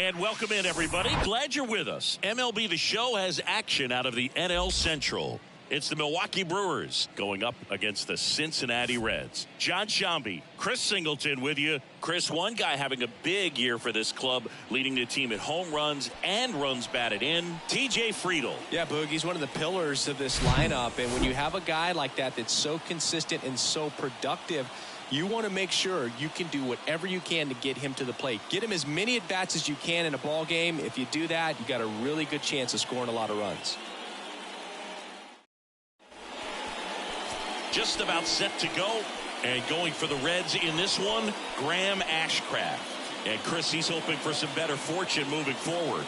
And welcome in, everybody. Glad you're with us. MLB The Show has action out of the NL Central. It's the Milwaukee Brewers going up against the Cincinnati Reds. John Shambi, Chris Singleton with you. Chris, one guy having a big year for this club, leading the team in home runs and runs batted in, TJ Friedl. Yeah, Boog, he's one of the pillars of this lineup. And when you have a guy like that that's so consistent and so productive, you want to make sure you can do whatever you can to get him to the plate. Get him as many at-bats as you can in a ball game. If you do that, you got a really good chance of scoring a lot of runs. Just about set to go. And going for the Reds in this one, Graham Ashcraft. And Chris, he's hoping for some better fortune moving forward.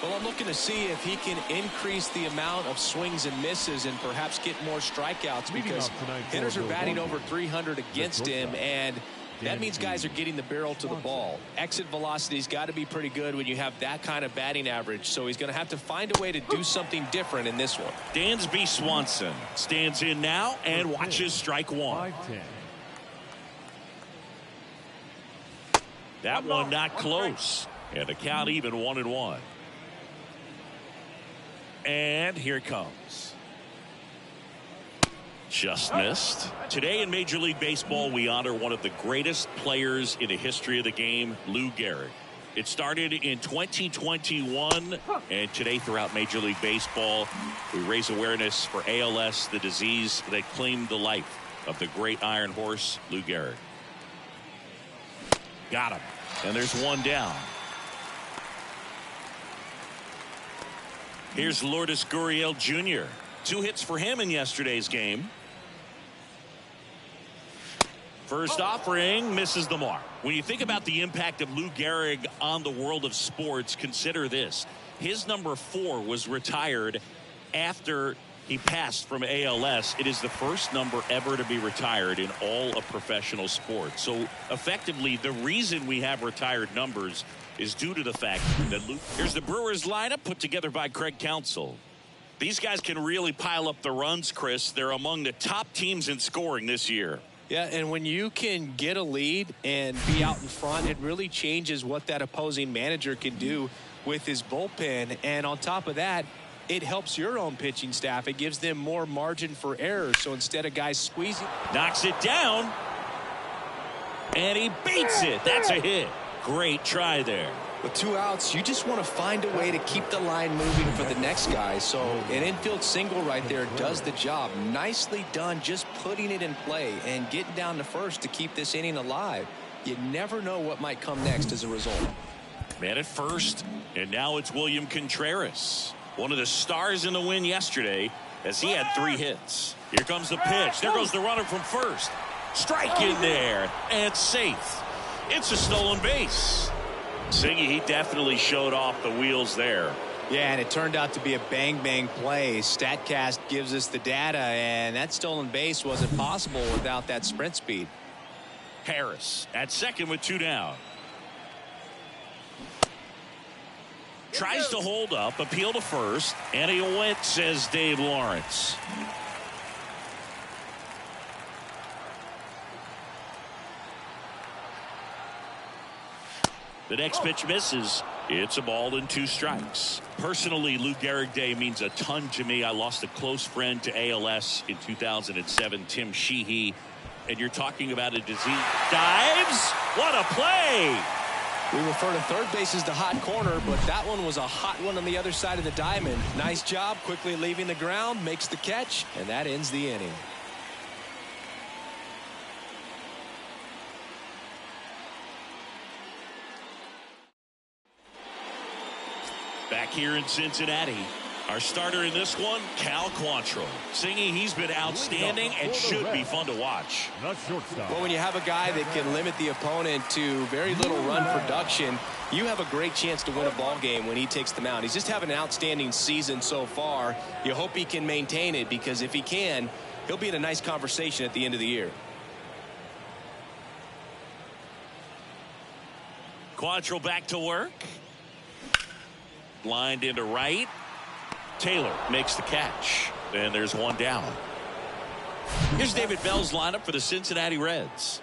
Well, I'm looking to see if he can increase the amount of swings and misses and perhaps get more strikeouts, because hitters are batting over 300 against him, and that means guys are getting the barrel to the ball. Exit velocity's got to be pretty good when you have that kind of batting average, so he's going to have to find a way to do something different in this one. Dansby Swanson stands in now and watches strike one. That one not close, and the count even 1-1. And here it comes. Just missed. Today in Major League Baseball, we honor one of the greatest players in the history of the game, Lou Gehrig. It started in 2021, and today throughout Major League Baseball, we raise awareness for ALS, the disease that claimed the life of the great Iron Horse, Lou Gehrig. Got him. And there's one down. Here's Lourdes Gurriel Jr. 2 hits for him in yesterday's game. First offering misses the mark. When you think about the impact of Lou Gehrig on the world of sports, consider this. His number 4 was retired after he passed from ALS. It is the first number ever to be retired in all of professional sports. So effectively, the reason we have retired numbers is due to the fact that Luke. Here's the Brewers lineup put together by Craig Counsell. These guys can really pile up the runs, Chris. They're among the top teams in scoring this year. Yeah, and when you can get a lead and be out in front, it really changes what that opposing manager can do with his bullpen. And on top of that, it helps your own pitching staff. It gives them more margin for error. So instead of guys squeezing. Knocks it down. And he beats it. That's a hit. Great try there. With 2 outs, you just want to find a way to keep the line moving for the next guy. So an infield single right there does the job. Nicely done, just putting it in play and getting down to first to keep this inning alive. You never know what might come next as a result. Man at first, and now it's William Contreras. One of the stars in the win yesterday, as he had 3 hits. Here comes the pitch. There goes the runner from first. Strike in there, and safe. It's a stolen base. Singy, he definitely showed off the wheels there. Yeah, and it turned out to be a bang-bang play. StatCast gives us the data, and that stolen base wasn't possible without that sprint speed. Harris at second with 2 down. Tries to hold up, appeal to first, and he went, says Dave Lawrence. The next pitch misses. It's a ball and 2 strikes. Personally, Lou Gehrig Day means a ton to me. I lost a close friend to ALS in 2007, Tim Sheehy. And you're talking about a disease. Dives. What a play. We refer to third base as the hot corner, but that one was a hot one on the other side of the diamond. Nice job, quickly leaving the ground, makes the catch, and that ends the inning. Back here in Cincinnati, our starter in this one, Cal Quantrill. Singy, he's been outstanding and should be fun to watch. Well, when you have a guy that can limit the opponent to very little run production, you have a great chance to win a ball game when he takes the mound. He's just having an outstanding season so far. You hope he can maintain it, because if he can, he'll be in a nice conversation at the end of the year. Quantrill back to work. Lined into right. Taylor makes the catch. And there's 1 down. Here's David Bell's lineup for the Cincinnati Reds.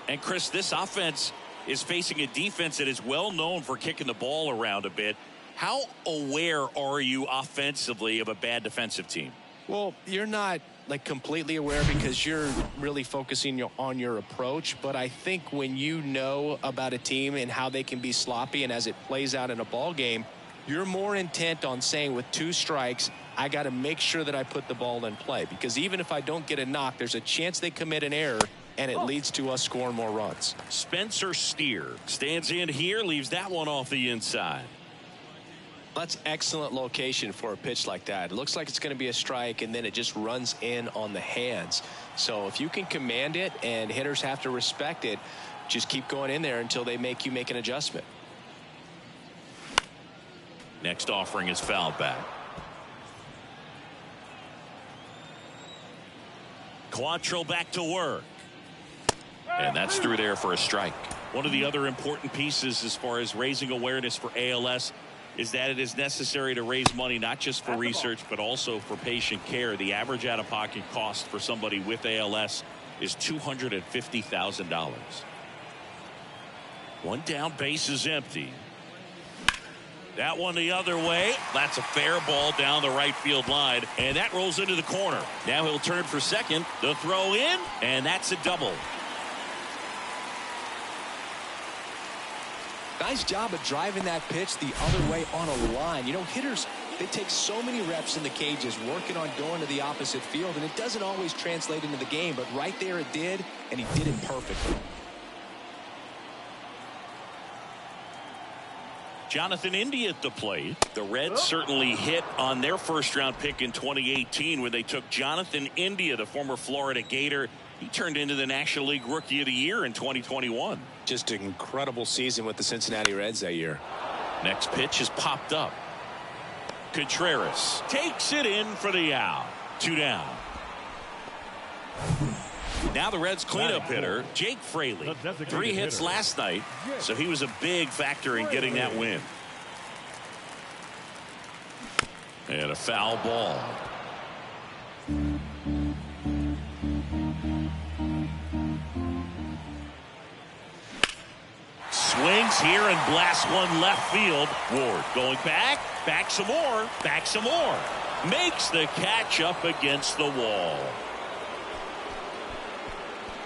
And Chris, this offense is facing a defense that is well known for kicking the ball around a bit. How aware are you offensively of a bad defensive team? Well, you're not like completely aware because you're really focusing on your approach. But I think when you know about a team and how they can be sloppy and as it plays out in a ball game, you're more intent on saying with 2 strikes, I got to make sure that I put the ball in play. Because even if I don't get a knock, there's a chance they commit an error and it leads to us scoring more runs. Spencer Steer stands in here, leaves that one off the inside. That's excellent location for a pitch like that. It looks like it's going to be a strike, and then it just runs in on the hands. So if you can command it and hitters have to respect it, just keep going in there until they make you make an adjustment. Next offering is fouled back. Quantrill back to work. And that's through there for a strike. One of the other important pieces as far as raising awareness for ALS is that it is necessary to raise money not just for research but also for patient care. The average out-of-pocket cost for somebody with ALS is $250,000. One down, base is empty. That one the other way. That's a fair ball down the right field line, and that rolls into the corner. Now he'll turn for second. The throw in, and that's a double. Nice job of driving that pitch the other way on a line. You know, hitters, they take so many reps in the cages working on going to the opposite field, and it doesn't always translate into the game, but right there it did, and he did it perfectly. Jonathan India at the plate. The Reds certainly hit on their first-round pick in 2018 when they took Jonathan India, the former Florida Gator. He turned into the National League Rookie of the Year in 2021. Just an incredible season with the Cincinnati Reds that year. Next pitch is popped up. Contreras takes it in for the out. 2 down. Now the Reds cleanup hitter, Jake Fraley. 3 hits last night, so he was a big factor in getting that win. And a foul ball. Swings here and blasts one left field. Ward going back some more, back some more. Makes the catch up against the wall.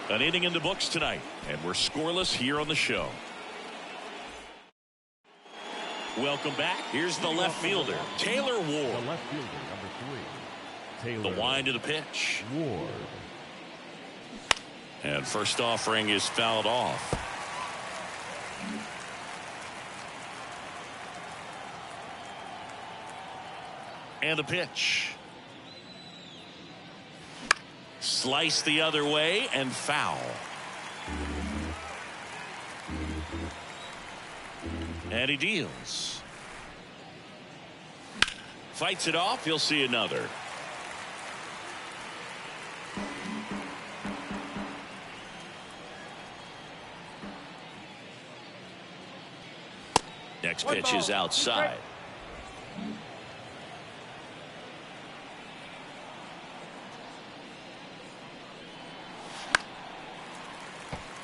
An inning in the books tonight, and we're scoreless here on the show. Welcome back. Here's the left fielder, Taylor Ward. The left fielder, number 3. Taylor. The wind of the pitch. Ward. And first offering is fouled off. And a pitch. Slice the other way and foul. And he deals. Fights it off. You'll see another. Next pitch is outside.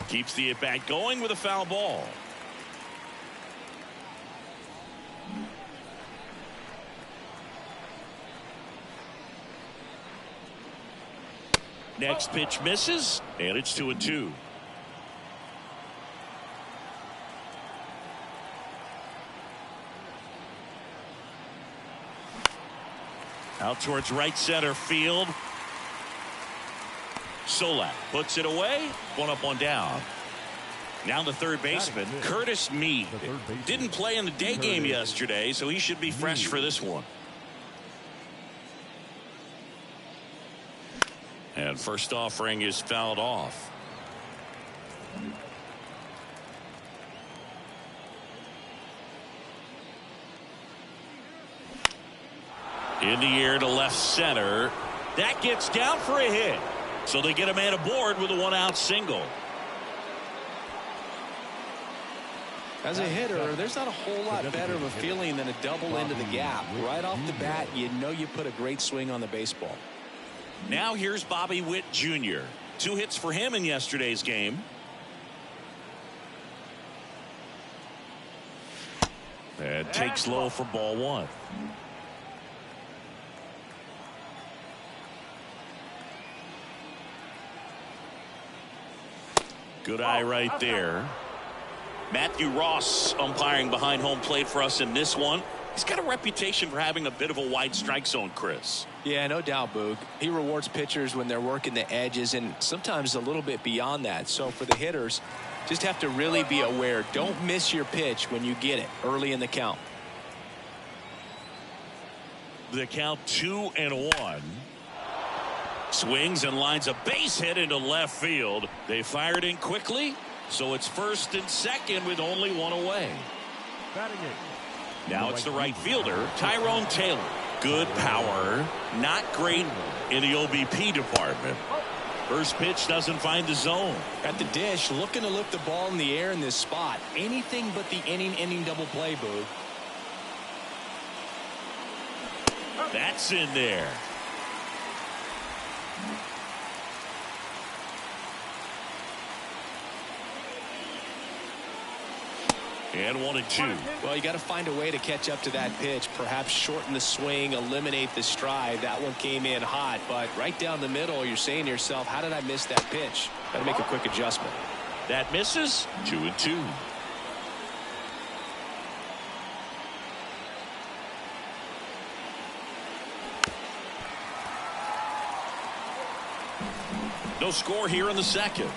Keeps the at-bat going with a foul ball. Next pitch misses, and it's 2-2. Out towards right center field. Solak puts it away. 1 up, 1 down. Now the third baseman, Curtis Mead. Didn't play in the day game yesterday, so he should be fresh for this one. And first offering is fouled off. In the air to left center. That gets down for a hit. So they get a man aboard with a 1-out single. As a hitter, there's not a whole lot better of a feeling than a double into the gap. Right off the bat, you know you put a great swing on the baseball. Now here's Bobby Witt Jr. 2 hits for him in yesterday's game. And takes low for ball one. Good eye right there. Matthew Ross umpiring behind home plate for us in this one. He's got a reputation for having a bit of a wide strike zone, Chris. Yeah, no doubt, Boog. He rewards pitchers when they're working the edges and sometimes a little bit beyond that. So for the hitters, just have to really be aware. Don't miss your pitch when you get it early in the count. The count 2-1. Swings and lines a base hit into left field. They fired in quickly, so it's first and second with only one away. Now it's the right fielder, Tyrone Taylor. Good power, not great in the OBP department. First pitch doesn't find the zone. At the dish, looking to lift the ball in the air in this spot. Anything but the inning double play, Boog. That's in there. And 1-2. Well, you got to find a way to catch up to that pitch. Perhaps shorten the swing, eliminate the stride. That one came in hot, but right down the middle, you're saying to yourself, how did I miss that pitch? Got to make a quick adjustment. That misses. 2-2. No score here in the second.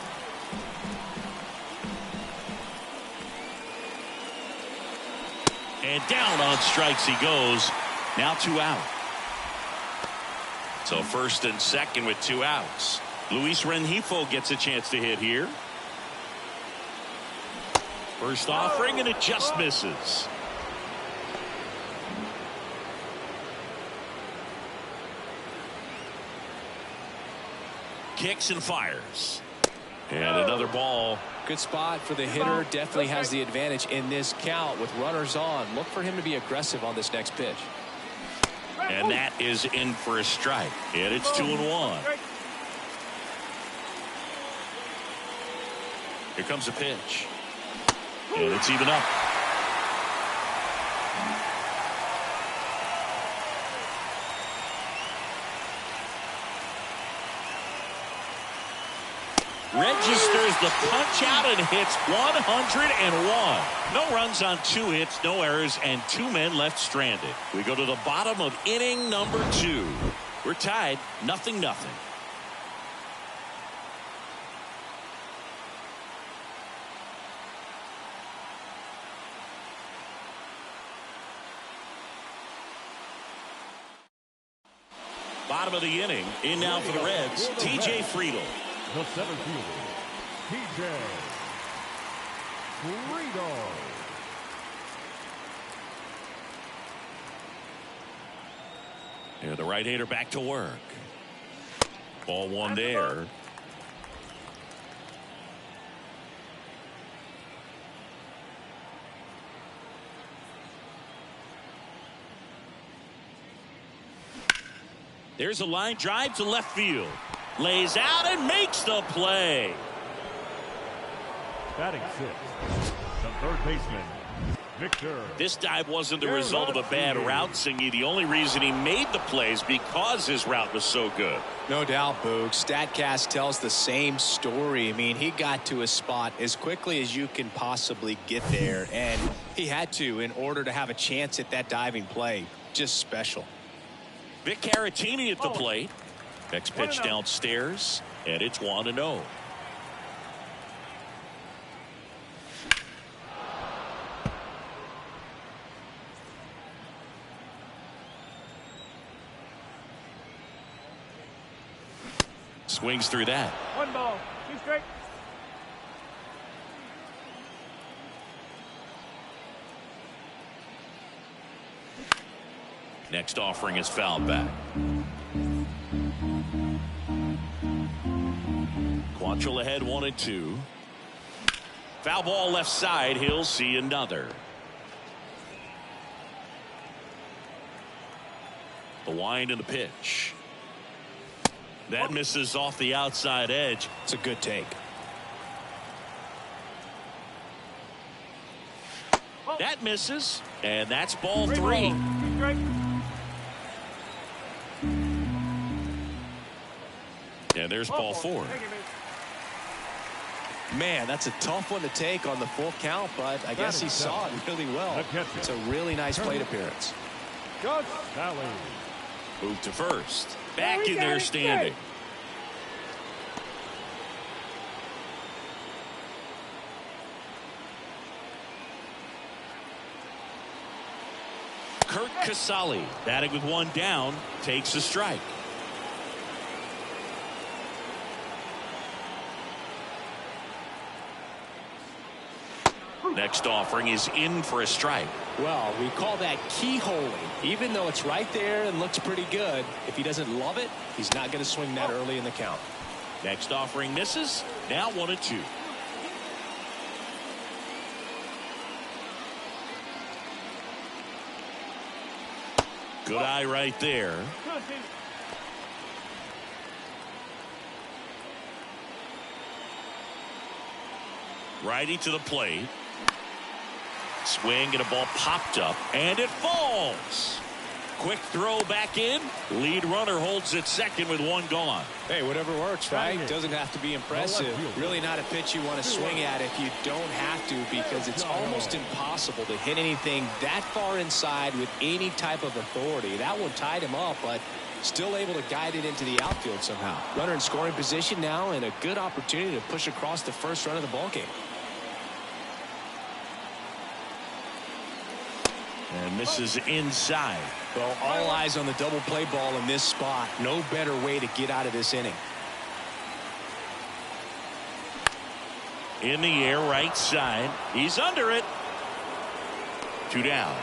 And down on strikes he goes. Now 2 out. So first and second with 2 outs. Luis Rengifo gets a chance to hit here. First offering and it just misses. Kicks and fires. And another ball. Good spot for the hitter. Definitely has the advantage in this count with runners on. Look for him to be aggressive on this next pitch. And that is in for a strike. And it's 2-1. Here comes a pitch. And it's even up. Registers the punch out and hits 101. No runs on 2 hits, no errors, and 2 men left stranded. We go to the bottom of inning number 2. We're tied 0-0. Bottom of the inning. In now for the Reds, T.J. Friedl. The center fielder, T.J. Friedl. And the right-hander back to work. Ball 1 there. There's a line drive to left field. Lays out and makes the play. Batting 6th, the third baseman, Victor. This dive wasn't the result of a bad route, Singy. The only reason he made the play is because his route was so good. No doubt, Boog. StatCast tells the same story. I mean, he got to a spot as quickly as you can possibly get there, and he had to in order to have a chance at that diving play. Just special. Vic Caratini at the plate. Next pitch downstairs, and it's 1-0. Swings through that. 1 ball, 2 strikes. Next offering is fouled back. Quantrill ahead 1-2. Foul ball left side. He'll see another. The wind and the pitch. That misses off the outside edge. It's a good take. That misses, and that's ball 3. And there's ball 4. Man, that's a tough one to take on the full count, but I guess he saw it really well. It's a really nice plate appearance. Move to first. Back in there standing. Kurt Casale, batting with 1 down, takes a strike. Next offering is in for a strike. Well, we call that keyholing. Even though it's right there and looks pretty good, if he doesn't love it, he's not going to swing that early in the count. Next offering misses. Now 1-2. Good eye right there. Righty to the plate. Swing and a ball popped up and it falls. Quick throw back in. Lead runner holds at second with 1 gone. Hey, whatever works, right? Doesn't have to be impressive. Really not a pitch you want to swing at if you don't have to, because it's almost impossible to hit anything that far inside with any type of authority. That one tied him up, but still able to guide it into the outfield somehow. Runner in scoring position now, and a good opportunity to push across the first run of the ballgame. And misses inside. Well, all eyes on the double play ball in this spot. No better way to get out of this inning. In the air, right side. He's under it. 2 down.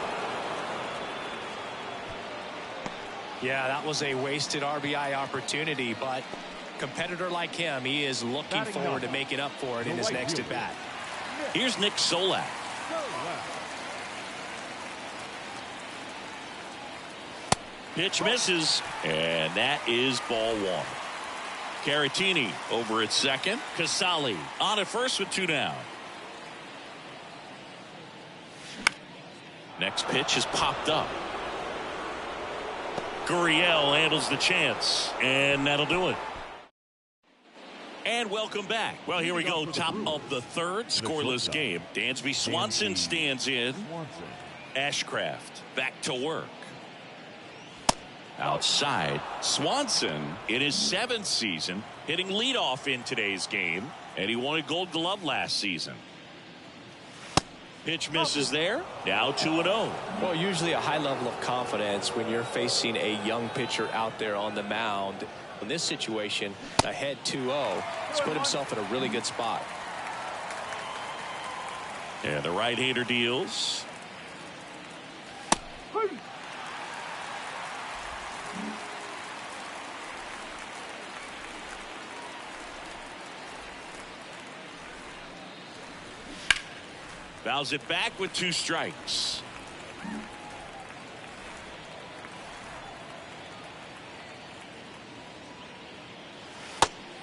Yeah, that was a wasted RBI opportunity, but competitor like him, he is looking forward to making up for it in his next at bat. Here's Nick Solak. Pitch misses, and that is ball 1. Caratini over at second. Casale on at first with 2 down. Next pitch is popped up. Gurriel handles the chance, and that'll do it. And welcome back. Well, here we go. Top of the 3rd, scoreless game. Dansby Swanson stands in. Ashcraft back to work. Outside, Swanson in his 7th season, hitting leadoff in today's game, and he won a Gold Glove last season. Pitch misses there. Now 2-0. Well, usually a high level of confidence when you're facing a young pitcher out there on the mound. In this situation, ahead 2-0, he's put himself in a really good spot. Yeah, the right-hander deals. Fouls it back with 2 strikes.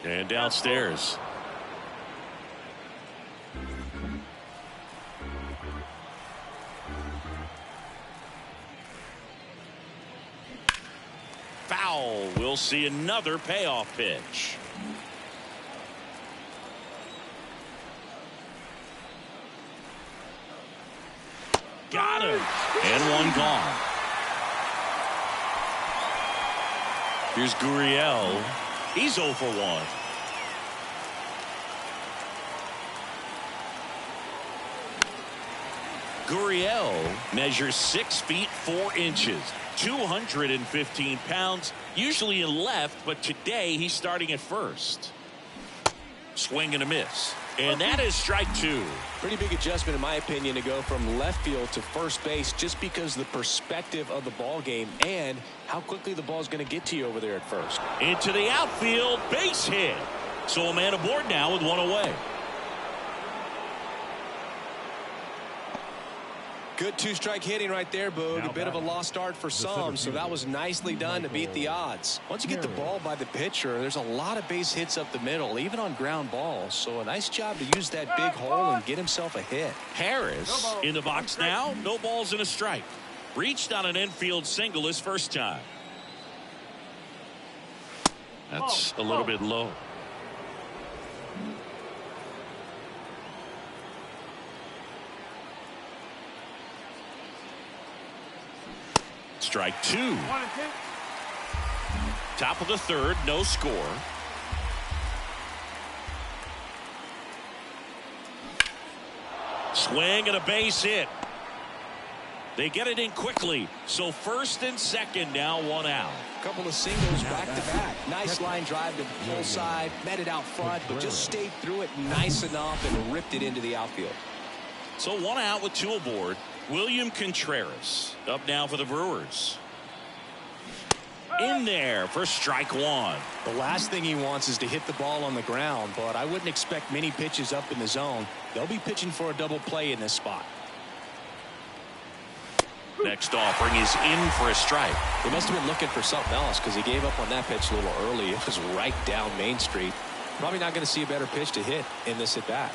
And downstairs. Foul. We'll see another payoff pitch. Got him. And 1 gone. Here's Gurriel. He's 0 for 1. Gurriel measures 6 feet 4 inches, 215 pounds, usually in left, but today he's starting at first. Swing and a miss. And that is strike 2. Pretty big adjustment, in my opinion, to go from left field to first base, just because of the perspective of the ball game and how quickly the ball is going to get to you over there at first. Into the outfield, base hit. So a man aboard now with 1 away. Good two-strike hitting right there, Boog. A bit of a lost start for some, so that was nicely done to beat the odds. Once you get the ball by the pitcher, there's a lot of base hits up the middle, even on ground balls. So a nice job to use that big hole and get himself a hit. Harris in the box now. No balls and a strike. Reached on an infield single his first time. That's a little bit low. Strike two. Top of the third, no score. Swing and a base hit. They get it in quickly. So first and second now, one out. Couple of singles back to back. Nice line drive to the pull side. Met it out front, but just stayed through it nice enough and ripped it into the outfield. So one out with two aboard. William Contreras up now for the Brewers. In there for strike one. The last thing he wants is to hit the ball on the ground, but I wouldn't expect many pitches up in the zone. They'll be pitching for a double play in this spot. Next offering is in for a strike. He must have been looking for something else because he gave up on that pitch a little early. It was right down Main Street. Probably not going to see a better pitch to hit in this at bat.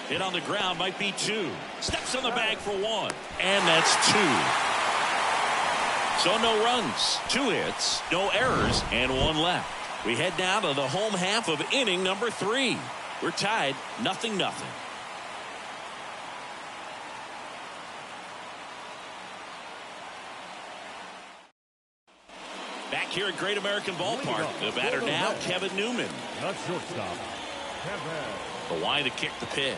Hit on the ground, might be two. Steps on the bag for one. And that's two. So no runs, two hits, no errors, and one left. We head now to the home half of inning number 3. We're tied 0-0. Back here at Great American Ballpark, the batter now, Kevin Newman. The shortstop, Kevin. The line to kick the pitch.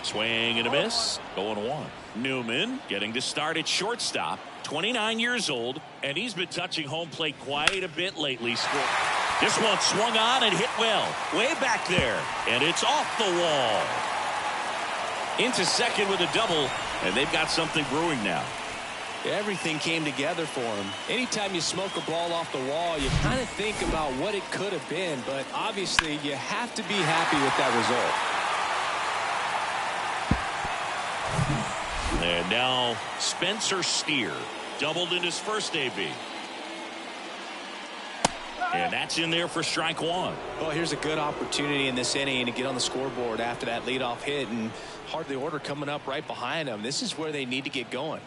Swing and a miss. 0-1. Newman getting to start at shortstop. 29 years old, and he's been touching home plate quite a bit lately. This one swung on and hit well. Way back there. And it's off the wall. Into second with a double, and they've got something brewing now. Everything came together for him. Anytime you smoke a ball off the wall, you kind of think about what it could have been, but obviously you have to be happy with that result. And now Spencer Steer doubled in his first AB. And that's in there for strike one. Well, here's a good opportunity in this inning to get on the scoreboard after that leadoff hit, and hardly order coming up right behind them. This is where they need to get going.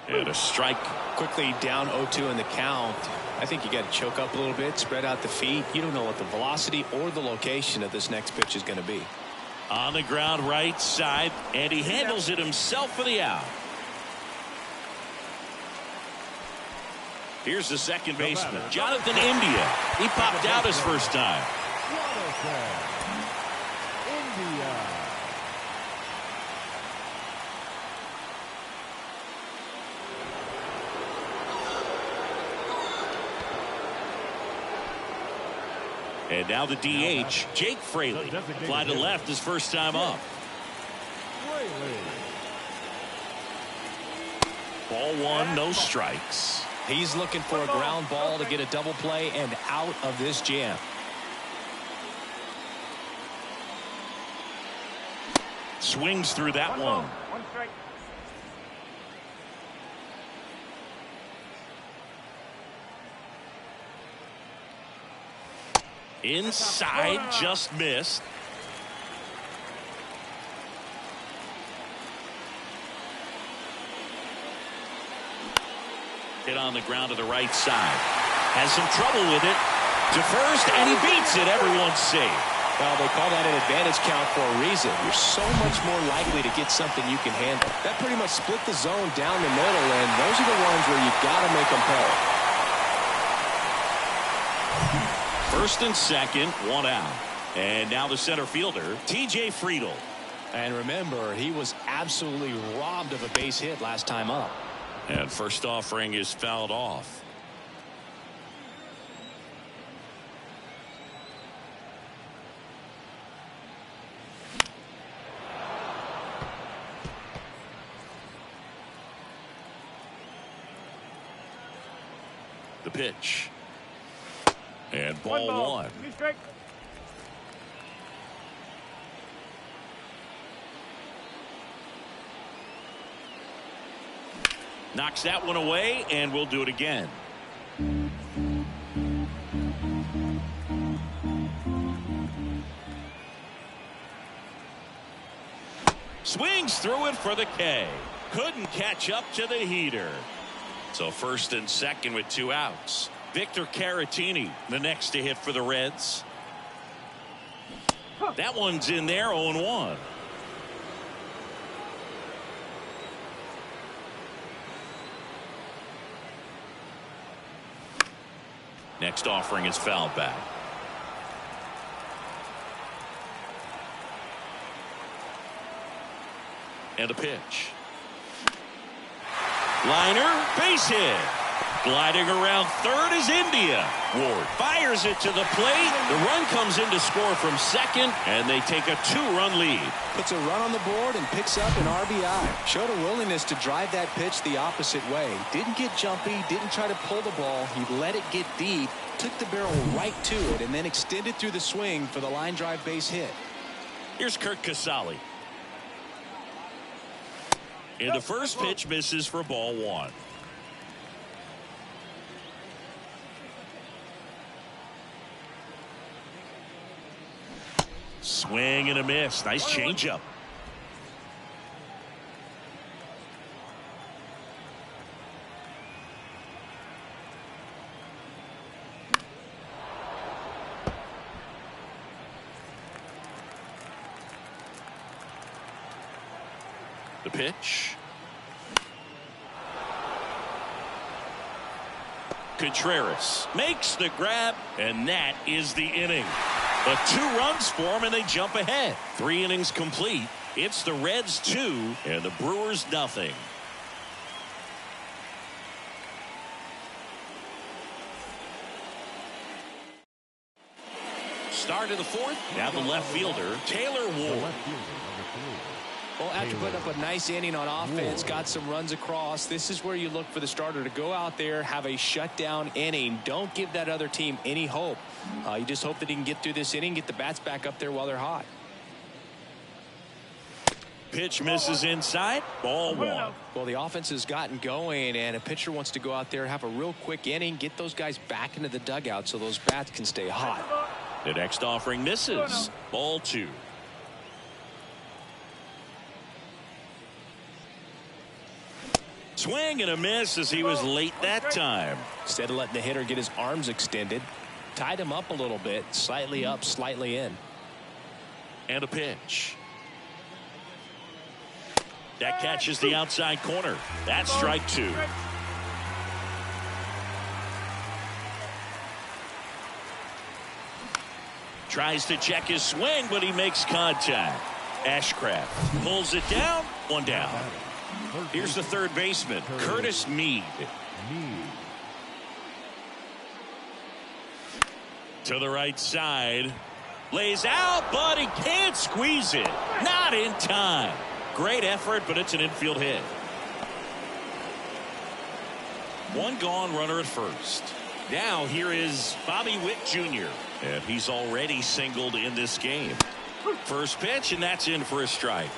And a strike. Quickly down 0-2 in the count. I think you got to choke up a little bit, spread out the feet. You don't know what the velocity or the location of this next pitch is going to be. On the ground right side, and he handles it himself for the out. Here's the second baseman, Jonathan India. He popped out his first time. India. And now the DH, Jake Fraley. Fly to left his first time up. Ball one, no strikes. He's looking for a ground ball to get a double play and out of this jam. Swings through that one. One strike. Inside, just missed. Hit on the ground to the right side. Has some trouble with it. To first, and he beats it. Everyone's safe. Well, they call that an advantage count for a reason. You're so much more likely to get something you can handle. That pretty much split the zone down the middle, and those are the ones where you've got to make them pay. First and second, one out. And now the center fielder, TJ Friedl. And remember, he was absolutely robbed of a base hit last time up. And first offering is fouled off. The pitch. And ball one. Knocks that one away, and we'll do it again. Swings through it for the K. Couldn't catch up to the heater. So first and second with 2 outs. Victor Caratini, the next to hit for the Reds. That one's in there, 0-1. Next offering is fouled back. And a pitch. Liner, base hit. Gliding around third is India. Ward fires it to the plate. The run comes in to score from second, and they take a 2-run lead. Puts a run on the board and picks up an RBI. Showed a willingness to drive that pitch the opposite way. Didn't get jumpy, didn't try to pull the ball. He let it get deep, took the barrel right to it, and then extended through the swing for the line drive base hit. Here's Kurt Casale. And the first pitch misses for ball one. Swing and a miss. Nice changeup. The pitch. Contreras makes the grab, and that is the inning. But 2 runs for them, and they jump ahead. 3 innings complete. It's the Reds 2 and the Brewers nothing. Start of the 4th. Now the left fielder, Taylor Ward. Well, after putting up a nice inning on offense, got some runs across, this is where you look for the starter to go out there, have a shutdown inning. Don't give that other team any hope. You just hope that he can get through this inning, get the bats back up there while they're hot. Pitch misses inside. Ball one. Well, the offense has gotten going, and a pitcher wants to go out there, have a real quick inning, get those guys back into the dugout so those bats can stay hot. The next offering misses. Ball two. Swing and a miss as he was late that time. Instead of letting the hitter get his arms extended, tied him up a little bit, slightly up, slightly in. And a pitch. That catches the outside corner. That's strike two. Tries to check his swing, but he makes contact. Ashcraft pulls it down. One down. Here's the third baseman, Curtis Mead. To the right side. Lays out, but he can't squeeze it. Not in time. Great effort, but it's an infield hit. One gone, runner at first. Now here is Bobby Witt Jr. And he's already singled in this game. First pitch, and that's in for a strike.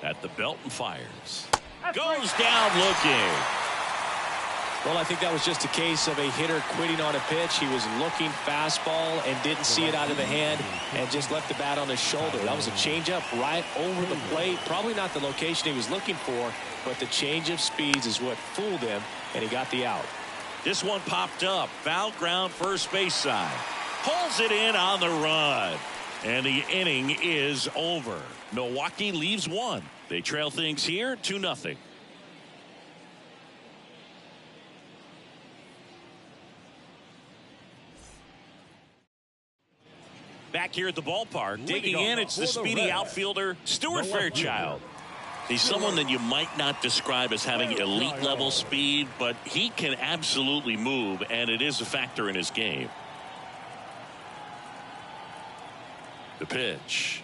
At the belt and fires. Goes down looking. Well, I think that was just a case of a hitter quitting on a pitch. He was looking fastball and didn't see it out of the hand and just left the bat on his shoulder. That was a changeup right over the plate. Probably not the location he was looking for, but the change of speeds is what fooled him, and he got the out. This one popped up. Foul ground, first base side. Pulls it in on the run. And the inning is over. Milwaukee leaves one. They trail things here 2-0. Back here at the ballpark, digging in, it's the speedy outfielder, Stuart Fairchild. He's someone that you might not describe as having elite level speed, but he can absolutely move, and it is a factor in his game. The pitch.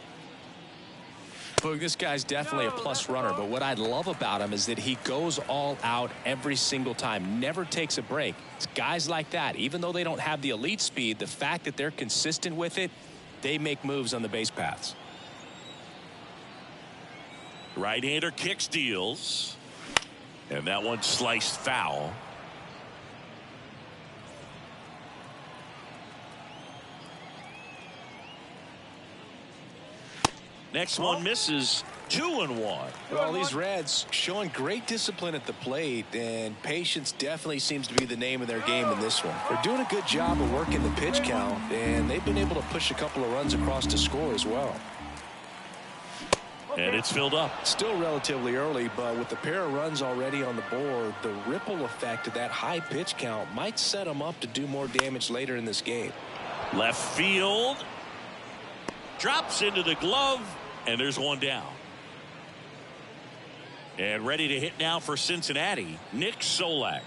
Boog, this guy's definitely a plus runner, but what I love about him is that he goes all out every single time, never takes a break. It's guys like that, even though they don't have the elite speed, the fact that they're consistent with it, they make moves on the base paths. Right-hander kicks, deals, and that one sliced foul. Next one misses. 2-1. Well, these Reds showing great discipline at the plate, and patience definitely seems to be the name of their game in this one. They're doing a good job of working the pitch count, and they've been able to push a couple of runs across to score as well. And it's filled up. Still relatively early, but with the pair of runs already on the board, the ripple effect of that high pitch count might set them up to do more damage later in this game. Left field. Drops into the glove, and there's one down. And ready to hit now for Cincinnati, Nick Solak.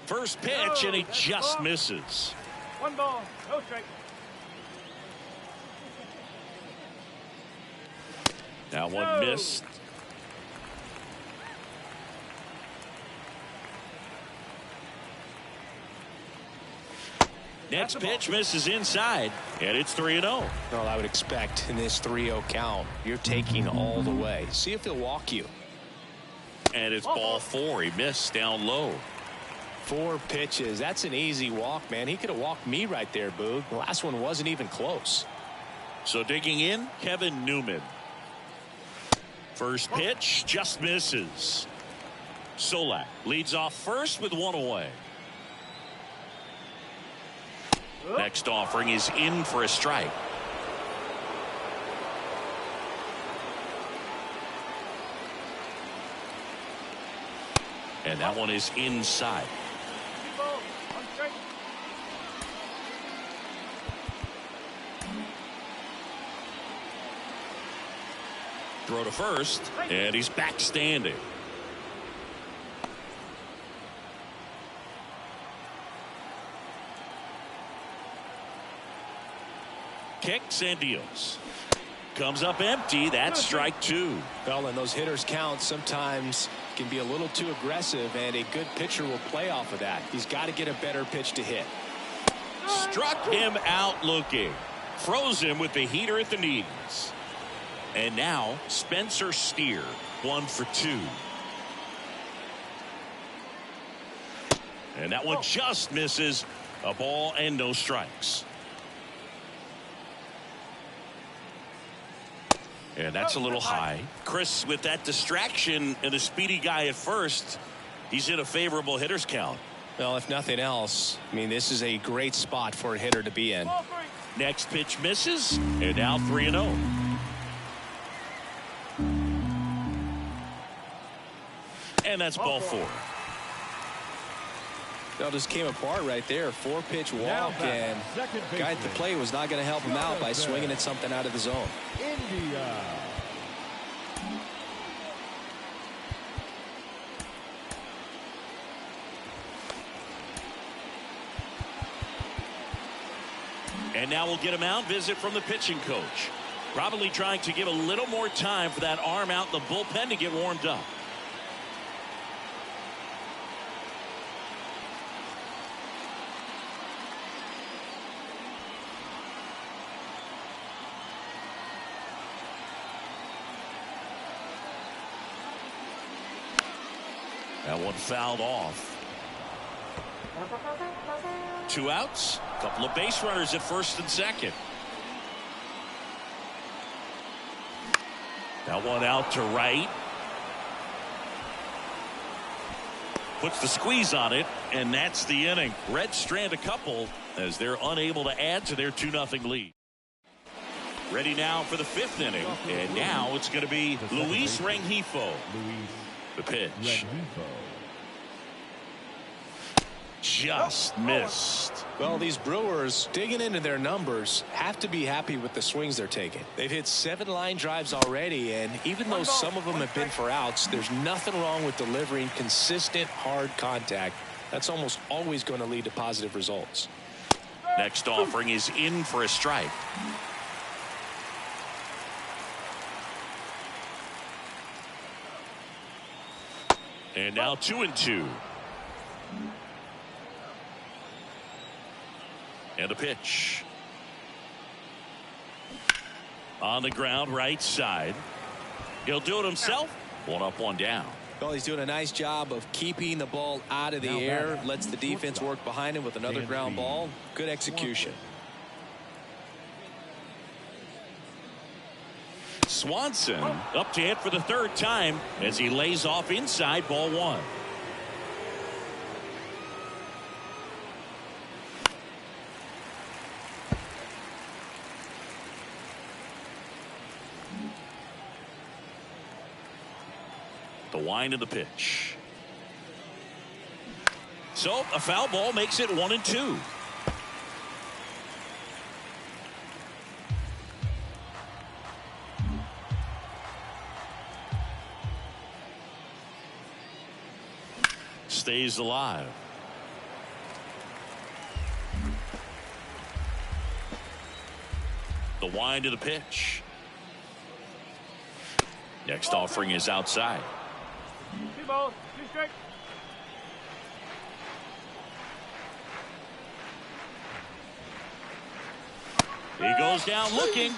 First pitch, and he just misses. 1 ball, no strike. That one missed. Next pitch misses inside, and it's 3-0. Well, I would expect in this 3-0 count, you're taking all the way. See if he'll walk you. And it's ball 4. He missed down low. 4 pitches. That's an easy walk, man. He could have walked me right there, Boog. The last one wasn't even close. So digging in, Kevin Newman. First pitch just misses. Solak leads off first with 1 away. Next offering is in for a strike. And that one is inside. Throw to first, and he's back standing. Kicks and deals. Comes up empty. That's strike 2. Well, and those hitters count sometimes can be a little too aggressive, and a good pitcher will play off of that. He's got to get a better pitch to hit. Struck him out looking. Froze him with the heater at the knees. And now Spencer Steer, 1 for 2. And that one just misses. A ball and no strikes. And that's a little high. Chris, with that distraction and a speedy guy at first, he's in a favorable hitter's count. Well, if nothing else, I mean, this is a great spot for a hitter to be in. Next pitch misses, and now 3-0. And that's ball 4. Well, just came apart right there. 4-pitch walk, and guy at the plate was not going to help him out by swinging at something out of the zone. India. And now we'll get him out. Visit from the pitching coach. Probably trying to give a little more time for that arm out in the bullpen to get warmed up. That one fouled off. 2 outs. A couple of base runners at first and second. That one out to right. Puts the squeeze on it, and that's the inning. Reds strand a couple as they're unable to add to their 2-0 lead. Ready now for the 5th inning, and now it's going to be Luis Rengifo. The pitch. Just missed. Well, these Brewers, digging into their numbers, have to be happy with the swings they're taking. They've hit 7 line drives already, and even though some of them have been for outs, there's nothing wrong with delivering consistent, hard contact. That's almost always going to lead to positive results. Next offering is in for a strike. And now 2-2. And a pitch. On the ground, right side. He'll do it himself. 1 up, 1 down. Well, he's doing a nice job of keeping the ball out of the air. Lets the defense work behind him with another ground ball. Good execution. Swanson up to hit for the 3rd time as he lays off inside, ball 1. The wind of the pitch. So a foul ball makes it 1-2. Stays alive. The wind of the pitch. Next offering is outside. 2 balls, 2 strikes. He goes down looking.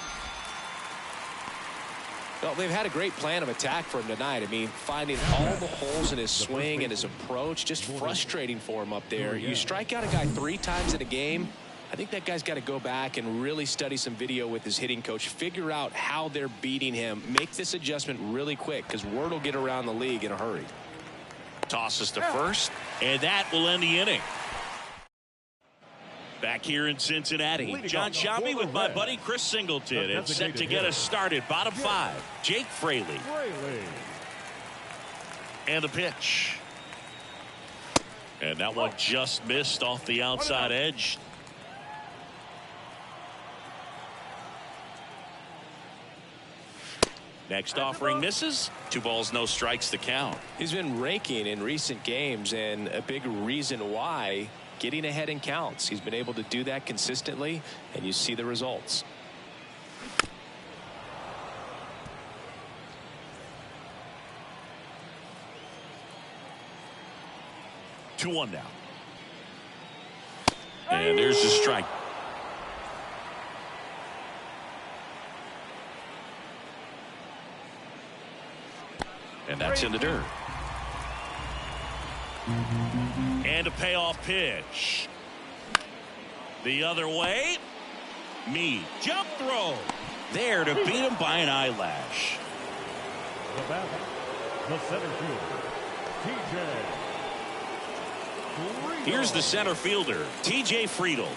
Well, they've had a great plan of attack for him tonight. I mean, finding all the holes in his swing and his approach, just frustrating for him up there. You strike out a guy 3 times in a game, I think that guy's got to go back and really study some video with his hitting coach, figure out how they're beating him, make this adjustment really quick, because word will get around the league in a hurry. Tosses to first, and that will end the inning. Back here in Cincinnati, John Shambi with my buddy Chris Singleton. It's set to get us started. Bottom 5, Jake Fraley. And the pitch. And that one just missed off the outside edge. Next offering misses. 2 balls, no strikes to count. He's been raking in recent games, and a big reason why, getting ahead in counts. He's been able to do that consistently, and you see the results. Two one now. And there's the strike. And that's in the dirt. And a payoff pitch. The other way. Me. Jump throw. There to beat him by an eyelash. The batter, the center fielder, TJ. Here's the center fielder, TJ Friedl.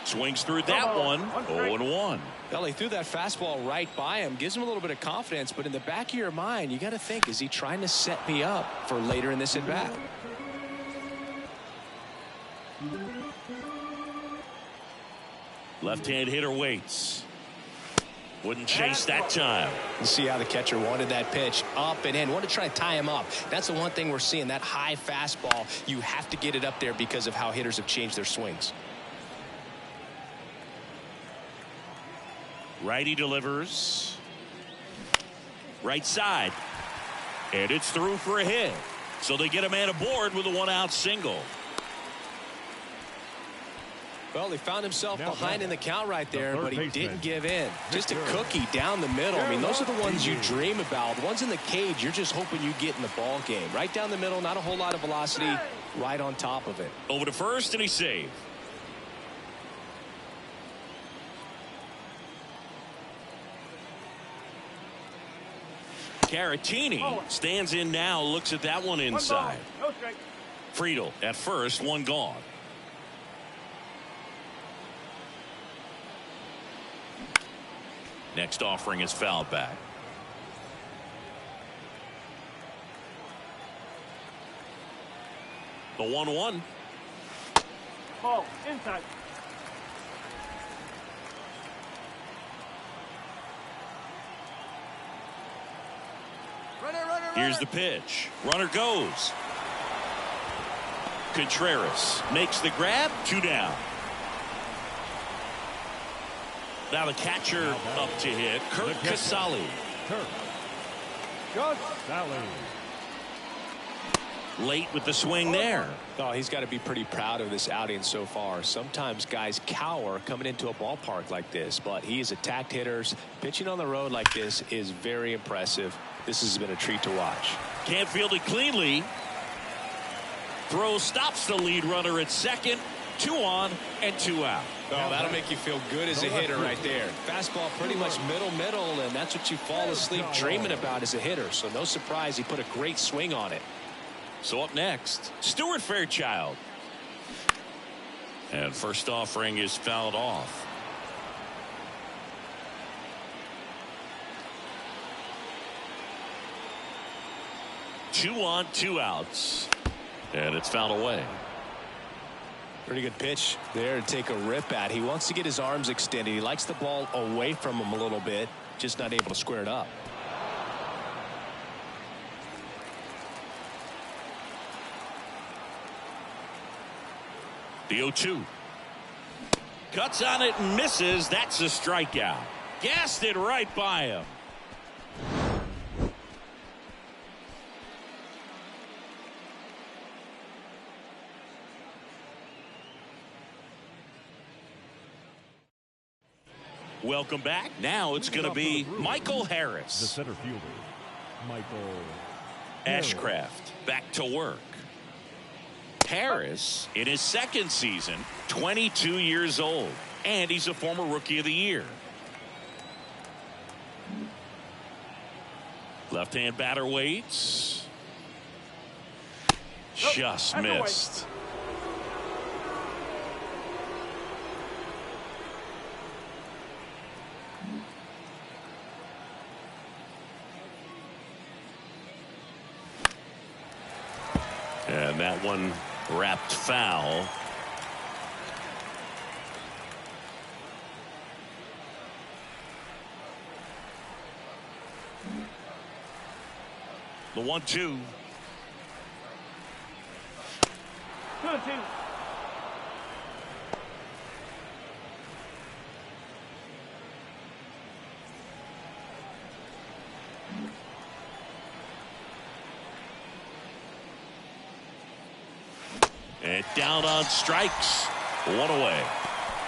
Swings through that one. 0-1. Well, he threw that fastball right by him, gives him a little bit of confidence, but in the back of your mind, you got to think, is he trying to set me up for later in this at bat? Left-hand hitter waits. Wouldn't chase that time. You see how the catcher wanted that pitch up and in. Wanted to try to tie him up. That's the one thing we're seeing, that high fastball. You have to get it up there because of how hitters have changed their swings. Righty delivers. Right side. And it's through for a hit. So they get a man aboard with a 1-out single. Well, he found himself behind in the count right there, but he didn't give in. Just a cookie down the middle. I mean, those are the ones you dream about. The ones in the cage, you're just hoping you get in the ball game. Right down the middle, not a whole lot of velocity, right on top of it. Over to first, and he's saved. Caratini stands in now, looks at that one inside. Friedl at first, one gone. Next offering is fouled back. The 1-1. Ball inside. Here's the pitch. Runner goes. Contreras makes the grab. 2 down. Now the catcher up to hit. Kurt Casale. Late with the swing there. Oh, he's got to be pretty proud of this outing so far. Sometimes guys cower coming into a ballpark like this, but he's attacked hitters. Pitching on the road like this is very impressive. This has been a treat to watch. Can't field it cleanly. Throw stops the lead runner at second. 2 on and 2 out. Oh, that'll make you feel good as a hitter right there. Fastball pretty much middle, and that's what you fall asleep dreaming about as a hitter. So no surprise he put a great swing on it. So up next, Stuart Fairchild. And first offering is fouled off. Two on, 2 outs. And it's fouled away. Pretty good pitch there to take a rip at. He wants to get his arms extended. He likes the ball away from him a little bit, just not able to square it up. The 0-2. Cuts on it and misses. That's a strikeout. Gassed it right by him. Welcome back. Now it's going to be Michael Harris. The center fielder, Michael Ashcraft back to work. Harris in his second season, 22 years old, and he's a former Rookie of the Year. Left-hand batter waits. Just missed. And that one wrapped foul. The 1-2. 2-2. And down on strikes. 1 away.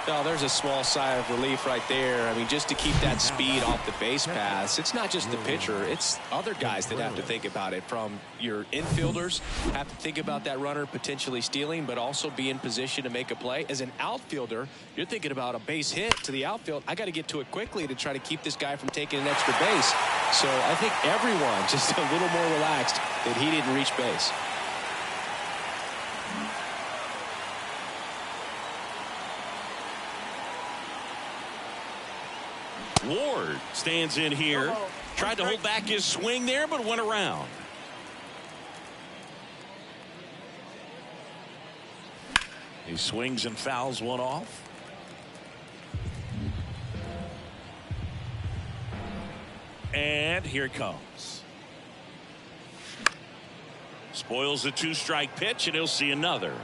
Oh, there's a small sigh of relief right there. I mean, just to keep that speed off the base paths. It's not just the pitcher. It's other guys that have to think about it. From your infielders have to think about that runner potentially stealing, but also be in position to make a play. As an outfielder, you're thinking about a base hit to the outfield. I got to get to it quickly to try to keep this guy from taking an extra base. So I think everyone just a little more relaxed that he didn't reach base. Ward stands in here. Tried to hold back his swing there, but went around. He swings and fouls one off. And here it comes. Spoils the 2-strike pitch, and he'll see another.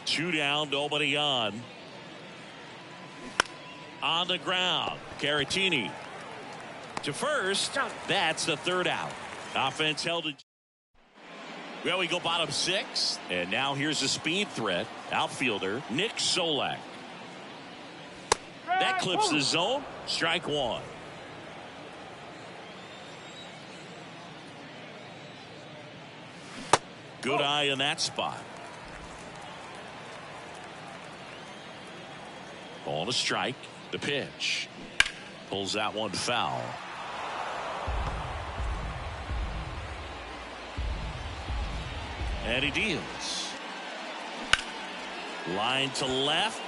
Two down, nobody on. On the ground, Caratini to first. That's the 3rd out. Offense held it. Well, we go bottom 6, and now here's a speed threat. Outfielder Nick Solak. That clips the zone. Strike 1. Good eye in that spot. On a strike. The pitch. Pulls that one foul. And he deals. Line to left.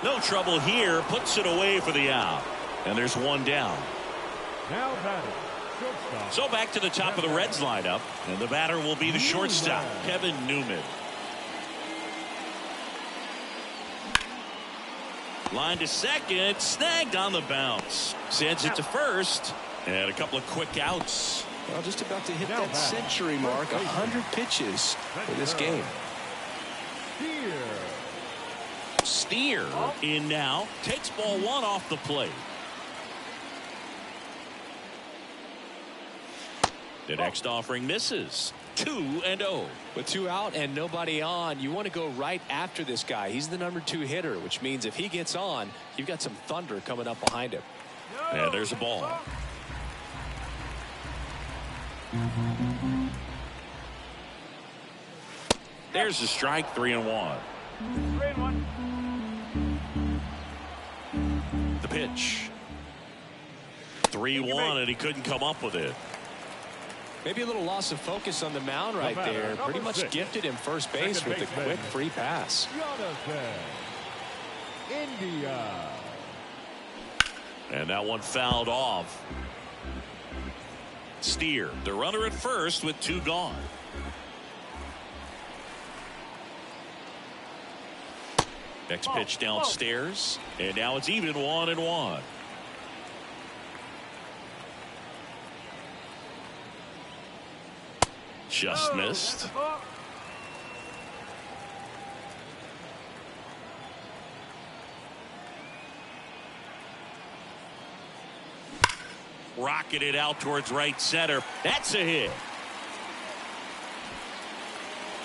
No trouble here. Puts it away for the out. And there's one down. Now batting, shortstop. So back to the top of the Reds lineup, and the batter will be the shortstop, Kevin Newman. Line to second, snagged on the bounce. Sends it to first, and a couple of quick outs. Well, just about to hit that century mark, 100 pitches for this game. Steer in now, takes ball one off the plate. The next offering misses. 2-0. With 2 out and nobody on, you want to go right after this guy. He's the number 2 hitter, which means if he gets on, you've got some thunder coming up behind him. And there's a ball. There's a strike, 3-1. 3-1. The pitch. 3-1, and he couldn't come up with it. Maybe a little loss of focus on the mound right there. Pretty much gifted him first base with a quick free pass. India. And that one fouled off. Steer, the runner at first with 2 gone. Next pitch downstairs, and now it's even 1-1. Just missed. Rocketed out towards right center. That's a hit.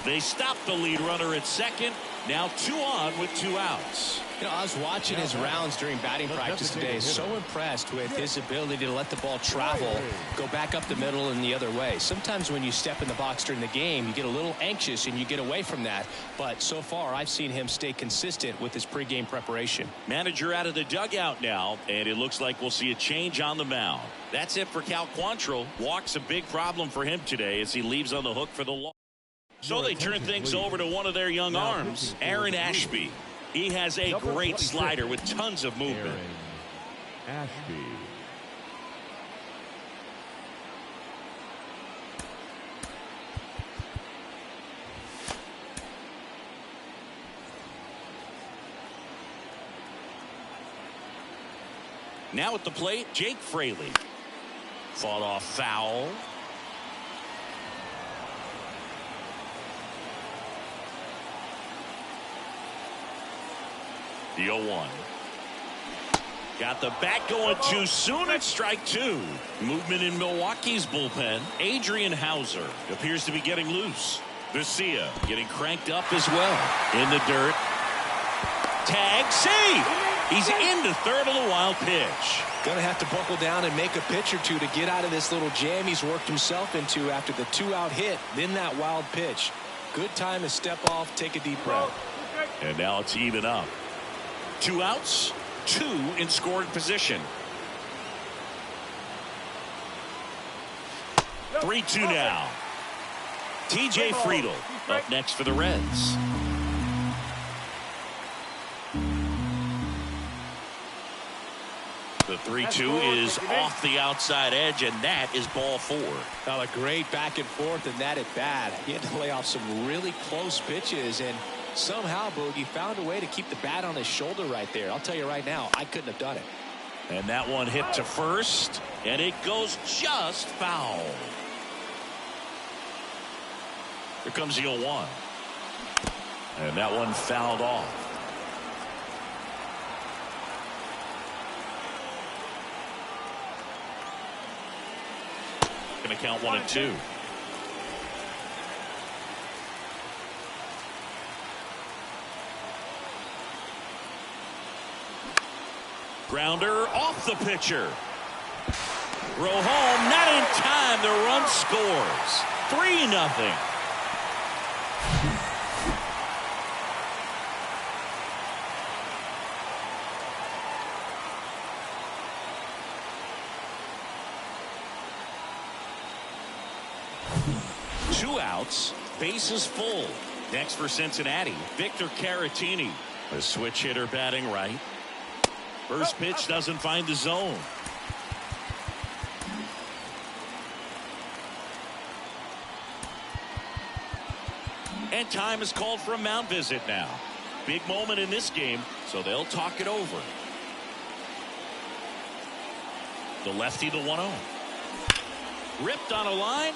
They stopped the lead runner at second. Now 2 on with 2 outs. You know, I was watching his rounds during batting practice today. So impressed with his ability to let the ball travel, go back up the middle and the other way. Sometimes when you step in the box during the game, you get a little anxious and you get away from that. But so far, I've seen him stay consistent with his pregame preparation. Manager out of the dugout now, and it looks like we'll see a change on the mound. That's it for Cal Quantrill. Walk's a big problem for him today as he leaves on the hook for the loss. So they turn things over to one of their young arms, Aaron Ashby. He has a great slider with tons of movement. Ashby. Now at the plate, Jake Fraley. Fought off foul. The 0-1. Got the bat going too soon at strike 2. Movement in Milwaukee's bullpen. Adrian Hauser appears to be getting loose. Garcia getting cranked up as well. In the dirt. Tag, save. He's into third on the wild pitch. Going to have to buckle down and make a pitch or two to get out of this little jam he's worked himself into after the 2-out hit, then that wild pitch. Good time to step off, take a deep breath. And now it's even up. 2 outs, 2 in scoring position. 3-2 now. TJ Friedel up next for the Reds. The 3-2 is off the outside edge, and that is ball 4. Well, a great back and forth, and that at bat. He had to lay off some really close pitches, and somehow Boogie found a way to keep the bat on his shoulder right there. I'll tell you right now, I couldn't have done it. And that one hit to first, and it goes just foul. Here comes the 0-1. And that one fouled off. Going to count 1 and 2. Grounder off the pitcher. Throw home, not in time. The run scores. 3-0. Two outs, bases full. Next for Cincinnati, Victor Caratini, a switch hitter batting right. First pitch doesn't find the zone. And time is called for a mound visit now. Big moment in this game, so they'll talk it over. The lefty, the 1-0. Ripped on a line.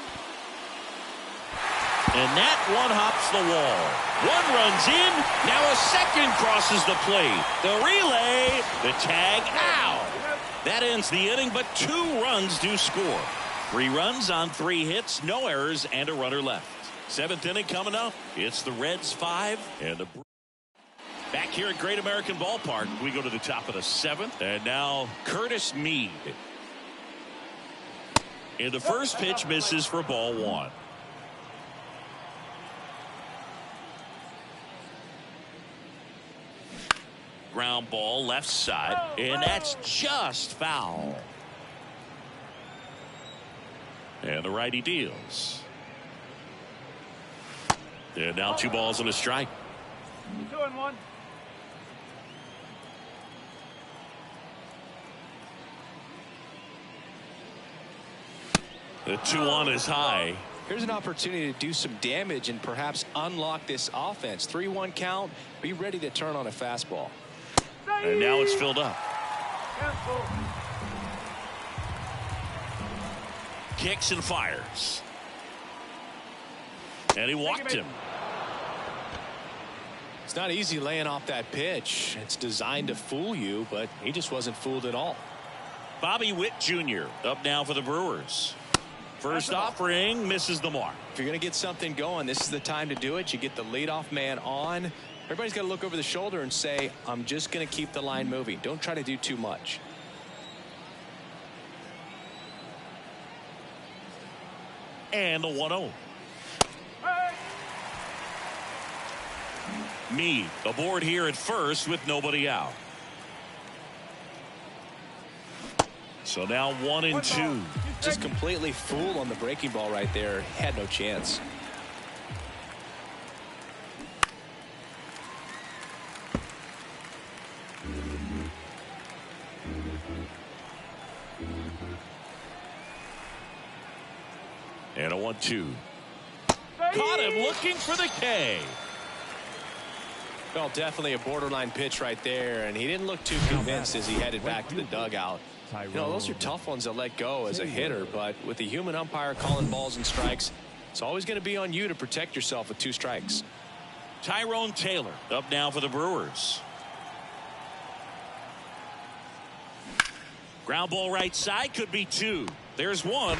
And that one hops the wall. One runs in. Now a second crosses the plate. The relay. The tag out. That ends the inning, but 2 runs do score. 3 runs on 3 hits, no errors, and a runner left. 7th inning coming up. It's the Reds 5 and the Brewers. Back here at Great American Ballpark, we go to the top of the 7th. And now Curtis Mead. And the first pitch misses for ball 1. Ground ball left side, and that's just foul. And the righty deals. And now 2 balls and a strike. 2-1. The 2-1 is high. Here's an opportunity to do some damage and perhaps unlock this offense. 3-1 count. Be ready to turn on a fastball. And now it's filled up. Kicks and fires. And he walked him. It's not easy laying off that pitch. It's designed to fool you, but he just wasn't fooled at all. Bobby Witt Jr. up now for the Brewers. First offering misses the mark. If you're going to get something going, this is the time to do it. You get the leadoff man on. Everybody's got to look over the shoulder and say, I'm just going to keep the line moving. Don't try to do too much. And the 1-0. Mead aboard here at first with nobody out. So now 1-2. Just completely fooled on the breaking ball right there. Had no chance. And a 1-2. Caught him looking for the K. Well, definitely a borderline pitch right there, and he didn't look too convinced as he headed back to the dugout. You know, those are tough ones to let go as a hitter, but with a human umpire calling balls and strikes, it's always going to be on you to protect yourself with 2 strikes. Tyrone Taylor up now for the Brewers. Ground ball right side, could be 2. There's 1.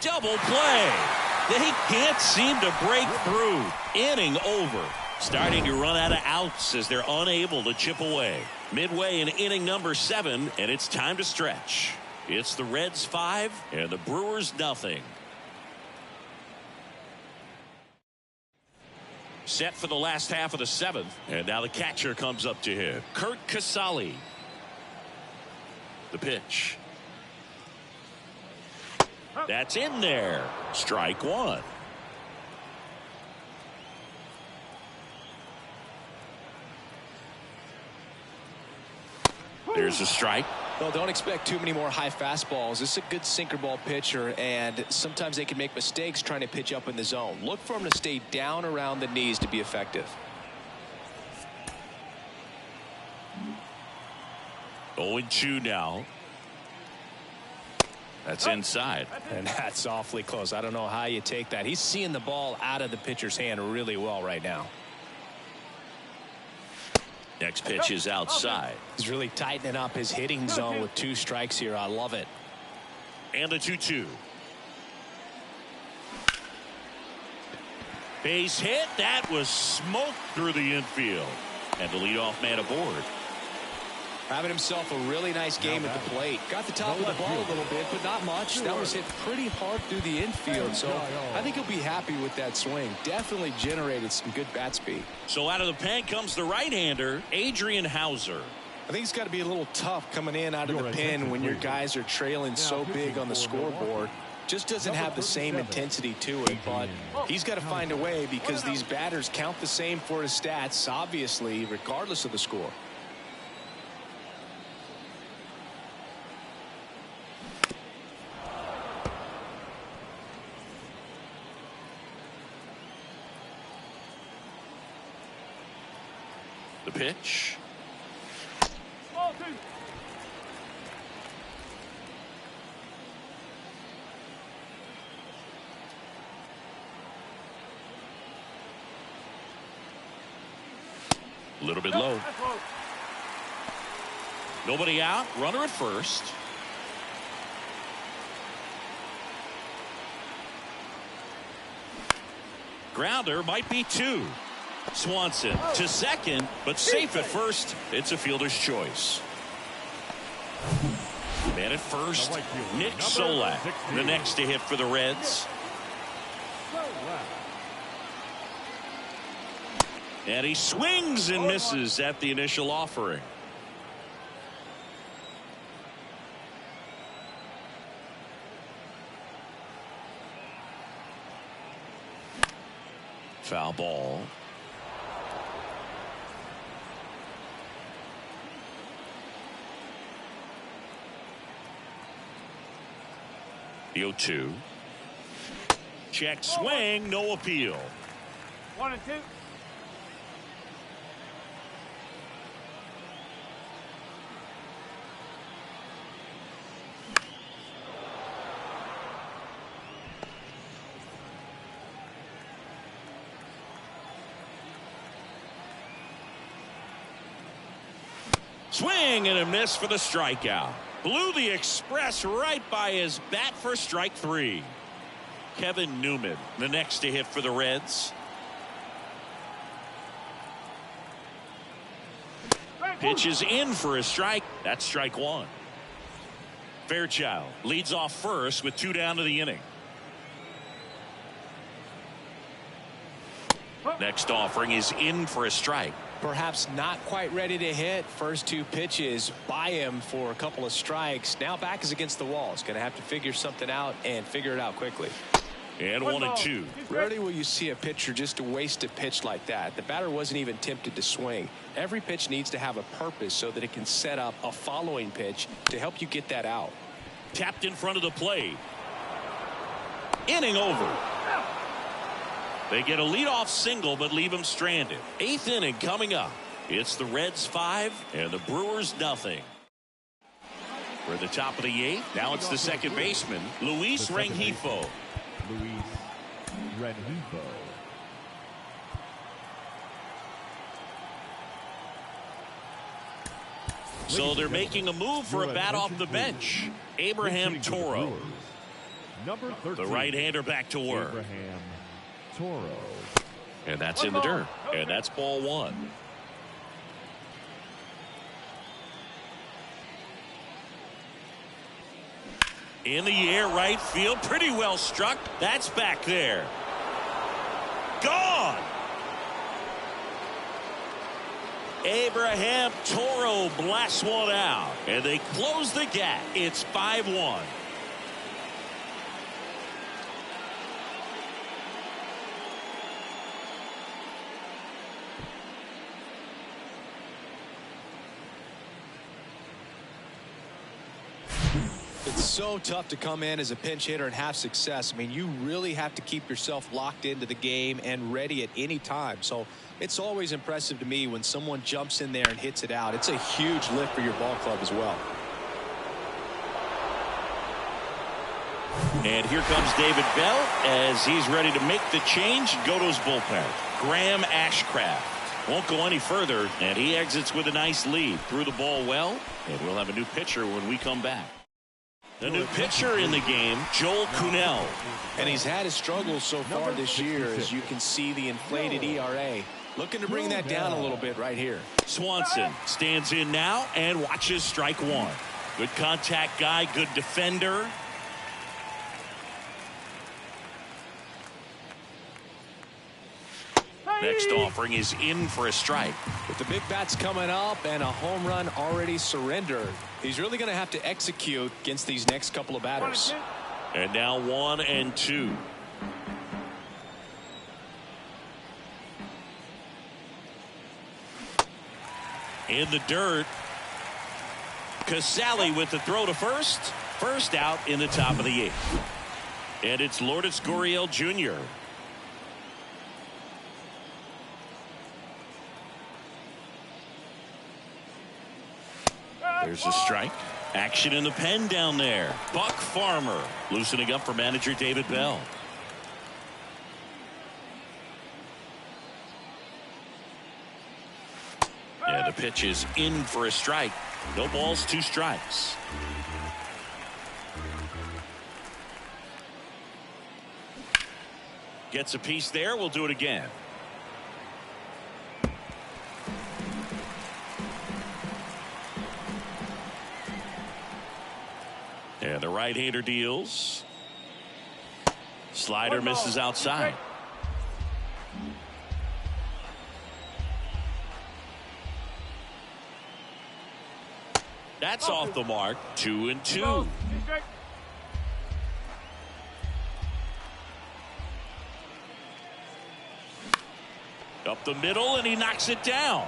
Double play. They can't seem to break through. Inning over. Starting to run out of outs as they're unable to chip away. Midway in inning number 7, and it's time to stretch. It's the Reds 5 and the Brewers nothing. Set for the last half of the 7th, and now the catcher comes up to him. Kurt Casale. The pitch. That's in there. Strike 1. There's a strike. Well, don't expect too many more high fastballs. This is a good sinker ball pitcher, and sometimes they can make mistakes trying to pitch up in the zone. Look for him to stay down around the knees to be effective. 0-2 now. That's inside. And that's awfully close. I don't know how you take that. He's seeing the ball out of the pitcher's hand really well right now. Next pitch is outside. He's really tightening up his hitting zone with 2 strikes here. I love it. And the 2-2. Base hit. That was smoked through the infield. And the leadoff man aboard. Having himself a really nice game at the plate. Got the top of the ball a little bit, but not much. That was hit pretty hard through the infield, so I think he'll be happy with that swing. Definitely generated some good bat speed. So out of the pen comes the right-hander, Adrian Hauser. I think it's got to be a little tough coming in out of the pen when your guys are trailing so big on the scoreboard. Just doesn't have the same intensity to it, but he's got to find a way because these batters count the same for his stats, obviously, regardless of the score. The pitch. Ball 2. A little bit low. That's low. Nobody out. Runner at first. Grounder might be 2. Swanson to second, but safe at first. It's a fielder's choice. Man at first, Nick Solak, the next to hit for the Reds. And he swings and misses at the initial offering. Foul ball. The 0-2. Check swing, no appeal. 1 and 2. Swing and a miss for the strikeout. Blew the express right by his bat for strike 3. Kevin Newman, the next to hit for the Reds. Pitches in for a strike. That's strike 1. Fairchild leads off first with 2 down to the inning. Next offering is in for a strike. Perhaps not quite ready to hit. First 2 pitches by him for a couple of strikes. Now back is against the wall. He's going to have to figure something out and figure it out quickly. And 1 and 2. Rarely will you see a pitcher just waste a pitch like that. The batter wasn't even tempted to swing. Every pitch needs to have a purpose so that it can set up a following pitch to help you get that out. Tapped in front of the plate. Inning over. They get a leadoff single but leave him stranded. 8th inning coming up. It's the Reds 5 and the Brewers nothing. We're at the top of the 8th. Now it's the second baseman, Luis Rengifo. Luis Rengifo. So they're making a move for a bat off the bench. Abraham Toro, Number 13, the right-hander, back to work. Abraham Toro. And that's in the dirt. And that's ball 1. In the air, right field, pretty well struck. That's back there. Gone. Abraham Toro blasts one out, and they close the gap. It's 5-1. It's so tough to come in as a pinch hitter and have success. I mean, you really have to keep yourself locked into the game and ready at any time. So it's always impressive to me when someone jumps in there and hits it out. It's a huge lift for your ball club as well. And here comes David Bell as he's ready to make the change and go to his bullpen. Graham Ashcraft won't go any further, and he exits with a nice lead. Threw the ball well, and we'll have a new pitcher when we come back. The new pitcher in the game, Joel Kuhnel. And he's had his struggles so far this year, as you can see the inflated ERA. Looking to bring that down a little bit right here. Swanson stands in now and watches strike 1. Good contact guy, good defender. Next offering is in for a strike. With the big bats coming up and a home run already surrendered, he's really going to have to execute against these next couple of batters. And now 1 and 2. In the dirt. Casale with the throw to first. First out in the top of the 8th. And it's Lourdes Gurriel Jr. There's a strike. Action in the pen down there. Buck Farmer loosening up for manager David Bell. Yeah, the pitch is in for a strike. No balls, 2 strikes. Gets a piece there. We'll do it again. And the right-hander deals. Slider misses outside. That's off the mark. 2-2. Up the middle, and he knocks it down.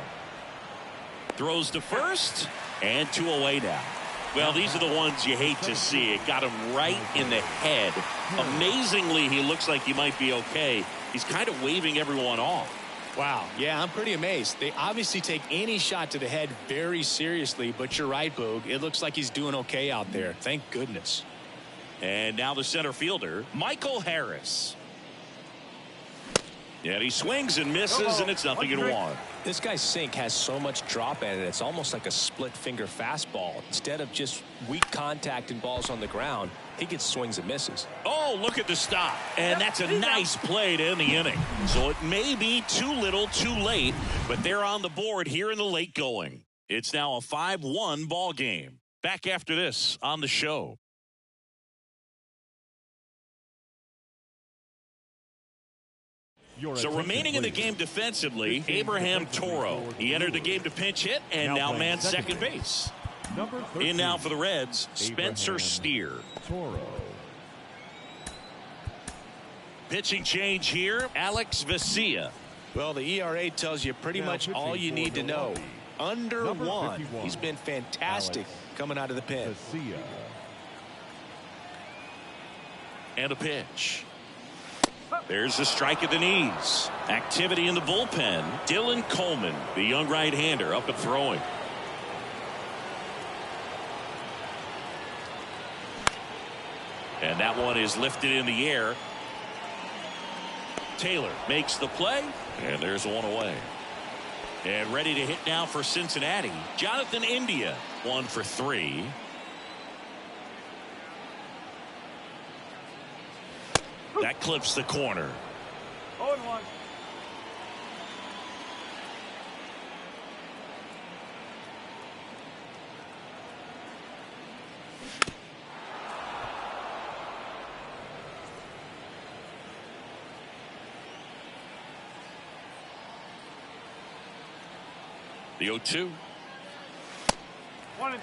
Throws to first, and 2 away now. Well, these are the ones you hate to see. It got him right in the head. Amazingly, he looks like he might be okay. He's kind of waving everyone off. Wow. Yeah, I'm pretty amazed. They obviously take any shot to the head very seriously, but you're right, Boog. It looks like he's doing okay out there. Thank goodness. And now the center fielder, Michael Harris. Yeah, he swings and misses, and it's 0-1. This guy's sink has so much drop at it. It's almost like a split finger fastball. Instead of just weak contact and balls on the ground, he gets swings and misses. Oh, look at the stop. And that's a nice play to end the inning. So it may be too little, too late, but they're on the board here in the late going. It's now a 5-1 ball game. Back after this on the show. So remaining in the game defensively, Abraham Toro. He entered the game to pinch hit and now mans second base. In now for the Reds, Spencer Steer. Pitching change here, Alex Vesia. Well, the ERA tells you pretty much all you need to know. Under 1. He's been fantastic coming out of the pen. And a pitch. There's the strike at the knees. Activity in the bullpen. Dylan Coleman, the young right-hander, up and throwing. And that one is lifted in the air. Taylor makes the play, and there's one away. And ready to hit now for Cincinnati, Jonathan India, 1 for 3. That clips the corner. 0-1. The 0-2. 1-2.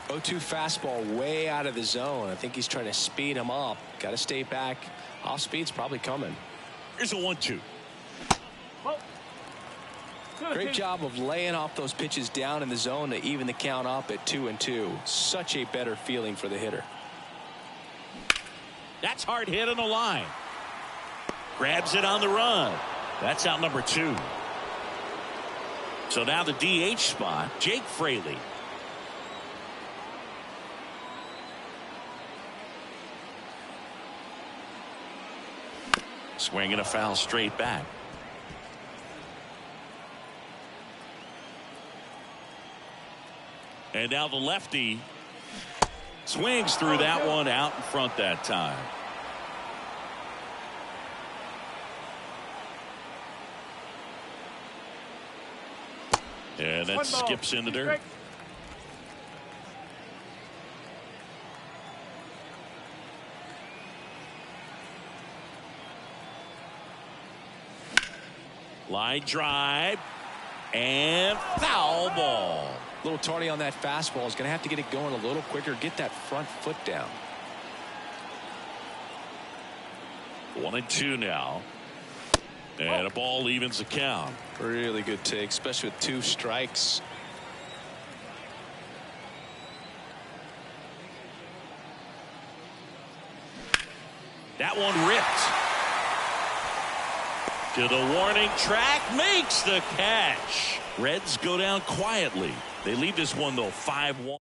0-2 fastball way out of the zone. I think he's trying to speed him up. Got to stay back. Off speed's probably coming. Here's a 1-2. Great job of laying off those pitches down in the zone to even the count up at 2-2. Such a better feeling for the hitter. That's hard hit on the line. Grabs it on the run. That's out number 2. So now the DH spot, Jake Fraley. Swinging a foul straight back. And now the lefty swings through that one out in front that time. And that skips in the dirt. Line drive and foul ball. A little tardy on that fastball. Is going to have to get it going a little quicker. Get that front foot down. 1-2 now. And a ball evens the count. Really good take, especially with 2 strikes. That one ripped. To the warning track, makes the catch. Reds go down quietly. They lead this one, though, 5-1.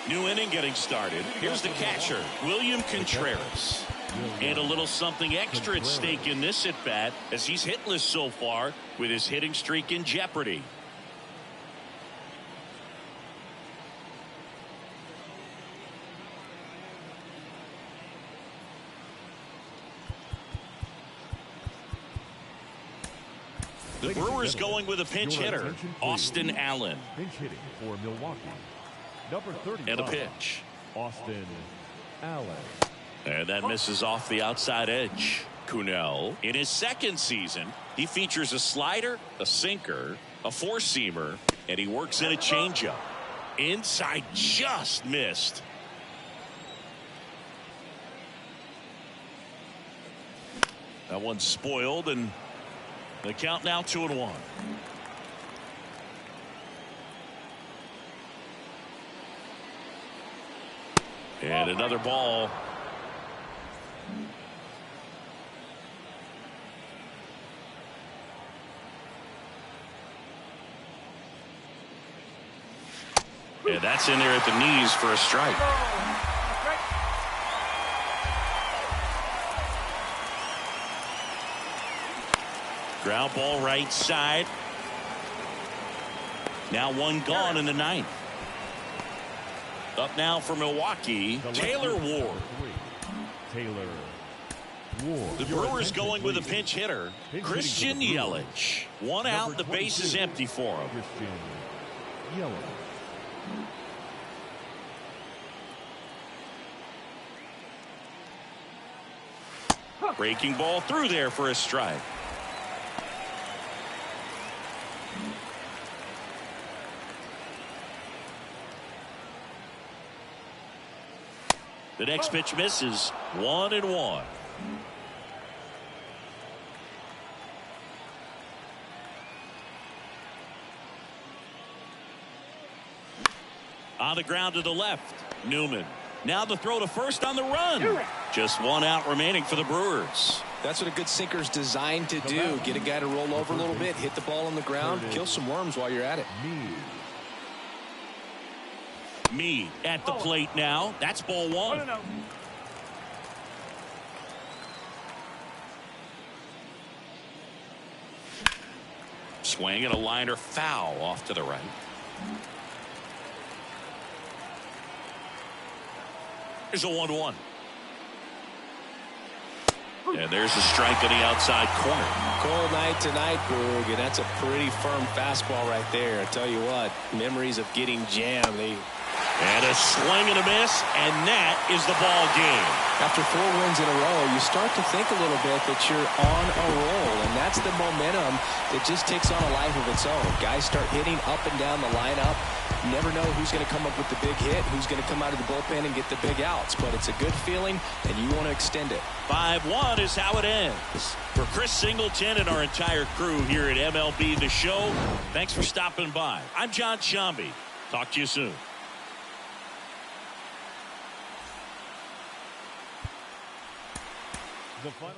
New inning getting started. Here's the catcher, William Contreras. And a little something extra at stake in this at-bat as he's hitless so far with his hitting streak in jeopardy. The Brewers going with a pinch hitter, Austin Allen. Pinch hitting for Milwaukee. Number 30. And a pitch. Austin Allen. And that misses off the outside edge. Cunell, in his second season, he features a slider, a sinker, a four-seamer, and he works in a changeup. Inside, just missed. That one's spoiled, and the count now 2-1. And another ball. And that's in there at the knees for a strike. Ground ball right side. Now one gone in the ninth. Up now for Milwaukee, Taylor Ward. Taylor Ward. The Brewers going with a pinch hitter, Christian Yelich. One out, the base is empty for him. Christian Yelich. Breaking ball through there for a strike. The next pitch misses. 1-1. On the ground to the left, Newman. Now the throw to first on the run. Just one out remaining for the Brewers. That's what a good sinker's designed to do. Get a guy to roll over a little bit, hit the ball on the ground, kill some worms while you're at it. Meade at the plate now. That's ball one. Swing and a liner foul off to the right. There's a 1-1. And there's a strike on the outside corner. Cold night tonight, Boog, and that's a pretty firm fastball right there. I tell you what, memories of getting jammed. And a swing and a miss, and that is the ball game. After 4 wins in a row, you start to think a little bit that you're on a roll, and that's the momentum that just takes on a life of its own. Guys start hitting up and down the lineup. You never know who's going to come up with the big hit, who's going to come out of the bullpen and get the big outs, but it's a good feeling, and you want to extend it. 5-1 is how it ends. For Chris Singleton and our entire crew here at MLB The Show, thanks for stopping by. I'm John Shambi. Talk to you soon. The final.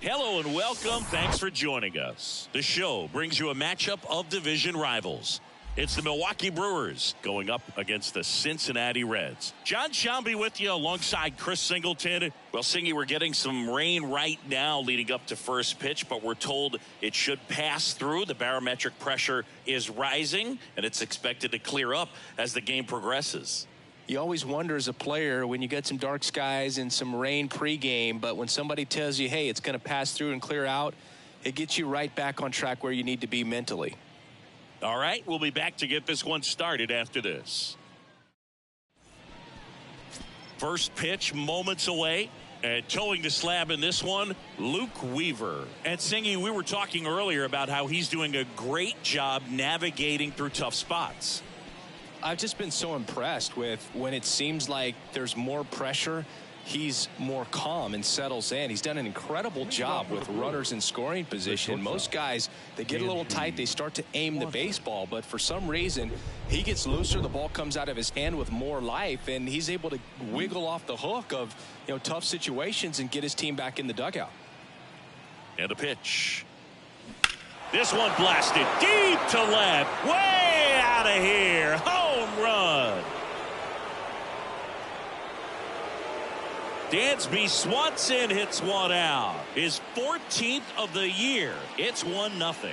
Hello and welcome. Thanks for joining us. The show brings you a matchup of division rivals. It's the Milwaukee Brewers going up against the Cincinnati Reds. John Shambi with you alongside Chris Singleton. Well, Singy, we're getting some rain right now leading up to first pitch, but we're told it should pass through. The barometric pressure is rising, and it's expected to clear up as the game progresses. You always wonder as a player when you get some dark skies and some rain pregame, but when somebody tells you, hey, it's going to pass through and clear out, it gets you right back on track where you need to be mentally. All right, we'll be back to get this one started after this. First pitch moments away, and towing the slab in this one, Luke Weaver. And Singy, we were talking earlier about how he's doing a great job navigating through tough spots. I've just been so impressed with when it seems like there's more pressure, he's more calm and settles in. He's done an incredible job with runners in scoring position. Most guys, they get a little tight, they start to aim the baseball, but for some reason, he gets looser, the ball comes out of his hand with more life, and he's able to wiggle off the hook of, tough situations and get his team back in the dugout. And a pitch. This one blasted deep to left, way out of here. Home run. Dansby Swanson hits one out. His 14th of the year. It's 1-0.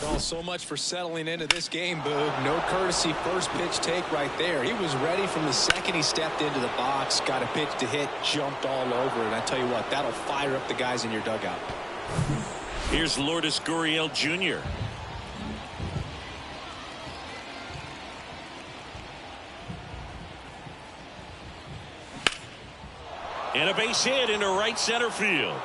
Well, so much for settling into this game, Boog. No courtesy first pitch take right there. He was ready from the second he stepped into the box, got a pitch to hit, jumped all over it. I tell you what, that'll fire up the guys in your dugout. Here's Lourdes Gurriel Jr. And a base hit into right center field.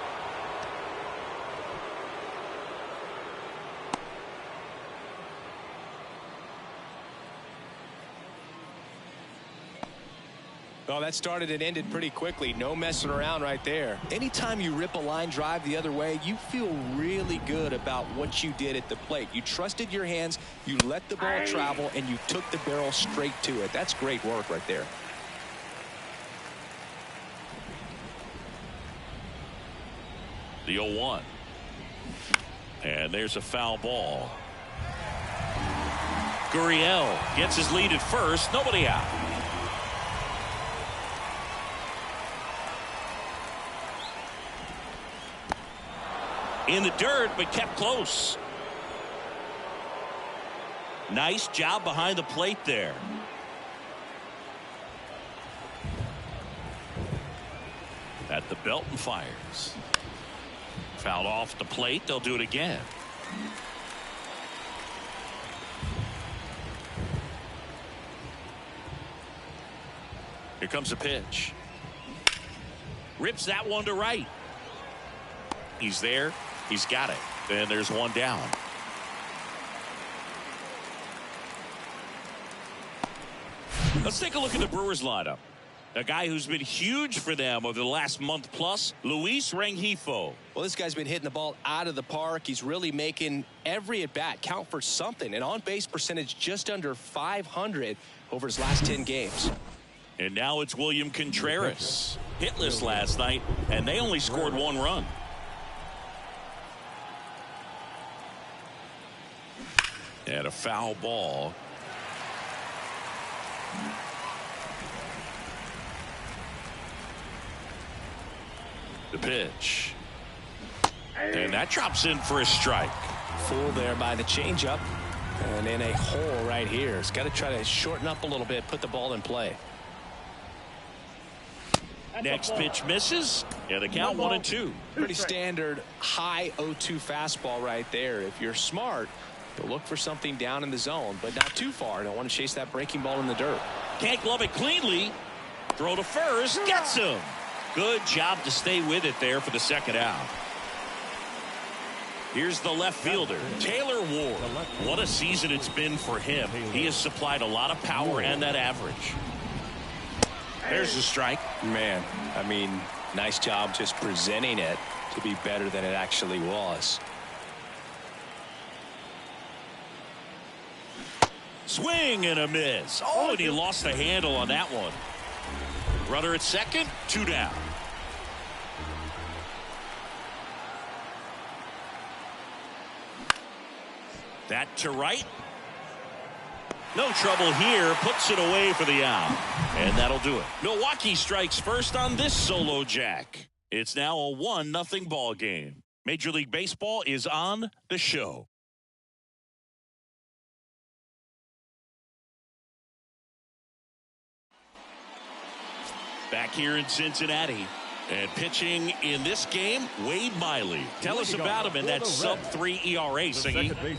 Well, that started and ended pretty quickly. No messing around right there. Anytime you rip a line drive the other way, you feel really good about what you did at the plate. You trusted your hands, you let the ball travel, and you took the barrel straight to it. That's great work right there. The 0-1. And there's a foul ball. Gurriel gets his lead at first. Nobody out. In the dirt, but kept close. Nice job behind the plate there. At the belt and fires. Fouled off the plate. They'll do it again. Here comes a pitch. Rips that one to right. He's there. He's got it. And there's one down. Let's take a look at the Brewers lineup. A guy who's been huge for them over the last month plus, Luis Rengifo. Well, this guy's been hitting the ball out of the park. He's really making every at-bat count for something. An on-base percentage just under 500 over his last 10 games. And now it's William Contreras. Hitless last night, and they only scored one run. And a foul ball. The pitch. And that drops in for a strike. Fooled there by the changeup. And in a hole right here. It's got to try to shorten up a little bit, put the ball in play. Next pitch misses. And the count 1-2. Pretty standard high 0-2 fastball right there. If you're smart, you'll look for something down in the zone, but not too far. Don't want to chase that breaking ball in the dirt. Can't glove it cleanly. Throw to first. Gets him. Good job to stay with it there for the second out. Here's the left fielder, Taylor Ward. What a season it's been for him. He has supplied a lot of power and that average. There's the strike. Man, I mean, nice job just presenting it to be better than it actually was. Swing and a miss. Oh, and he lost the handle on that one. Runner at second, 2 down. That to right. No trouble here. Puts it away for the out. And that'll do it. Milwaukee strikes first on this solo jack. It's now a 1-0 ball game. Major League Baseball is on the show. Back here in Cincinnati. And pitching in this game, Wade Miley. Tell us about him in that sub-3 ERA, Singy.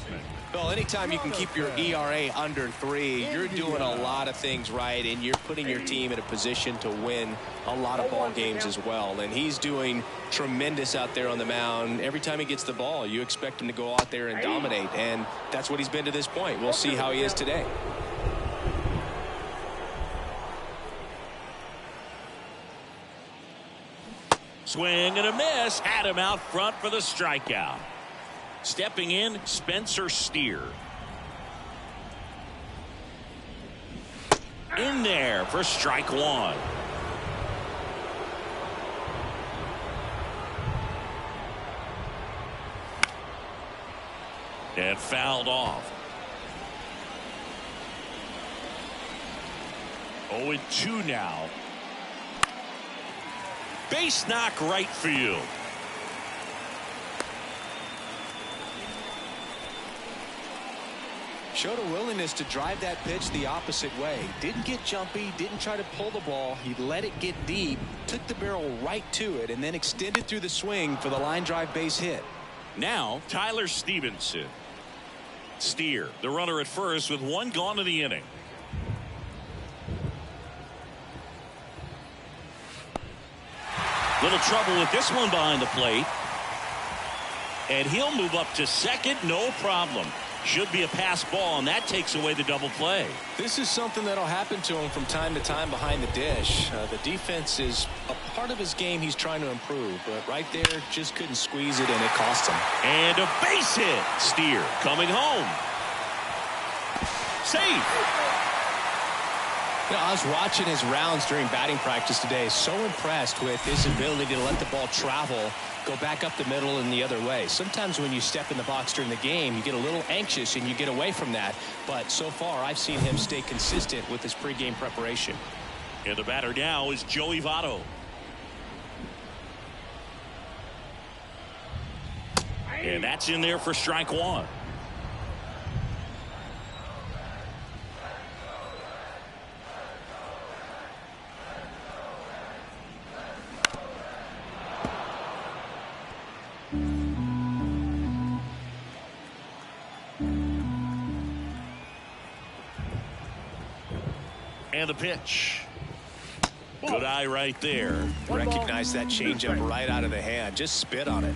Well, anytime you can keep your ERA under 3, you're doing a lot of things right, and you're putting your team in a position to win a lot of ball games as well. And he's doing tremendous out there on the mound. Every time he gets the ball, you expect him to go out there and dominate, and that's what he's been to this point. We'll see how he is today. Swing and a miss. Had him out front for the strikeout. Stepping in, Spencer Steer. In there for strike 1. And fouled off. 0-2 now. Base knock right field. Showed a willingness to drive that pitch the opposite way. Didn't get jumpy, didn't try to pull the ball. He let it get deep, took the barrel right to it, and then extended through the swing for the line drive base hit. Now, Tyler Stevenson. Steer, the runner at first with 1 gone in the inning. Little trouble with this one behind the plate. And he'll move up to second, no problem. Should be a pass ball, and that takes away the double play. This is something that'll happen to him from time to time behind the dish. The defense is a part of his game he's trying to improve, but right there just couldn't squeeze it, and it cost him. And a base hit. Steer coming home. Safe. You know, I was watching his rounds during batting practice today. So impressed with his ability to let the ball travel, go back up the middle and the other way. Sometimes when you step in the box during the game, you get a little anxious and you get away from that. But so far, I've seen him stay consistent with his pregame preparation. And the batter now is Joey Votto. And that's in there for strike 1. And the pitch. Good eye right there. Recognize that changeup right out of the hand. Just spit on it.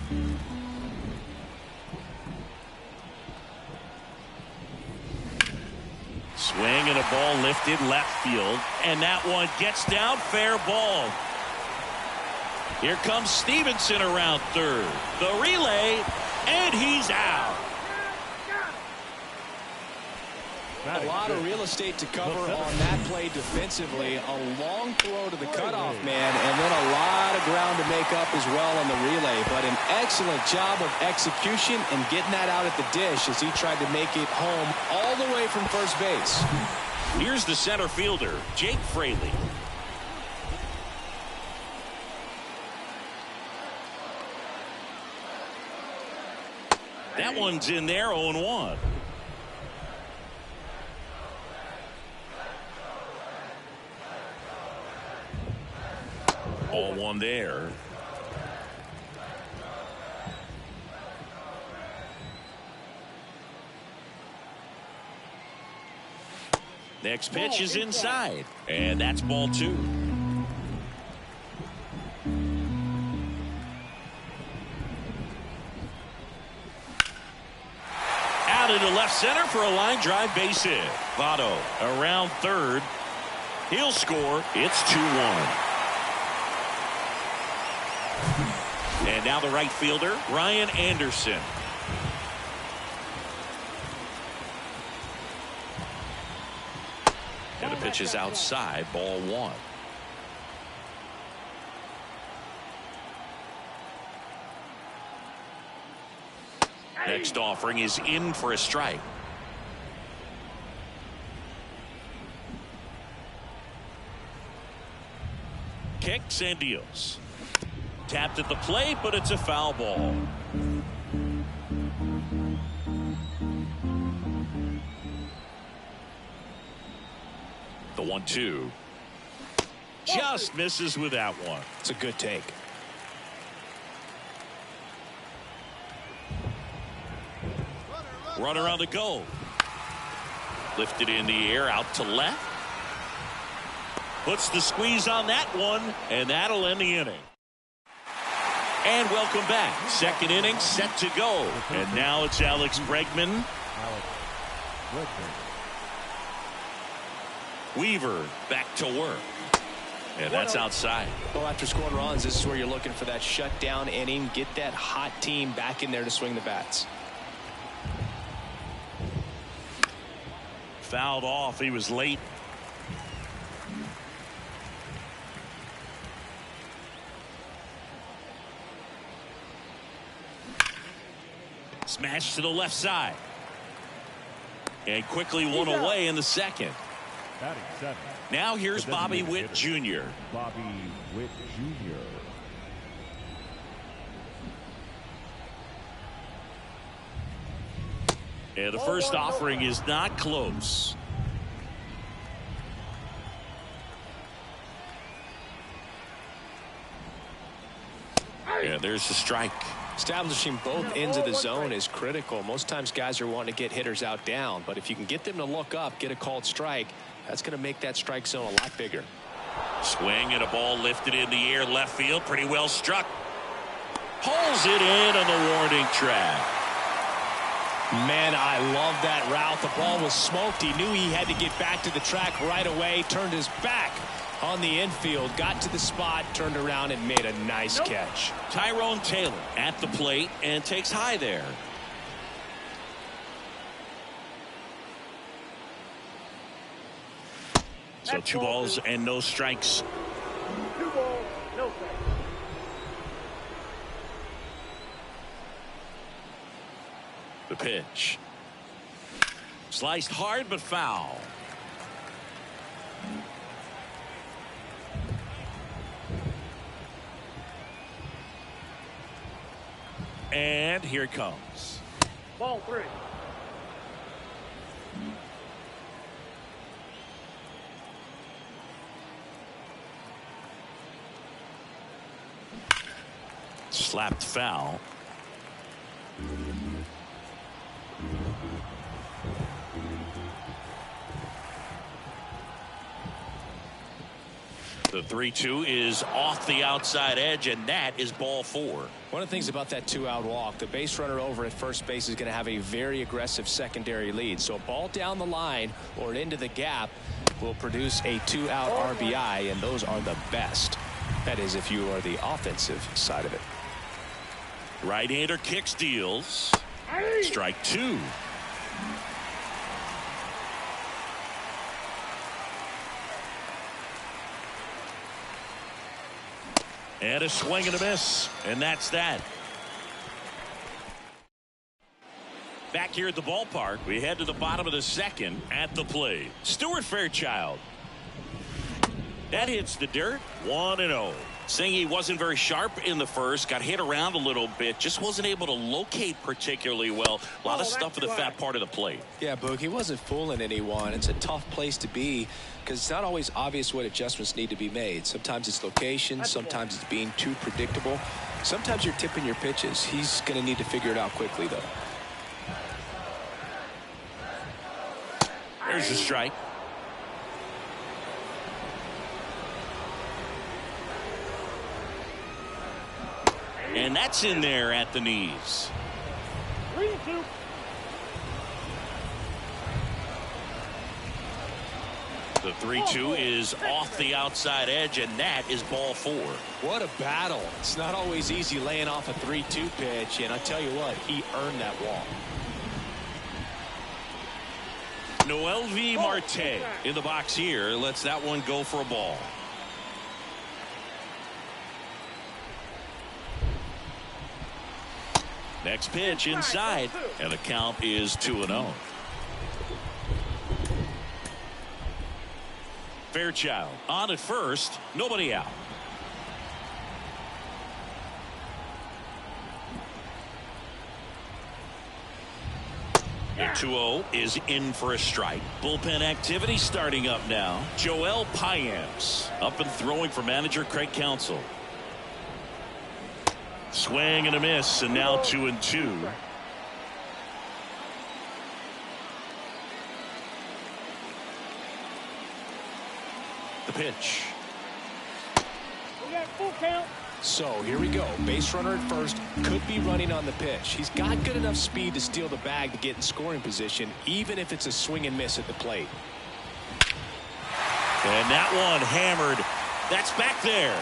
Swing and a ball lifted left field. And that one gets down, fair ball. Here comes Stevenson around third. The relay, and he's out. A lot of real estate to cover on that play defensively. A long throw to the cutoff man, and then a lot of ground to make up as well on the relay. But an excellent job of execution and getting that out at the dish as he tried to make it home all the way from first base. Here's the center fielder, Jake Fraley. That one's in there, 0-1. Ball one there. Next pitch is inside, and that's ball two. Out into left center for a line drive base hit. Votto around third. He'll score. It's 2-1. And now the right fielder, Ryan Anderson. And the pitch is outside, ball one. Next offering is in for a strike. Kicks and deals. Tapped at the plate, but it's a foul ball. The 1-2. Just misses with that one. It's a good take. Runner on the go. Lifted in the air out to left. Puts the squeeze on that one, and that'll end the inning. And welcome back. Second inning set to go. And now it's Alex Bregman. Weaver back to work. And that's outside. Well, after scoring runs, this is where you're looking for that shutdown inning. Get that hot team back in there to swing the bats. Fouled off. He was late. Smash to the left side. And quickly one away in the second. Now here's Bobby Witt Jr. Bobby Witt Jr. And the first offering is not close. And there's the strike. Establishing both ends of the zone is critical. Most times guys are wanting to get hitters out down, but if you can get them to look up, get a called strike, that's going to make that strike zone a lot bigger. Swing and a ball lifted in the air left field. Pretty well struck. Pulls it in on the warning track. Man, I love that route. The ball was smoked. He knew he had to get back to the track right away. Turned his back on the infield. Got to the spot. Turned around and made a nice catch. Tyrone Taylor at the plate and takes high there. So 2 balls and no strikes. 2 balls, no strikes. The pitch. Sliced hard but foul. And here it comes. Ball 3. Slapped foul. The 3-2 is off the outside edge, and that is ball 4. One of the things about that 2-out walk, the base runner over at first base is going to have a very aggressive secondary lead. So a ball down the line or into the gap will produce a 2-out RBI, and those are the best. That is if you are the offensive side of it. Right-hander kicks, deals. Strike 2. And a swing and a miss, and that's that. Back here at the ballpark, we head to the bottom of the second at the plate. Stuart Fairchild. That hits the dirt, 1-0. Saying he wasn't very sharp in the first, got hit around a little bit, just wasn't able to locate particularly well. A lot of stuff at the fat part of the plate. Yeah, Boog, he wasn't fooling anyone. It's a tough place to be because it's not always obvious what adjustments need to be made. Sometimes it's location, sometimes it's being too predictable. Sometimes you're tipping your pitches. He's going to need to figure it out quickly, though. There's a strike. And that's in there at the knees. 3-2. The 3-2 is off the outside edge, and that is ball 4. What a battle. It's not always easy laying off a 3-2 pitch, and I tell you what, he earned that walk. Noel V. Marte in the box here lets that one go for a ball. Next pitch inside, and the count is 2-0. Fairchild on at first, nobody out. The 2-0 is in for a strike. Bullpen activity starting up now. Joel Payamps up and throwing for manager Craig Counsell. Swing and a miss, and now 2-2. The pitch. We got full count. So here we go. Base runner at first, could be running on the pitch. He's got good enough speed to steal the bag to get in scoring position, even if it's a swing and miss at the plate. And that one hammered. That's back there.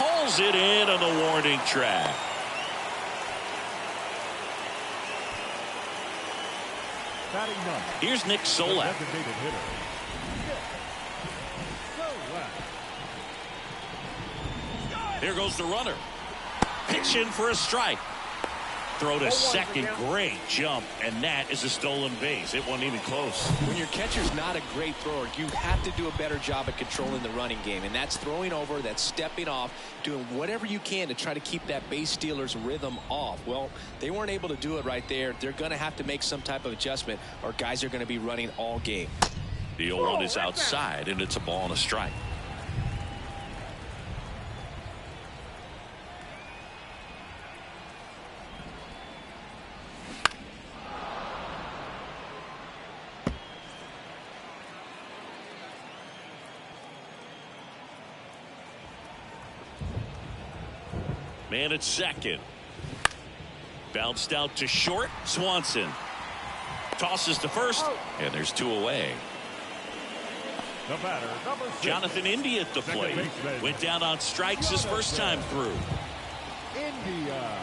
Hauls it in on the warning track. Batting ninth. Here's Nick Solak. Designated hitter. Here goes the runner. Pitch in for a strike. Throw to second. Great jump, and that is a stolen base. It wasn't even close. When your catcher's not a great thrower, you have to do a better job at controlling the running game, and that's throwing over, that's stepping off, doing whatever you can to try to keep that base stealer's rhythm off. Well, they weren't able to do it right there. They're going to have to make some type of adjustment, or guys are going to be running all game. The 0-1 is outside, and it's a ball and a strike. Man at second. Bounced out to short. Swanson tosses to first, and there's 2 away. The batter, number 6. Jonathan India at the plate. Went down on strikes his first time through. India.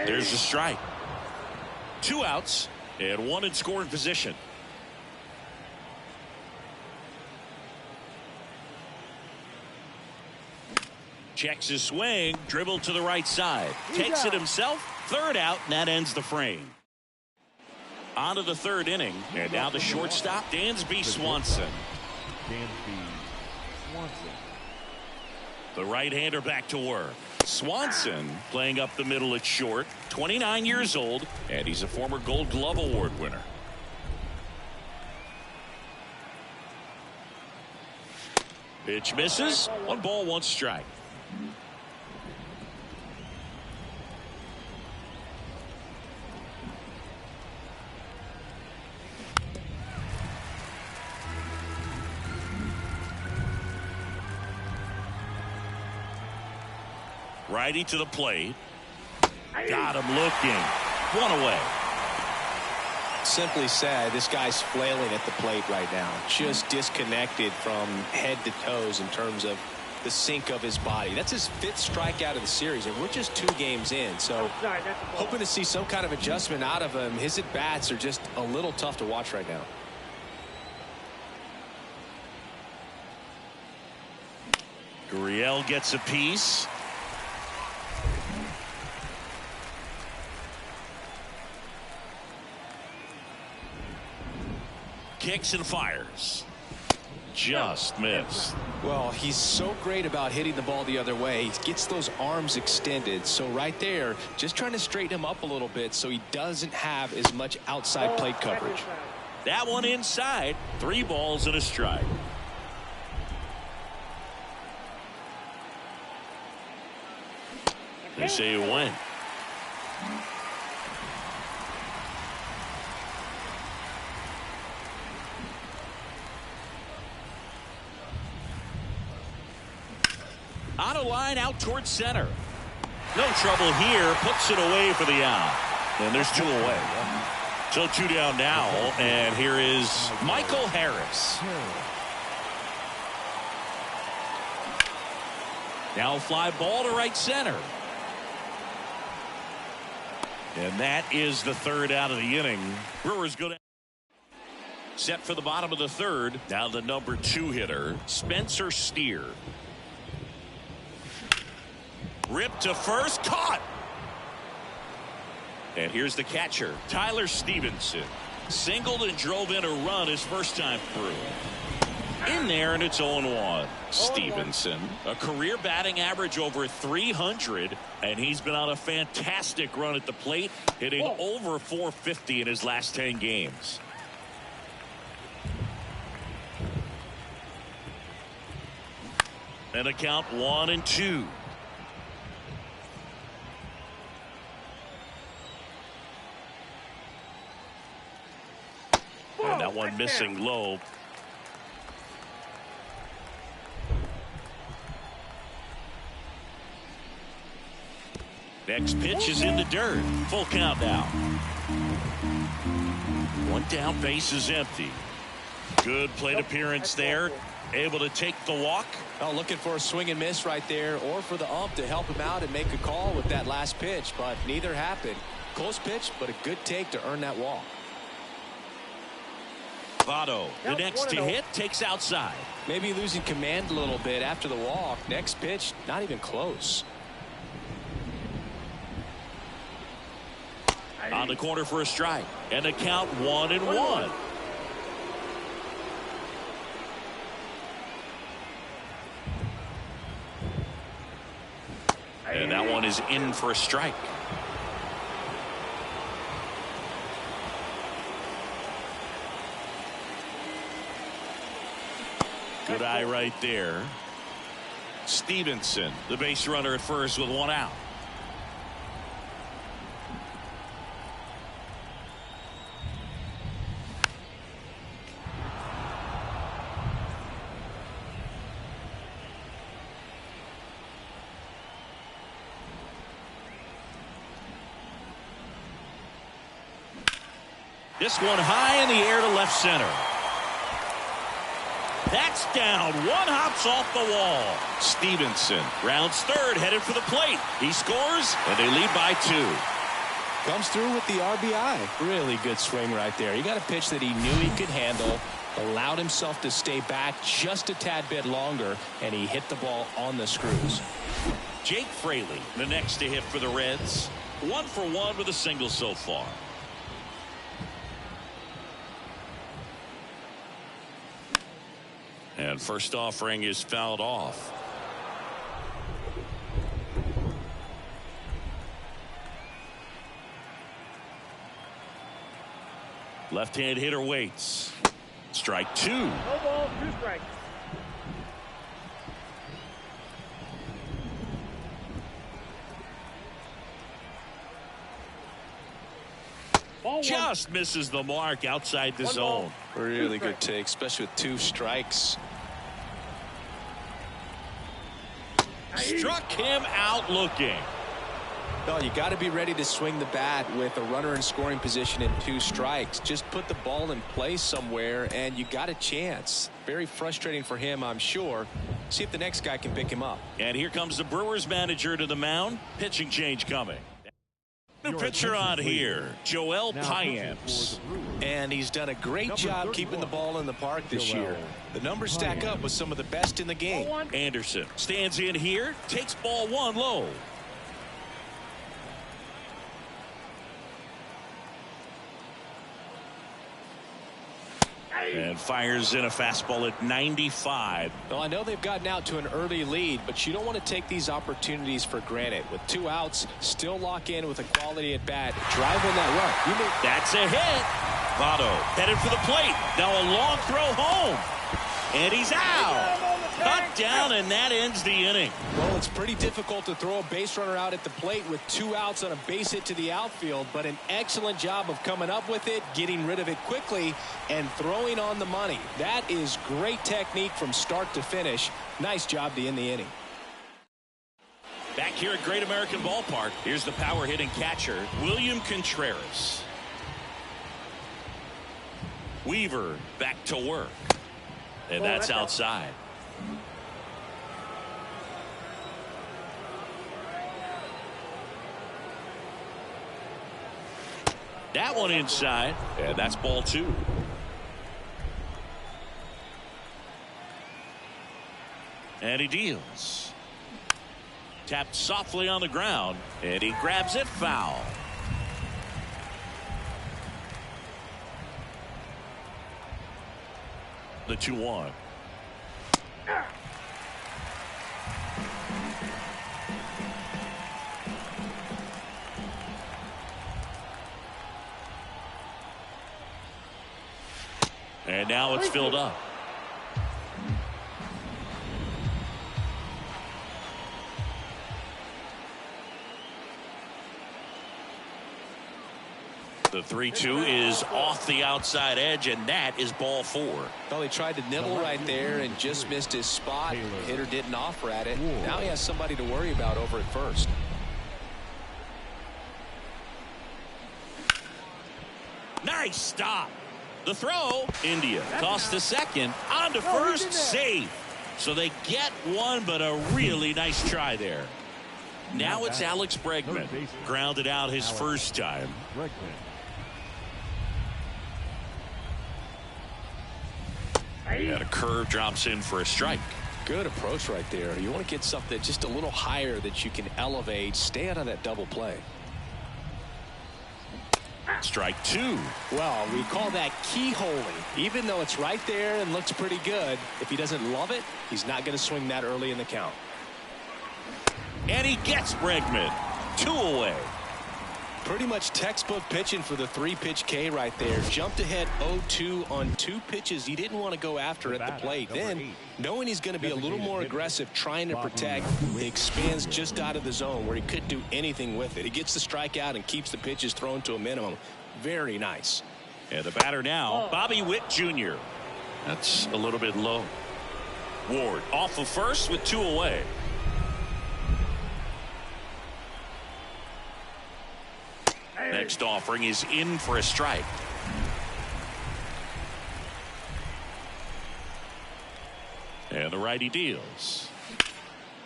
There's a strike. 2 outs and 1 in scoring position. Checks his swing, dribbled to the right side. Takes it himself. 3rd out, and that ends the frame. On to the 3rd inning, and now the shortstop, Dansby Swanson. The right-hander back to work. Swanson playing up the middle at short, 29 years old, and he's a former Gold Glove Award winner. Pitch misses. 1 ball, 1 strike. Righty to the plate. Got him looking. 1 away. Simply said, this guy's flailing at the plate right now. Just disconnected from head to toes in terms of the sink of his body. That's his 5th strikeout of the series, and we're just 2 games in. So hoping to see some kind of adjustment out of him. His at-bats are just a little tough to watch right now. Gurriel gets a piece. Kicks and fires. just missed. Well, he's so great about hitting the ball the other way. He gets those arms extended. So right there, just trying to straighten him up a little bit so he doesn't have as much outside plate coverage. That one inside. 3 balls and a strike. They say you win. On a line out towards center. No trouble here. Puts it away for the out. And there's 2 away. So 2 down now. And here is Michael Harris. Now fly ball to right center. And that is the 3rd out of the inning. Brewers go down. Set for the bottom of the 3rd. Now the number 2 hitter, Spencer Steer. Ripped to first, caught. And here's the catcher, Tyler Stevenson. Singled and drove in a run his first time through. In there, and it's 0-1. Stevenson, a career batting average over 300, and he's been on a fantastic run at the plate, hitting over 450 in his last 10 games. And a count 1-2. And that one missing low. Next pitch is in the dirt. Full count now. 1 down, base is empty. Good plate appearance there. Able to take the walk. Oh, looking for a swing and miss right there, or for the ump to help him out and make a call with that last pitch, but neither happened. Close pitch, but a good take to earn that walk. Votto, the next to hit, takes outside. Maybe losing command a little bit after the walk. Next pitch, not even close. On the corner for a strike. And the count 1-1. And that one is in for a strike. Good eye right there. Stevenson, the base runner at first with 1 out. This one high in the air to left center. That's down. 1 hops off the wall. Stevenson rounds 3rd, headed for the plate. He scores, and they lead by 2. Comes through with the RBI. Really good swing right there. He got a pitch that he knew he could handle, allowed himself to stay back just a tad bit longer, and he hit the ball on the screws. Jake Fraley, the next to hit for the Reds. 1 for 1 with a single so far. And first offering is fouled off. Left-hand hitter waits. Strike 2. No ball, 2 strikes. Just misses the mark outside the zone. Really good take, especially with 2 strikes. Struck him out looking. No, you got to be ready to swing the bat with a runner in scoring position and 2 strikes. Just put the ball in place somewhere and you got a chance. Very frustrating for him, I'm sure. See if the next guy can pick him up. And here comes the Brewers manager to the mound. Pitching change coming. New pitcher on here, Joel Payamps. And he's done a great job keeping the ball in the park this year. The numbers stack up with some of the best in the game. Anderson stands in here, takes ball 1 low. And fires in a fastball at 95. Well, I know they've gotten out to an early lead, but you don't want to take these opportunities for granted. With 2 outs, still lock in with a quality at bat. Drive in that run. That's a hit. Votto headed for the plate. Now a long throw home. And he's out. Cut down, and that ends the inning. Well, it's pretty difficult to throw a base runner out at the plate with 2 outs on a base hit to the outfield, but an excellent job of coming up with it, getting rid of it quickly, and throwing on the money. That is great technique from start to finish. Nice job to end the inning. Back here at Great American Ballpark, here's the power hitting catcher, William Contreras. Weaver back to work. And that's outside. That one inside, and that's ball 2. And he deals. Tapped softly on the ground, and he grabs it foul. The 2-1. And now it's filled up. The 3-2 is off the outside edge, and that is ball 4. Well, he tried to nibble right there and just missed his spot. Hitter didn't offer at it. Now he has somebody to worry about over at first. Nice stop. The throw. India tossed to second. On to first. Safe. So they get one, but a really nice try there. Now it's Alex Bregman. Grounded out his first time. And a curve drops in for a strike. Good approach right there. You want to get something just a little higher that you can elevate. Stay out of that double play. Strike 2. Well, we call that keyholing. Even though it's right there and looks pretty good, if he doesn't love it, he's not going to swing that early in the count. And he gets Bregman. 2 away. Pretty much textbook pitching for the 3-pitch K right there. Jumped ahead 0-2 on 2 pitches he didn't want to go after at the plate. Then, knowing he's going to be a little more aggressive, trying to protect, he expands just out of the zone where he couldn't do anything with it. He gets the strikeout and keeps the pitches thrown to a minimum. Very nice. And the batter now, Bobby Witt Jr. That's a little bit low. Ward off of first with 2 away. Next offering is in for a strike. And the righty deals.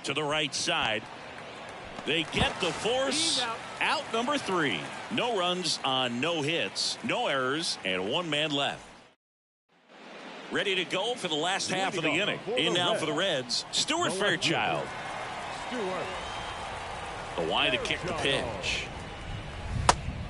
To the right side. They get the force. Out number 3. No runs on no hits, no errors, and 1 man left. Ready to go for the last half of the inning. In now for the Reds, Stuart Fairchild. The wind to kick the pitch.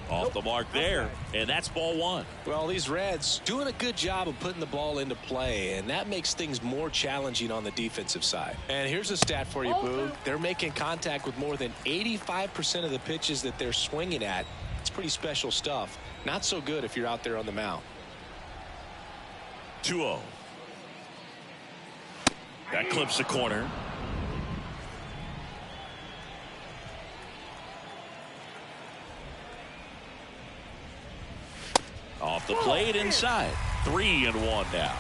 Off the mark there, and that's ball 1. Well, these Reds doing a good job of putting the ball into play, and that makes things more challenging on the defensive side. And here's a stat for you, Boog. They're making contact with more than 85% of the pitches that they're swinging at. It's pretty special stuff. Not so good if you're out there on the mound. 2-0. That clips the corner. Off the plate inside. 3-1 now.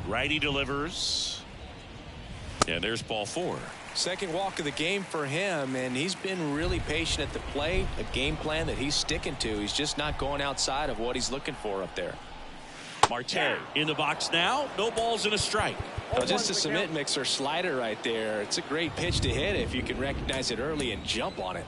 Righty delivers. And there's ball 4. Second walk of the game for him, and he's been really patient at the plate. A game plan that he's sticking to. He's just not going outside of what he's looking for up there. Marte in the box now. No balls and a strike. Now just a cement mixer slider right there. It's a great pitch to hit if you can recognize it early and jump on it.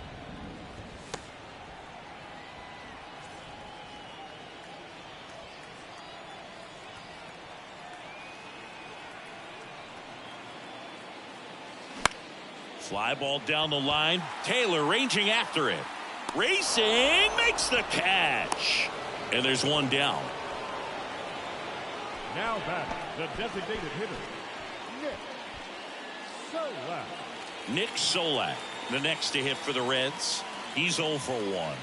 Fly ball down the line. Taylor ranging after it. Racing, makes the catch. And there's one down. Now back, the designated hitter, Nick Solak, the next to hit for the Reds. He's 0 for 1.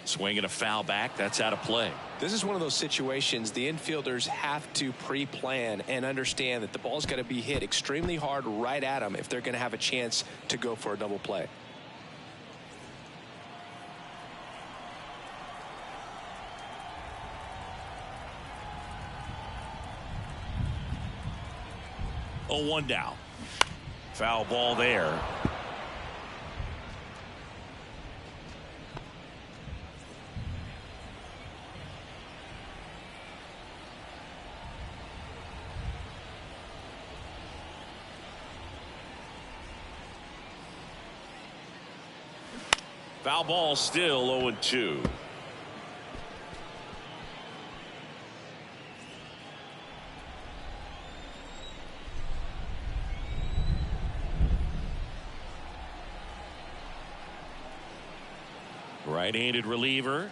Swinging a foul back. That's out of play. This is one of those situations the infielders have to pre-plan and understand that the ball's got to be hit extremely hard right at them if they're going to have a chance to go for a double play. Oh, 1 down. Foul ball there. Foul ball, still 0-2. Right-handed reliever.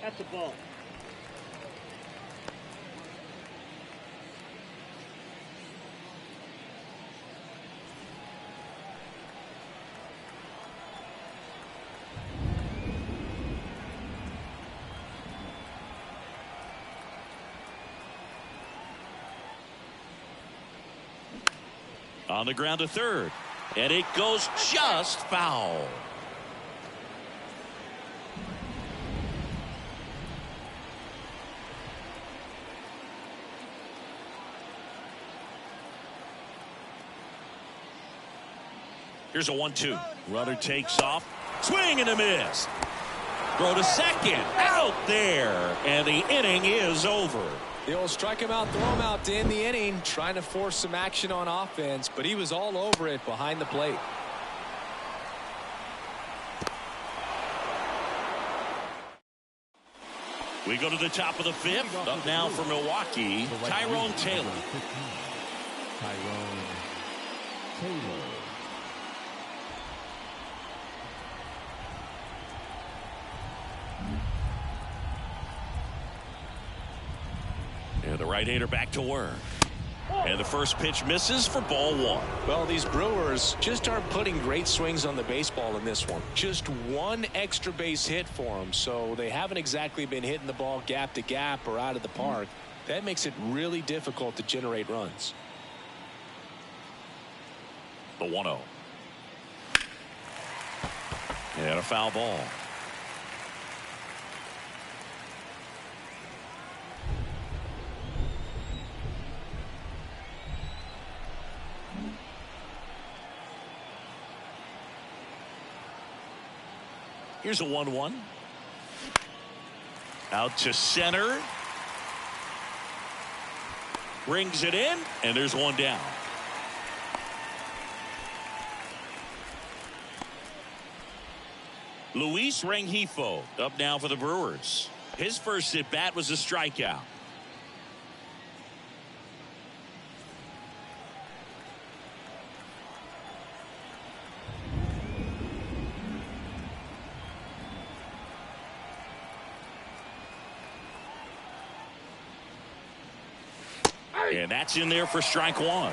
That's a ball. On the ground to third. And it goes just foul. Here's a 1-2. Runner takes off. Swing and a miss. Throw to second. Out there. And the inning is over. The old strike him out, throw him out to end the inning, trying to force some action on offense, but he was all over it behind the plate. We go to the top of the 5th. Up now for Milwaukee, Tyrone Taylor. Tyrone Taylor. And the right-hander back to work. And the first pitch misses for ball 1. Well, these Brewers just aren't putting great swings on the baseball in this one. Just one extra base hit for them, so they haven't exactly been hitting the ball gap to gap or out of the park. That makes it really difficult to generate runs. The 1-0. And a foul ball. Here's a 1-1. Out to center. Brings it in, and there's one down. Luis Rengifo up now for the Brewers. His first at bat was a strikeout. And that's in there for strike 1.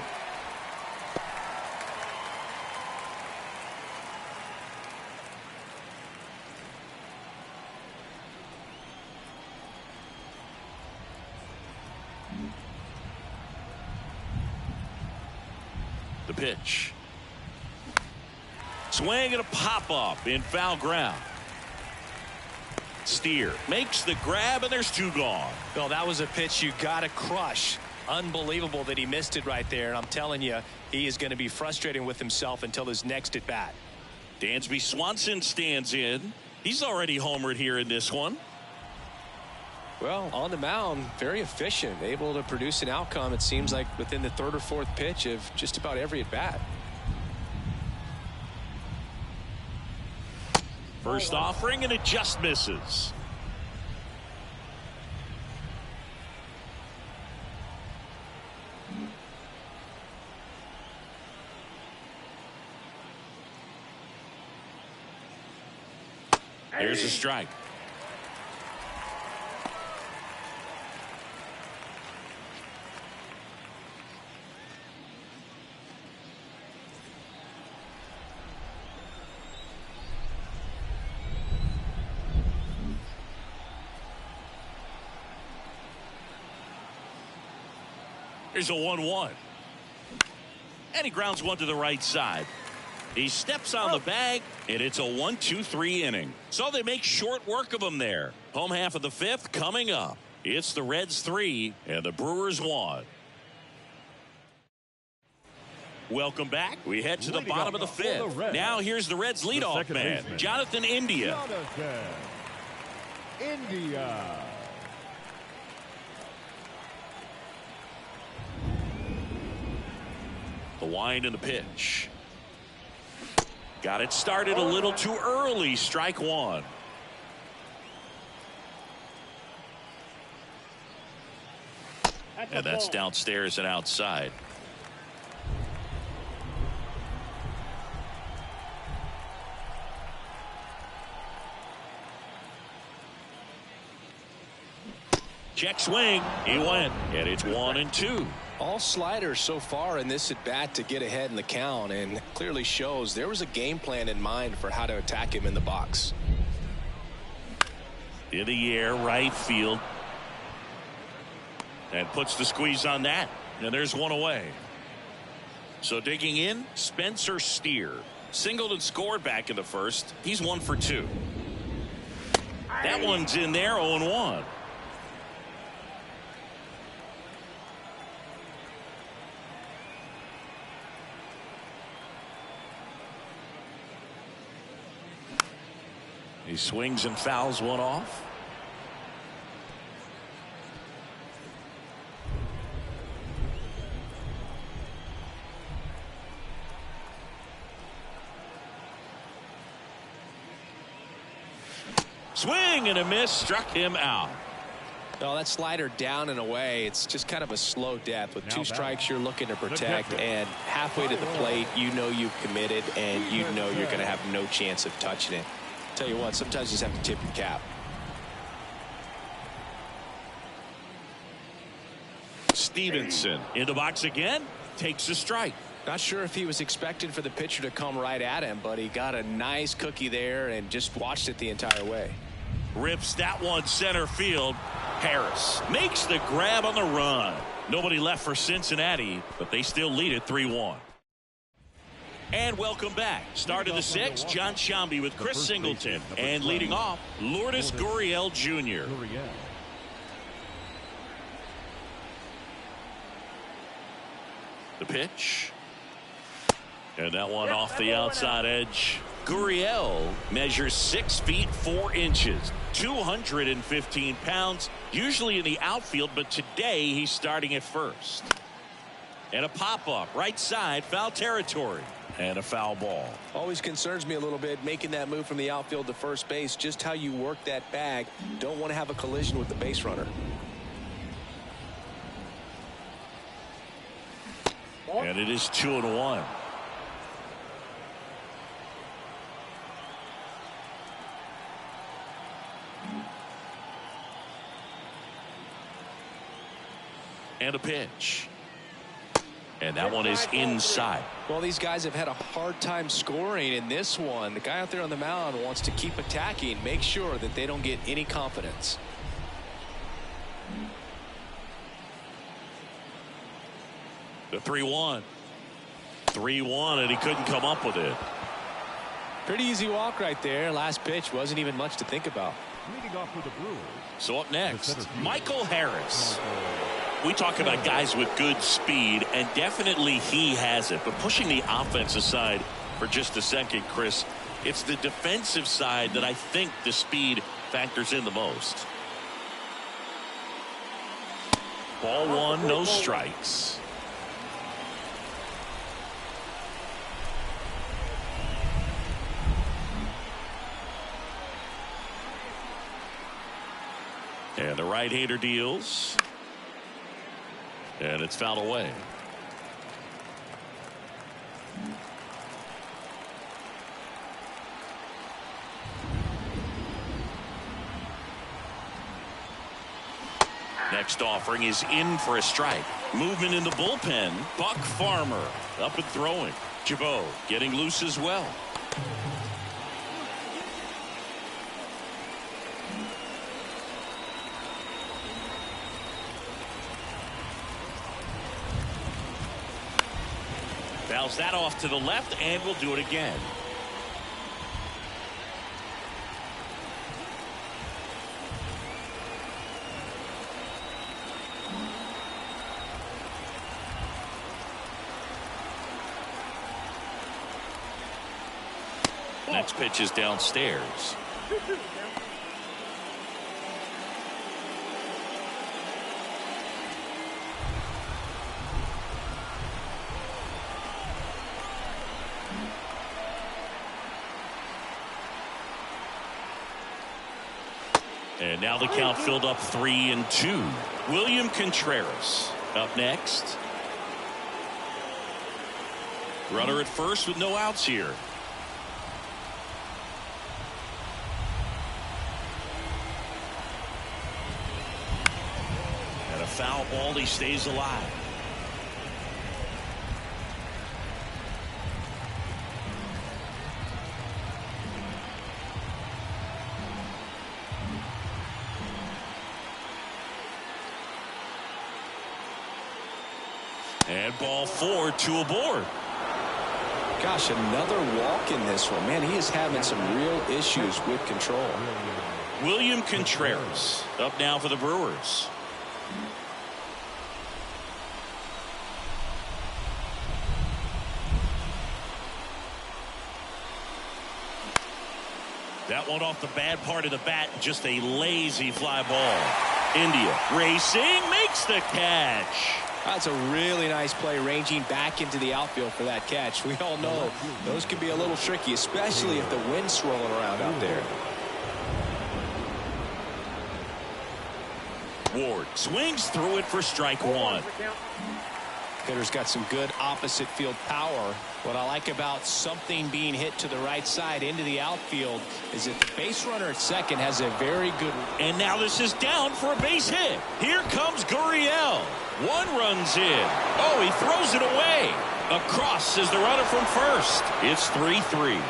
The pitch. Swing and a pop-up in foul ground. Steer makes the grab, and there's 2 gone. Well, that was a pitch you got to crush. Unbelievable that he missed it right there. And I'm telling you, he is going to be frustrating with himself until his next at bat. Dansby Swanson stands in. He's already homered here in this one. Well, on the mound, very efficient, able to produce an outcome, it seems like, within the 3rd or 4th pitch of just about every at bat. First offering, and it just misses. There's a strike. Here's a 1-1. And he grounds one to the right side. He steps on the bag, and it's a 1-2-3 inning. So they make short work of him there. Home half of the fifth coming up. It's the Reds 3 and the Brewers 1. Welcome back. We head to the bottom of the fifth. Now here's the Reds leadoff man, Jonathan India. The wind and the pitch. Got it started a little too early. Strike one. And that's downstairs and outside. Check swing. He went. And it's 1-2. All sliders so far in this at bat to get ahead in the count, and clearly shows there was a game plan in mind for how to attack him in the box. In the air, right field. And puts the squeeze on that. And there's one away. So digging in, Spencer Steer. Singled and scored back in the first. He's 1 for 2. That one's in there, 0-1. He swings and fouls one off. Swing and a miss, struck him out. Well, that slider down and away, it's just kind of a slow death. With two strikes you're looking to protect, and halfway to the plate you know you've committed and you know you're going to have no chance of touching it. Tell you what, sometimes you just have to tip your cap. Stevenson in the box again, takes a strike. Not sure if he was expecting for the pitcher to come right at him, but he got a nice cookie there and just watched it the entire way. Rips that one center field. Harris makes the grab on the run. Nobody left for Cincinnati, but they still lead it 3-1. And welcome back. Start of the sixth, John Shambi with Chris Singleton. And leading off, Lourdes Gurriel Jr. The pitch. And that one off the outside edge. Gurriel measures 6 feet 4 inches, 215 pounds, usually in the outfield, but today he's starting at first. And a pop-up, right side, foul territory. And a foul ball. Always concerns me a little bit making that move from the outfield to first base. Just how you work that bag. Don't want to have a collision with the base runner. And it is 2-1. And a pitch. And that one is inside. Well, these guys have had a hard time scoring in this one. The guy out there on the mound wants to keep attacking, make sure that they don't get any confidence. The 3-1. 3-1, and he couldn't come up with it. Pretty easy walk right there. Last pitch wasn't even much to think about. Leading off for the Brewers. So up next, Michael Harris. We talk about guys with good speed, and definitely he has it. But pushing the offense aside for just a second, Chris, it's the defensive side that I think the speed factors in the most. Ball one, no strikes. And the right-hander deals. And it's fouled away. Next offering is in for a strike. Movement in the bullpen. Buck Farmer up and throwing. Jabot getting loose as well. Fouls that off to the left, and we'll do it again. Next pitch is downstairs. And now the count filled up 3-2. William Contreras up next. Runner at first with no outs here. And a foul ball. He stays alive. And ball 4, 2 aboard. Gosh, another walk in this one. Man, he is having some real issues with control. William Contreras up now for the Brewers. That one off the bad part of the bat. Just a lazy fly ball. India racing, makes the catch. That's a really nice play, ranging back into the outfield for that catch. We all know those can be a little tricky, especially if the wind's swirling around out there. Ward swings through it for strike 1. Hitter's got some good opposite field power. What I like about something being hit to the right side into the outfield is that the base runner at second has a very good. And now this is down for a base hit. Here comes Gurriel. 1 runs in. Oh, he throws it away. Across is the runner from first. It's 3-3.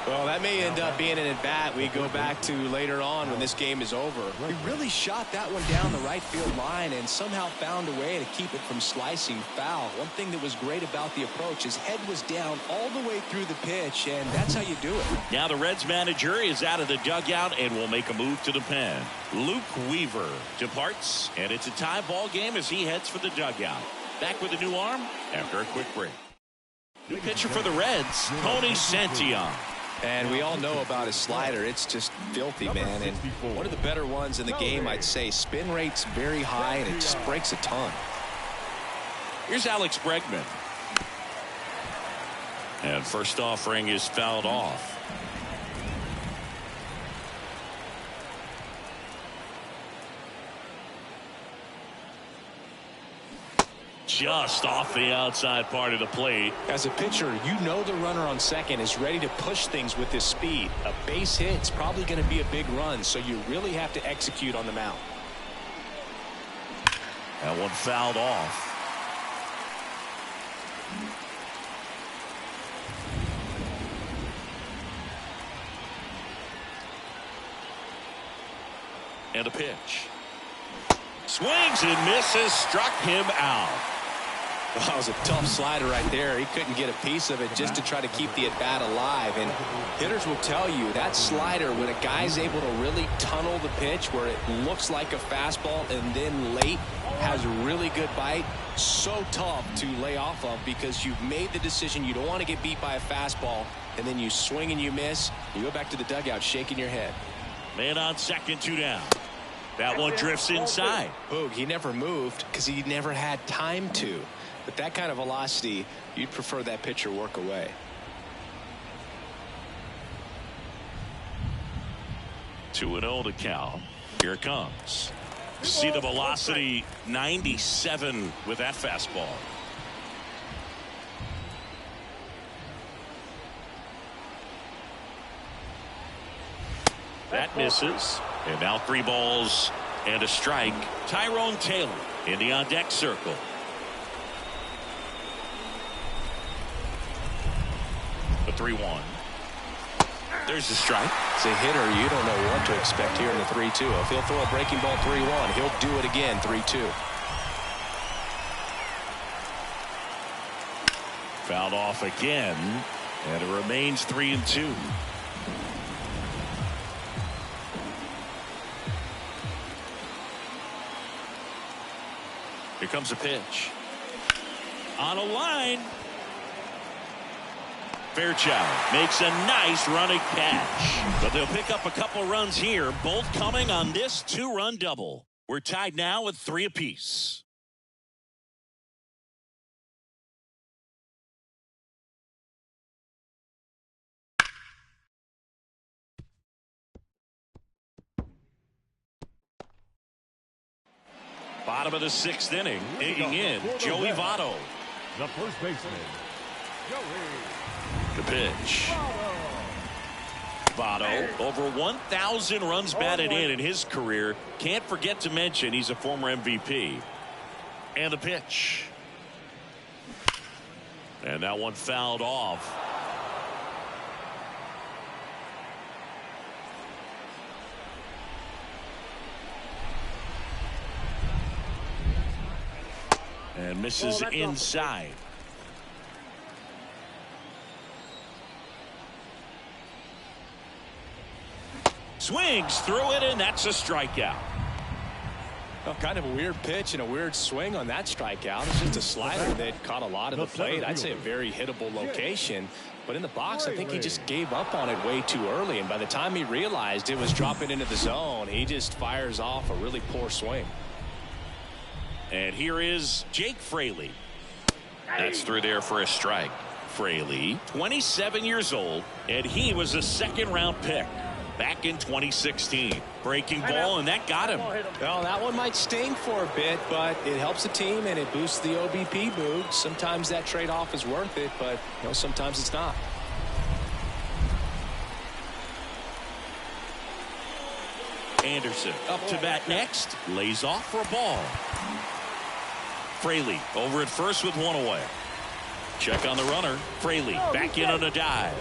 Well, that may end up being an at-bat we go back to later on when this game is over. He really shot that one down the right field line and somehow found a way to keep it from slicing foul. One thing that was great about the approach, his head was down all the way through the pitch, and that's how you do it. Now the Reds manager is out of the dugout and will make a move to the pen. Luke Weaver departs, and it's a tie ball game as he heads for the dugout. Back with a new arm after a quick break. New pitcher for the Reds, Tony Santillan. And we all know about his slider. It's just filthy, man. And one of the better ones in the game, I'd say. Spin rate's very high, and it just breaks a ton. Here's Alex Bregman. And first offering is fouled off. Just off the outside part of the plate. As a pitcher, you know the runner on second is ready to push things with his speed. A base hit's probably going to be a big run, so you really have to execute on the mound. That one fouled off. And a pitch. Swings and misses, struck him out. That was a tough slider right there. He couldn't get a piece of it just to try to keep the at-bat alive. And hitters will tell you that slider, when a guy's able to really tunnel the pitch where it looks like a fastball and then late has a really good bite, so tough to lay off of because you've made the decision you don't want to get beat by a fastball, and then you swing and you miss. You go back to the dugout shaking your head. Man on second, 2 down. That one drifts inside. Boog, he never moved because he never had time to. But that kind of velocity, you'd prefer that pitcher work away. 2-0 to count. Here it comes. See the velocity, 97 with that fastball. That misses. And now 3 balls and a strike. Tyrone Taylor in the on-deck circle. The 3-1. There's the strike. As a hitter, you don't know what to expect here in the 3-2. If he'll throw a breaking ball 3-1, he'll do it again 3-2. Fouled off again, and it remains 3-2. Here comes a pitch. On a line. Fairchild makes a nice running catch. But they'll pick up a couple runs here, both coming on this 2-run double. We're tied now with 3 apiece. Bottom of the 6th inning, digging in, Joey Votto. The first baseman, Joey. The pitch. Votto, over 1,000 runs batted in his career. Can't forget to mention he's a former MVP. And the pitch. And that one fouled off. And misses inside. Swings through it, and that's a strikeout. Well, kind of a weird pitch and a weird swing on that strikeout. It's just a slider that caught a lot of the plate. I'd say a very hittable location. But in the box, I think he just gave up on it way too early. And by the time he realized it was dropping into the zone, he just fires off a really poor swing. And here is Jake Fraley. That's through there for a strike. Fraley, 27 years old, and he was a 2nd-round pick back in 2016. Breaking ball, and that got him. Well, that one might sting for a bit, but it helps the team and it boosts the OBP mood. Sometimes that trade-off is worth it, but sometimes it's not. Anderson up to bat next. Lays off for a ball. Fraley over at first with 1 away. Check on the runner. Fraley back in on a dive.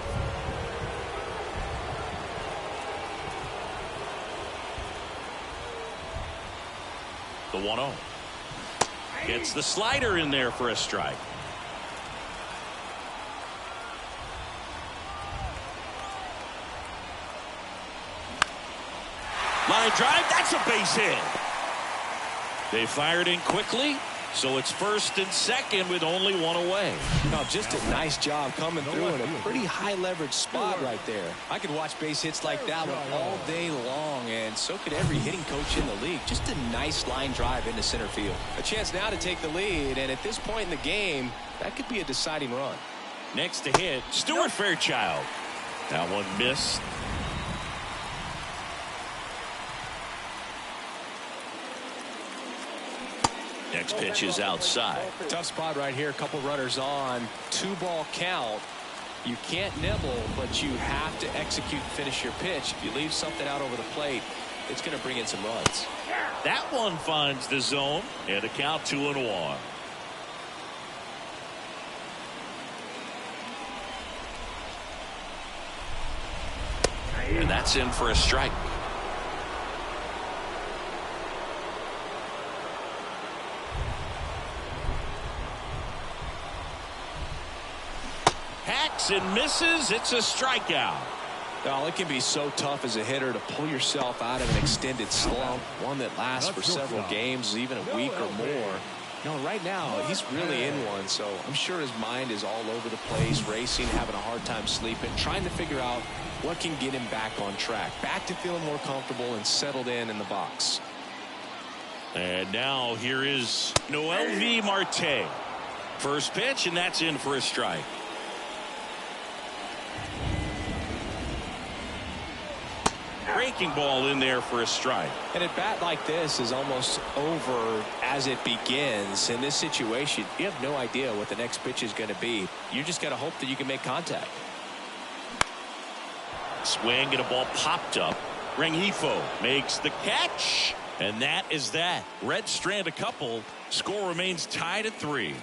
The 1-0. Gets the slider in there for a strike. Line drive. That's a base hit. They fired in quickly. So it's 1st and 2nd with only 1 away. No, just a nice job coming through in a pretty high leverage spot right there. I could watch base hits like that one all day long, and so could every hitting coach in the league. Just a nice line drive into center field. A chance now to take the lead, and at this point in the game, that could be a deciding run. Next to hit, Stuart Fairchild. That one missed. Next pitch is outside. Tough spot right here. A couple runners on. 2-ball count. You can't nibble, but you have to execute and finish your pitch. If you leave something out over the plate, it's going to bring in some runs. That one finds the zone, and a count 2-1. And that's in for a strike. Hacks and misses. It's a strikeout. Well, it can be so tough as a hitter to pull yourself out of an extended slump, one that lasts for several games, even a week or more. Right now, he's really in one, so I'm sure his mind is all over the place, racing, having a hard time sleeping, trying to figure out what can get him back on track, back to feeling more comfortable and settled in the box. And now here is Noelvi Marte. First pitch, and that's in for a strike. breaking ball in there for a strike. And a bat like this is almost over as it begins. In this situation, you have no idea what the next pitch is going to be. You just got to hope that you can make contact. Swing and a ball popped up. Rengifo makes the catch. And that is that. Reds strand a couple. Score remains tied at 3.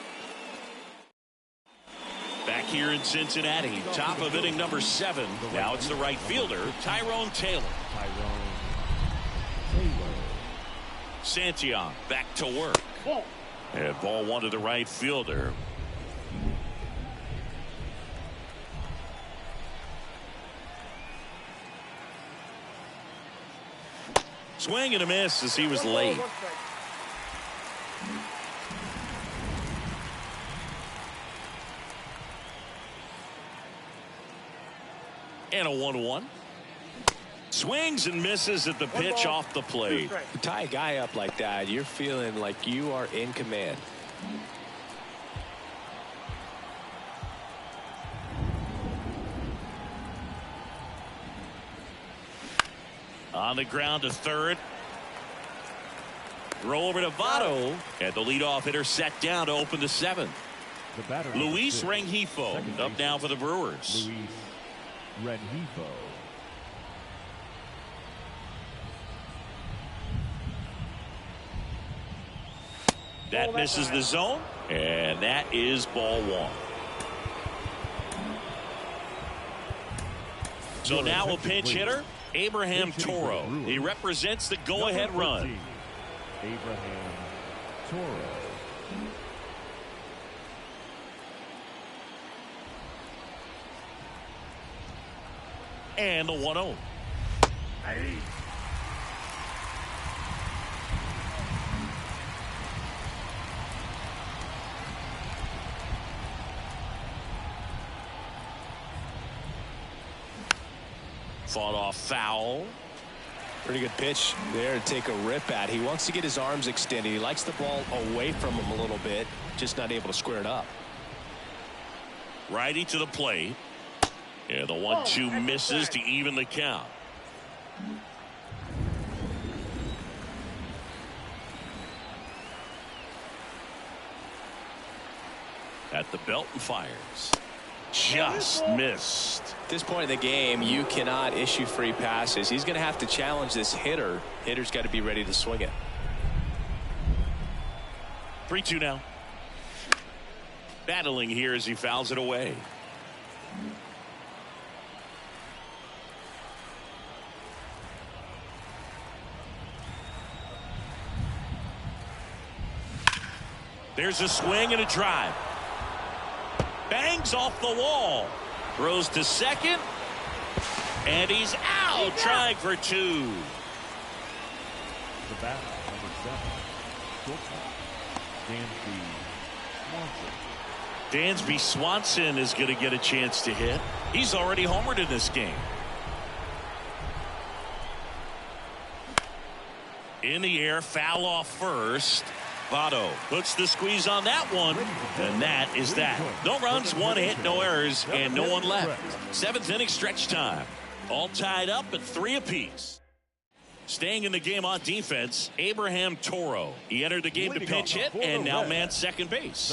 Back here in Cincinnati, top of inning number 7. Now it's the right fielder, Tyrone Taylor. Santillan back to work. And ball 1 to the right fielder. Swing and a miss as he was late. And a 1-1. Swings and misses at the pitch off the plate. To tie a guy up like that, you're feeling like you are in command. On the ground to third. Throw over to Votto. And the leadoff hitter set down to open the 7th. Luis Rengifo up now for the Brewers. Luis Rengifo. That misses the zone. And that is ball 1. So now a pinch hitter, Abraham Toro. He represents the go-ahead run. Abraham Toro. And the 1-0. Fought off foul. Pretty good pitch there to take a rip at. He wants to get his arms extended. He likes the ball away from him a little bit, just not able to square it up. Righty to the plate. Yeah, the 1-2 misses to even the count. At the belt and fires. Just missed. At this point in the game, you cannot issue free passes. He's going to have to challenge this hitter. Hitter's got to be ready to swing it. 3-2 now. Battling here as he fouls it away. There's a swing and a drive. Bangs off the wall. Throws to second. And he's out. Trying for 2. The bat, number 7. Dansby Swanson is going to get a chance to hit. He's already homered in this game. In the air, foul off first. Votto puts the squeeze on that one, and that is that. No runs, 1 hit, no errors, and no one left. 7th inning stretch time. All tied up at 3 apiece. Staying in the game on defense, Abraham Toro. He entered the game to pinch hit and now man second base.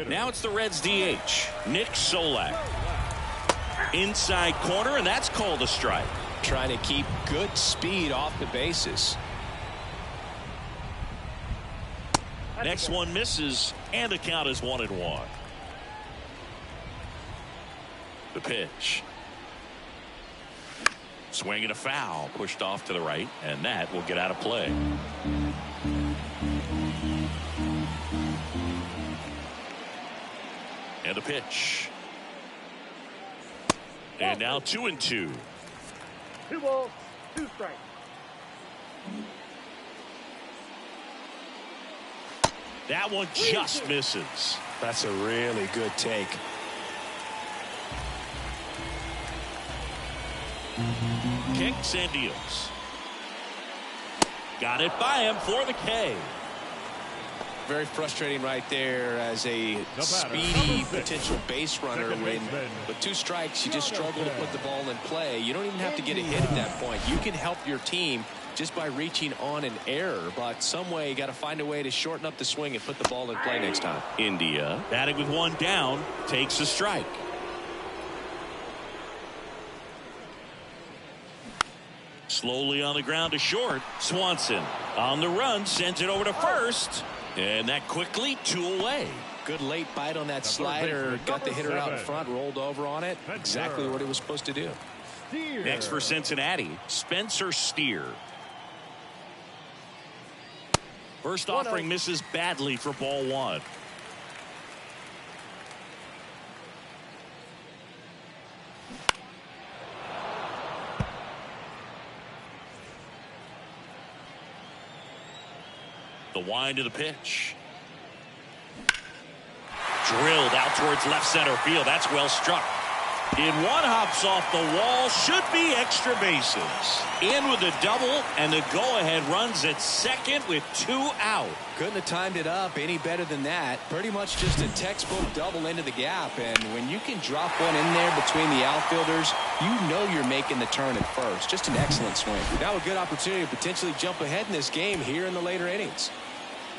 Now it's the Reds DH, Nick Solak. Inside corner, and that's called a strike. Trying to keep good speed off the bases. Next one misses, and the count is 1-1. The pitch. Swing and a foul, pushed off to the right, and that will get out of play. And the pitch. And now 2-2. 2 balls, 2 strikes. That one just misses. That's a really good take. Kicks and deals. Got it by him for the K. Very frustrating right there as a speedy potential base runner. When with 2 strikes, you just struggle to put the ball in play. You don't even have to get a hit at that point. You can help your team just by reaching on an error, but some way you got to find a way to shorten up the swing and put the ball in play next time. India batting with 1 down takes a strike. Slowly on the ground to short. Swanson on the run, sends it over to first, and that quickly 2 away. Good late bite on that slider. Got the hitter out in front, rolled over on it. Exactly what he was supposed to do. Next for Cincinnati, Spencer Steer. First offering misses badly for ball 1. The wind of the pitch. Drilled out towards left center field. That's well struck. In one, hops off the wall. Should be extra bases. In with a double, and the go-ahead runs at second with 2 out. Couldn't have timed it up any better than that. Pretty much just a textbook double into the gap. And when you can drop one in there between the outfielders, you know you're making the turn at first. Just an excellent swing. Now a good opportunity to potentially jump ahead in this game here in the later innings.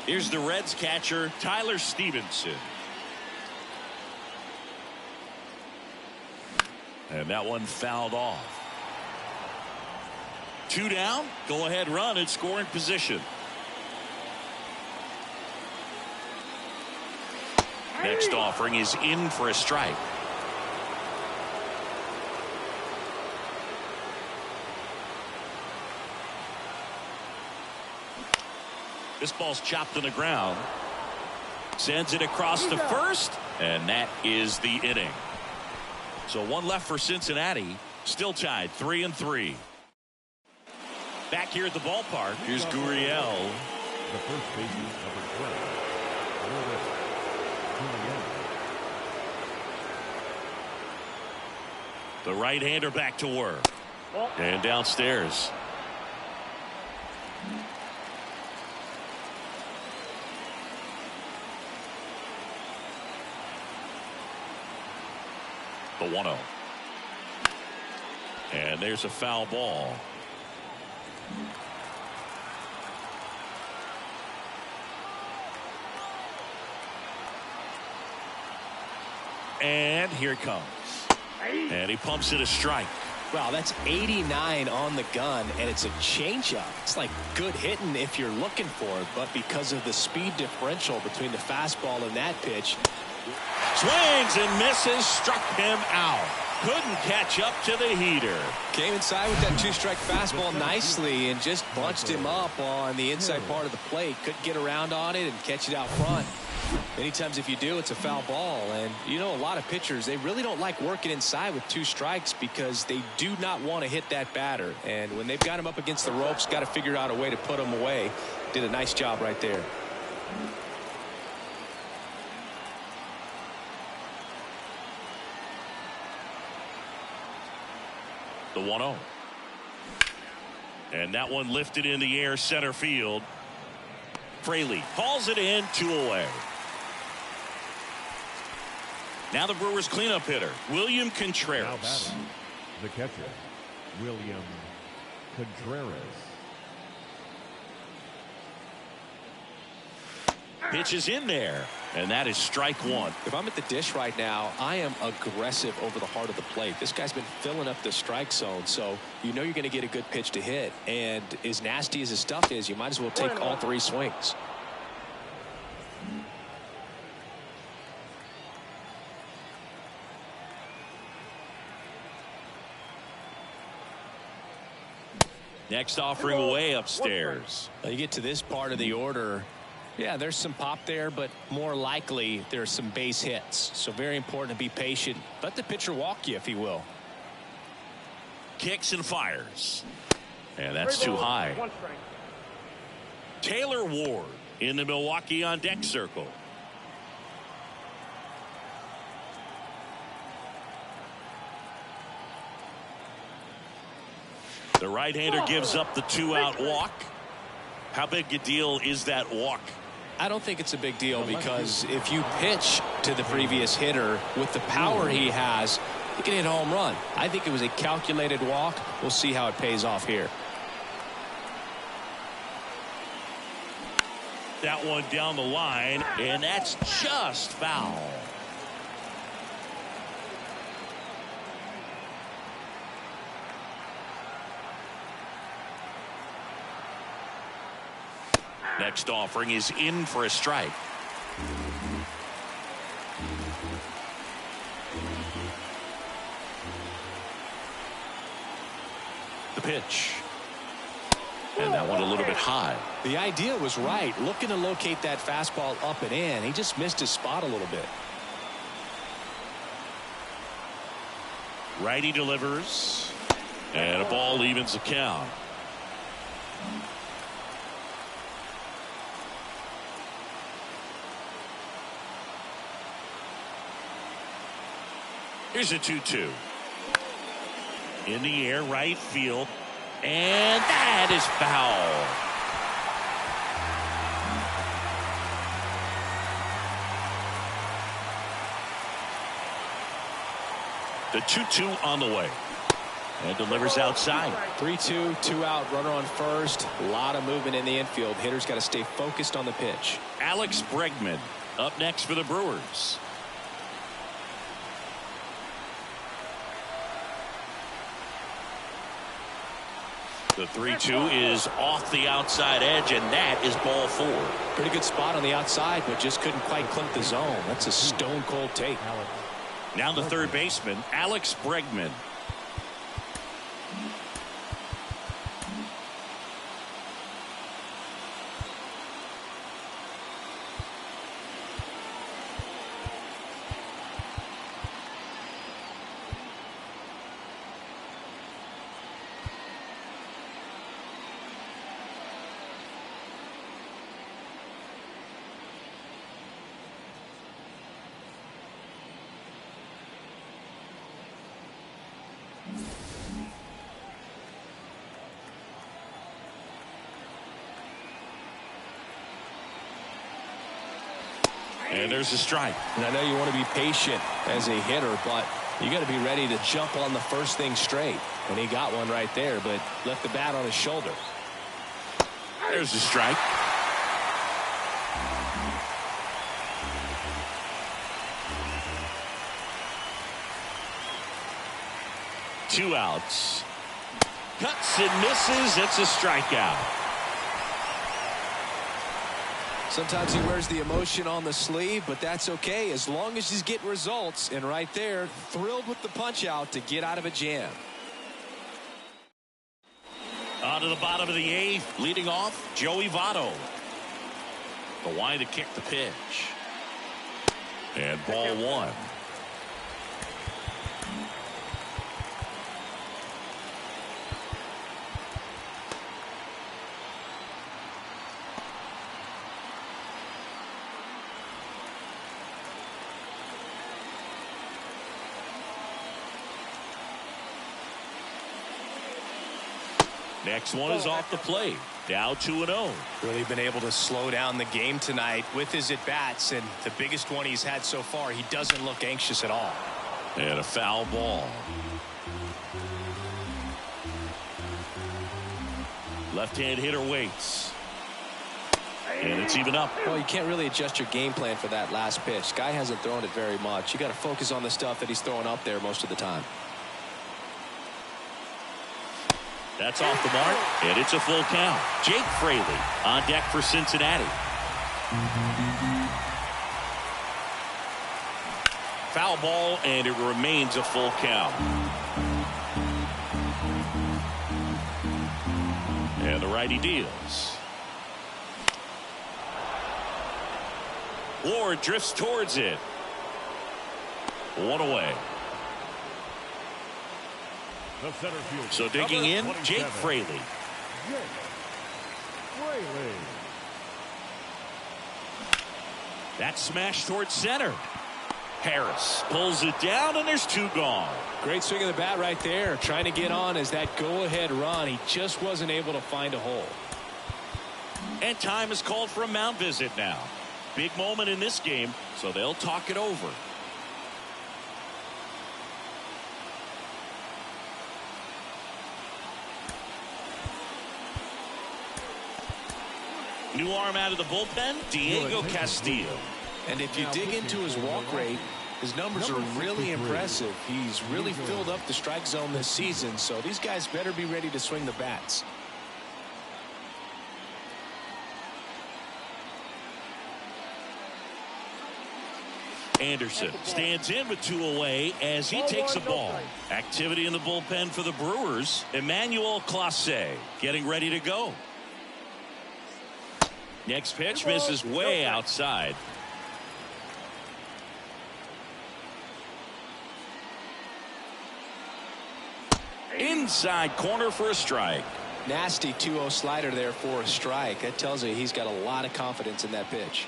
Here's the Reds catcher, Tyler Stevenson. And that one fouled off. 2 down, go ahead run in scoring position. Next offering is in for a strike. This ball's chopped to the ground. Sends it across to first, and that is the inning. So 1 left for Cincinnati. Still tied 3-3. Back here at the ballpark, here's Gurriel. The first baseman, number 12. The right-hander back to work. And downstairs. The 1-0. And there's a foul ball. And here it comes. And he pumps it a strike. Wow, that's 89 on the gun, and it's a changeup. It's like good hitting if you're looking for it, but because of the speed differential between the fastball and that pitch. Swings and misses, struck him out. Couldn't catch up to the heater. Came inside with that 2-strike fastball nicely and just bunched him up on the inside part of the plate. Couldn't get around on it and catch it out front. Many times if you do, it's a foul ball. And you know, a lot of pitchers, they really don't like working inside with 2 strikes because they do not want to hit that batter. And when they've got him up against the ropes, got to figure out a way to put him away. Did a nice job right there. The 1-0. And that one lifted in the air center field. Fraley hauls it in, 2 away. Now the Brewers cleanup hitter, William Contreras. The catcher, William Contreras. Pitch is in there, and that is strike 1. If I'm at the dish right now, I am aggressive over the heart of the plate. This guy's been filling up the strike zone, so you know you're going to get a good pitch to hit. And as nasty as his stuff is, you might as well take all 3 swings. Next offering away upstairs. You get to this part of the order. Yeah, there's some pop there, but more likely there's some base hits. So very important to be patient. Let the pitcher walk you if he will. Kicks and fires. And that's too high. Taylor Ward in the Milwaukee on deck circle. The right-hander gives up the 2-out walk. How big a deal is that walk I don't think it's a big deal because if you pitch to the previous hitter with the power he has, he can hit a home run. I think it was a calculated walk. We'll see how it pays off here. That one down the line, and that's just foul. Next offering is in for a strike. The pitch. And that one a little bit high. The idea was right. Looking to locate that fastball up and in. He just missed his spot a little bit. Righty delivers. And a ball evens the count. Here's a 2-2. In the air, right field. And that is foul. The 2-2 on the way. And delivers outside. 3-2, 2 out, runner on first. A lot of movement in the infield. Hitter's got to stay focused on the pitch. Alex Bregman up next for the Brewers. The 3-2 is off the outside edge, and that is ball 4. Pretty good spot on the outside, but just couldn't quite clip the zone. That's a stone cold take. Now the third baseman, Alex Bregman. And there's a strike. And I know you want to be patient as a hitter, but you got to be ready to jump on the first thing straight. And he got one right there, but left the bat on his shoulder. There's a strike. Two outs. Cuts and misses. It's a strikeout. Sometimes he wears the emotion on the sleeve, but that's okay as long as he's getting results. And right there, thrilled with the punch out to get out of a jam. On to the bottom of the 8th, leading off Joey Votto. The line to kick the pitch. And ball 1. Next one is off the plate. Now 2-0. Really been able to slow down the game tonight with his at-bats, and the biggest one he's had so far, he doesn't look anxious at all. And a foul ball. Left-hand hitter waits. And it's even up. Well, you can't really adjust your game plan for that last pitch. Guy hasn't thrown it very much. You got to focus on the stuff that he's throwing up there most of the time. That's off the mark, and it's a full count. Jake Fraley on deck for Cincinnati. Foul ball, and it remains a full count. And the righty deals. Ward drifts towards it. One away. The center field. So digging in, 27. Jake Fraley. Jake Fraley. That smash towards center. Harris pulls it down, and there's 2 gone. Great swing of the bat right there. Trying to get on as that go-ahead run. He just wasn't able to find a hole. And time is called for a mound visit now. Big moment in this game, so they'll talk it over. New arm out of the bullpen, Diego Castillo. And if you dig into his walk rate, his numbers are really impressive. He's really filled up the strike zone this season, so these guys better be ready to swing the bats. Anderson stands in with 2 away as he takes a ball. Activity in the bullpen for the Brewers. Emmanuel Clase getting ready to go. Next pitch misses way outside. Inside corner for a strike. Nasty 2-0 slider there for a strike. That tells you he's got a lot of confidence in that pitch.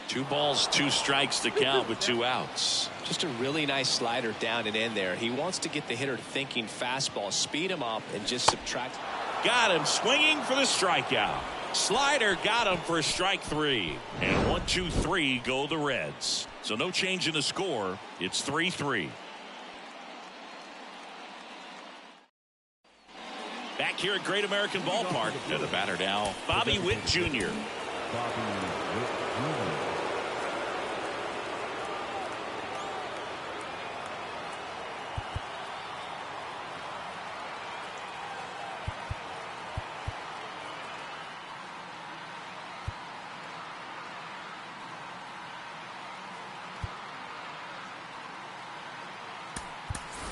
2 balls, 2 strikes to count with 2 outs. Just a really nice slider down and in there. He wants to get the hitter thinking fastball, speed him up, and just subtract. Got him swinging for the strikeout. Slider got him for strike 3. And 1, 2, 3 go the Reds. So no change in the score. It's 3-3. Back here at Great American Ballpark. And the batter now, Bobby Witt Jr. Bobby Witt Jr.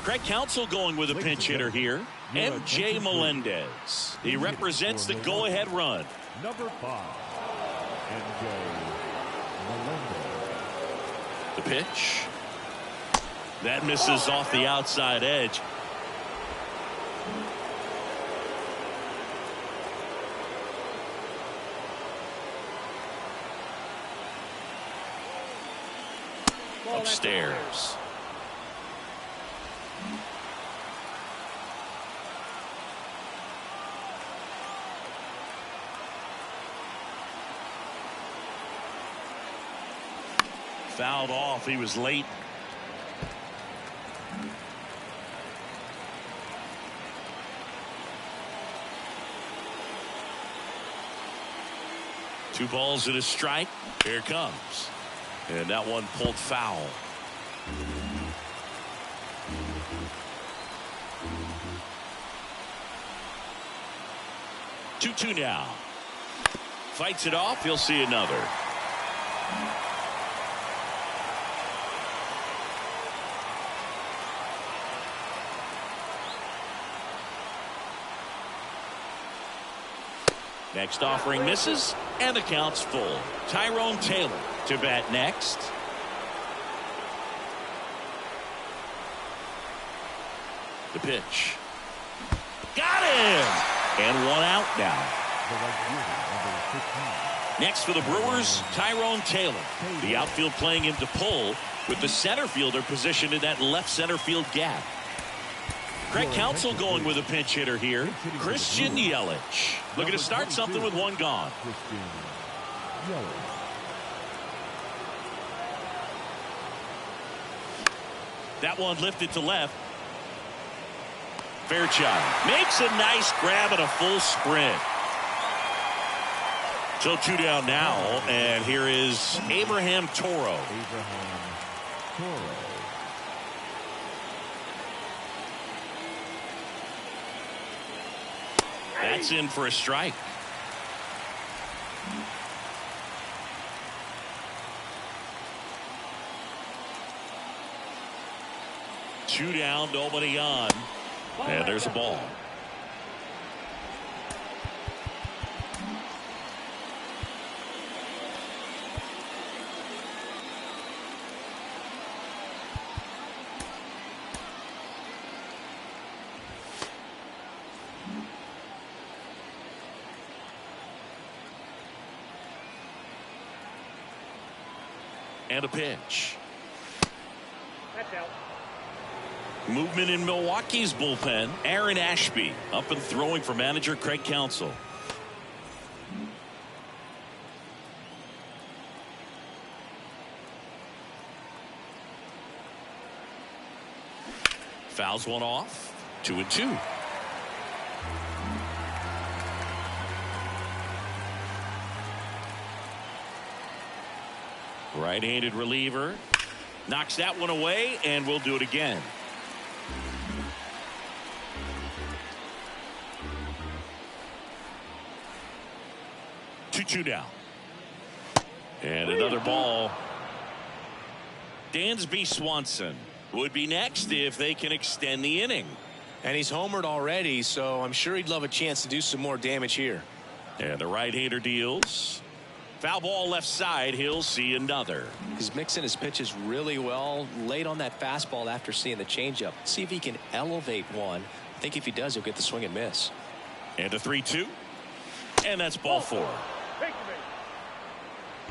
Craig Counsell going with a pinch hitter here. M.J. Melendez. He represents the go-ahead run. Number 5, M.J. Melendez. The pitch. That misses off the outside edge. Upstairs. Fouled off. He was late. Two balls and a strike. Here it comes. And that one pulled foul. Two now. Fights it off. He'll see another. Next offering misses, and the count's full. Tyrone Taylor to bat next. The pitch. Got him! And 1 out now. Next for the Brewers, Tyrone Taylor. The outfield playing him to pull with the center fielder positioned in that left center field gap. Craig Counsell going with a pinch hitter here. Christian Yelich. Looking to start something with 1 gone. That one lifted to left. Fairchild makes a nice grab at a full sprint. So 2 down now, and here is Abraham Toro. That's in for a strike. Two down, nobody on. And there's a ball. And a pitch. That's out. Movement in Milwaukee's bullpen. Aaron Ashby up and throwing for manager Craig Counsell. Fouls one off. 2-2. Right-handed reliever knocks that one away, and we'll do it again. Two down. And another ball. Dansby Swanson would be next if they can extend the inning. And he's homered already, so I'm sure he'd love a chance to do some more damage here. And the right-hander deals. Foul ball left side. He'll see another. He's mixing his pitches really well. Late on that fastball after seeing the changeup. See if he can elevate one. I think if he does, he'll get the swing and miss. And a 3-2. And that's ball four.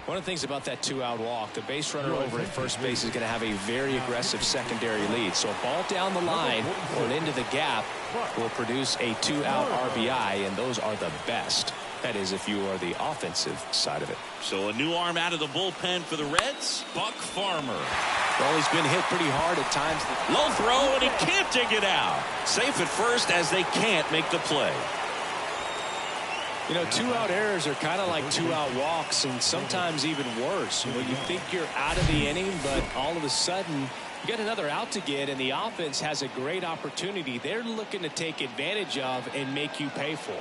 One of the things about that two-out walk, the base runner over at first base is going to have a very aggressive secondary lead. So a ball down the line or into the gap will produce a two-out RBI, and those are the best. That is, if you are the offensive side of it. So a new arm out of the bullpen for the Reds, Buck Farmer. Well, he's been hit pretty hard at times. Low throw, and he can't dig it out. Safe at first as they can't make the play. You know, two-out errors are kind of like two-out walks, and sometimes even worse. You know, you think you're out of the inning, but all of a sudden you got another out to get, and the offense has a great opportunity they're looking to take advantage of and make you pay for.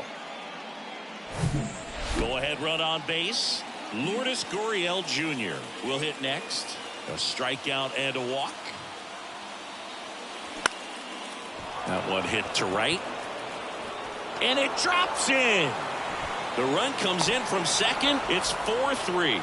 Go ahead run on base. Lourdes Gurriel Jr. will hit next. A strikeout and a walk. That one hit to right. And it drops in. The run comes in from second. It's 4-3.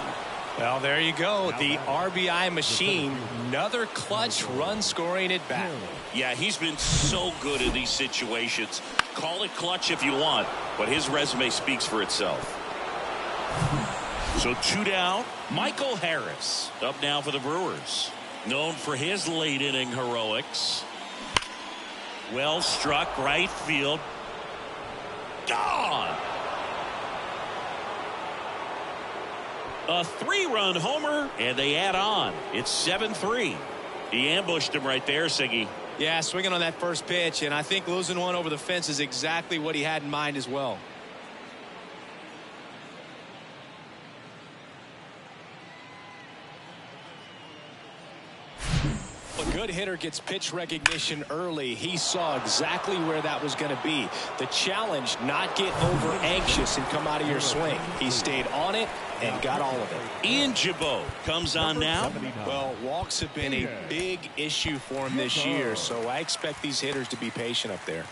Well, there you go. The RBI machine. Another clutch run scoring at bat. Yeah, he's been so good in these situations. Call it clutch if you want, but his resume speaks for itself. So two down. Michael Harris up now for the Brewers. Known for his late inning heroics. Well struck right field. Gone. A three-run homer, and they add on. It's 7-3. He ambushed him right there, Siggy. Yeah, swinging on that first pitch, and I think losing one over the fence is exactly what he had in mind as well. A good hitter gets pitch recognition early. He saw exactly where that was going to be. The challenge, not get over anxious and come out of your swing. He stayed on it and got all of it. Ian Gibaut comes on now. Well, walks have been a big issue for him this year, so I expect these hitters to be patient up there.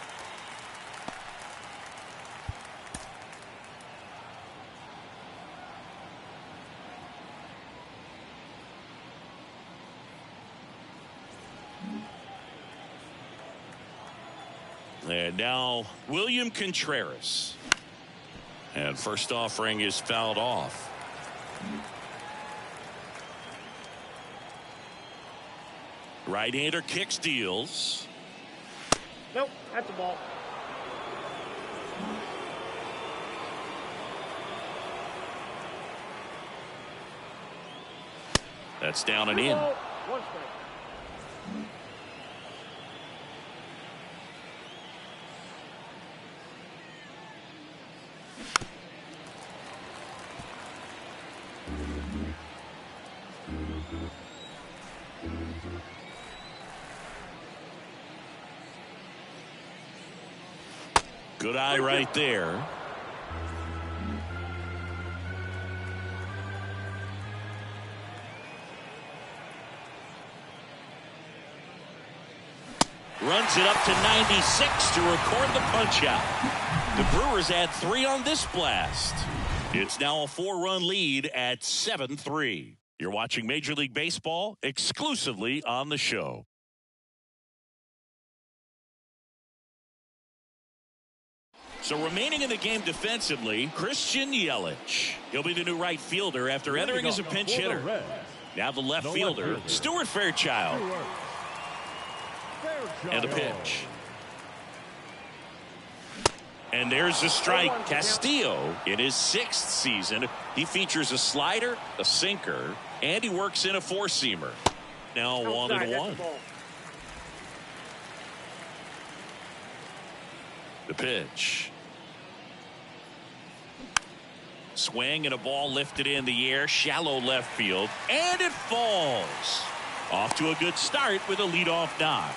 And now William Contreras. And first offering is fouled off. Right-hander kicks, deals. Nope, that's a ball. That's down and in. One strike. Good eye right there. Runs it up to 96 to record the punch out. The Brewers add 3 on this blast. It's now a 4-run lead at 7-3. You're watching Major League Baseball exclusively on the show. So remaining in the game defensively, Christian Yelich. He'll be the new right fielder after entering as a pinch hitter. Now the left fielder, Stuart Fairchild. And a pitch. And there's a strike. Castillo, in his 6th season, he features a slider, a sinker, and he works in a 4-seamer. Now 1-1. The pitch. Swing and a ball lifted in the air, shallow left field, and it falls. Off to a good start with a leadoff knock.